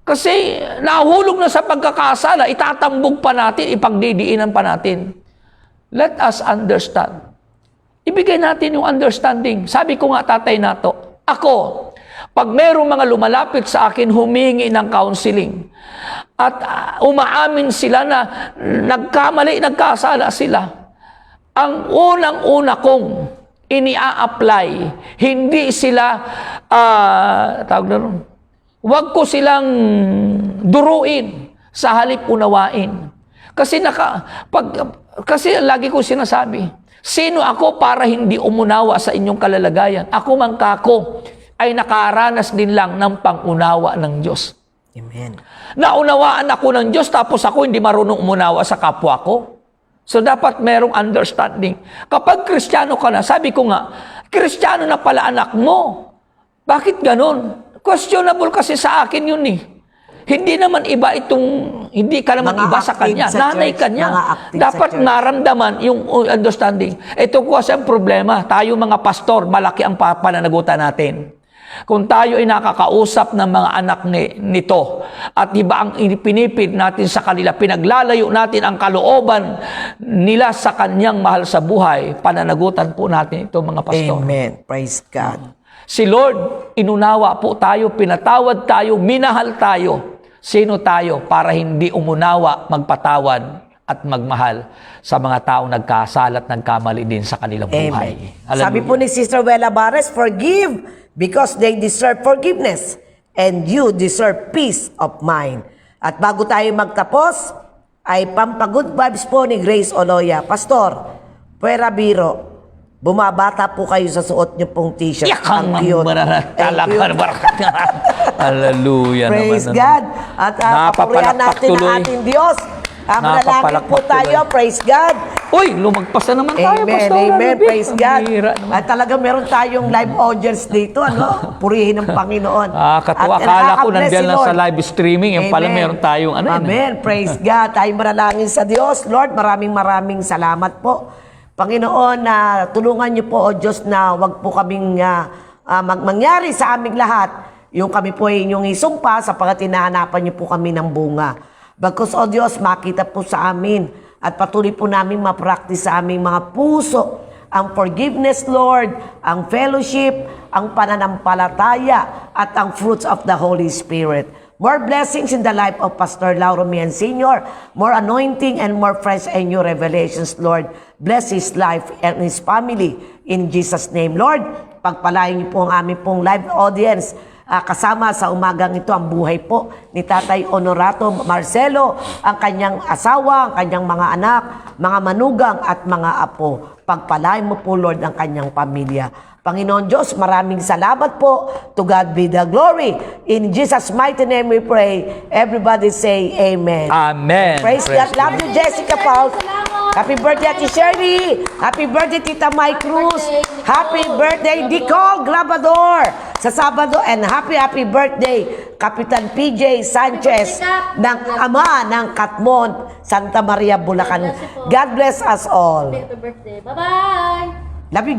Kasi, nahulog na sa pagkakasala, itatambog pa natin, ipagdidiinan pa natin. Let us understand. Ibigay natin yung understanding. Sabi ko nga, Tatay Nato, ako, pag mayroong mga lumalapit sa akin, humingi ng counseling. At umaamin sila na nagkamali, nagkasala sila. Ang unang-una kong ini-apply, hindi sila, tawag na ron, huwag ko silang duruin sa halip unawain. Kasi kasi lagi ko sinasabi, sino ako para hindi umunawa sa inyong kalalagayan? Ako man kako ay nakaranas din lang ng pangunawa ng Diyos. Amen. Naunawaan ako ng Diyos tapos ako hindi marunong umunawa sa kapwa ko. So dapat merong understanding. Kapag Kristiyano ka na, sabi ko nga, Kristiyano na pala anak mo. Bakit ganon? Questionable kasi sa akin yun eh. Hindi naman iba hindi ka naman Mga iba sa active kanya. sa Nanay church, kanya. mga active Dapat sa church. maramdaman yung understanding. Ito po kasi ang problema. Tayo mga pastor, malaki ang pananagutan natin. Kung tayo ay nakakausap ng mga anak nito at iba ang pinipid natin sa kanila, pinaglalayo natin ang kalooban nila sa kanyang mahal sa buhay, pananagutan po natin ito mga pastor. Amen. Praise God. Si Lord, inunawa po tayo, pinatawad tayo, minahal tayo. Sino tayo para hindi umunawa, magpatawad at magmahal sa mga taong nagkasala at nagkamali din sa kanilang buhay. Amen. Sabi po ni Sister Wela Bares, forgive because they deserve forgiveness and you deserve peace of mind. At bago tayo magtapos, ay pampagood vibes po ni Grace Oloya. Pastor, puwera biro, bumabata po kayo sa suot niyo pong t-shirt. Yakang Ang cute. Thank you. Hallelujah Praise naman. God. At papurihan natin tuloy. ang ating Diyos. Manalangin po Napapalakpak tayo. tuloy. Praise God. Uy, lumagpas na naman tayo, Amen, Pastor. amen. Praise Ang God. bihira naman. At talagang meron tayong live audience dito, ano? Purihin ng Panginoon. Katuwa, At akala ko nakaka-bless nandiyan si lang sa Lord. live streaming. Yung pala Amen. meron tayong ano. Amen. Praise God. Tayo manalangin sa Diyos. Lord, maraming salamat po. Panginoon, na tulungan niyo po, O Diyos, na wag po kaming mangyari sa aming lahat. Yung kami po ay inyong isumpa sapagat hinahanapan niyo po kami ng bunga. Bagkus, O Diyos, makita po sa amin at patuloy po namin ma-practice sa aming mga puso ang forgiveness, Lord, ang fellowship, ang pananampalataya, at ang fruits of the Holy Spirit. More blessings in the life of Pastor Lauro Mian Sr., more anointing and more fresh and new revelations, Lord. Bless his life and his family in Jesus' name. Lord, pagpalain niyo po ang aming pong live audience. Kasama sa umagang ito ang buhay po ni Tatay Honorato Marcelo, ang kanyang asawa, ang kanyang mga anak, mga manugang at mga apo. Pagpalain mo po, Lord, ang kanyang pamilya. Panginoon Diyos, maraming salamat po. To God be the glory. In Jesus' mighty name we pray. Everybody say Amen. Amen. Praise God. Love you, Jessica Paul. Happy birthday, Ate Shirley. Happy birthday, Tita Mai Cruz. Happy birthday, Dicol Grabador. Sa Sabado, and happy birthday, Kapitan PJ Sanchez ng ama ng Katmon, Santa Maria, Bulacan. God bless us all. Happy birthday. Bye-bye! Love you.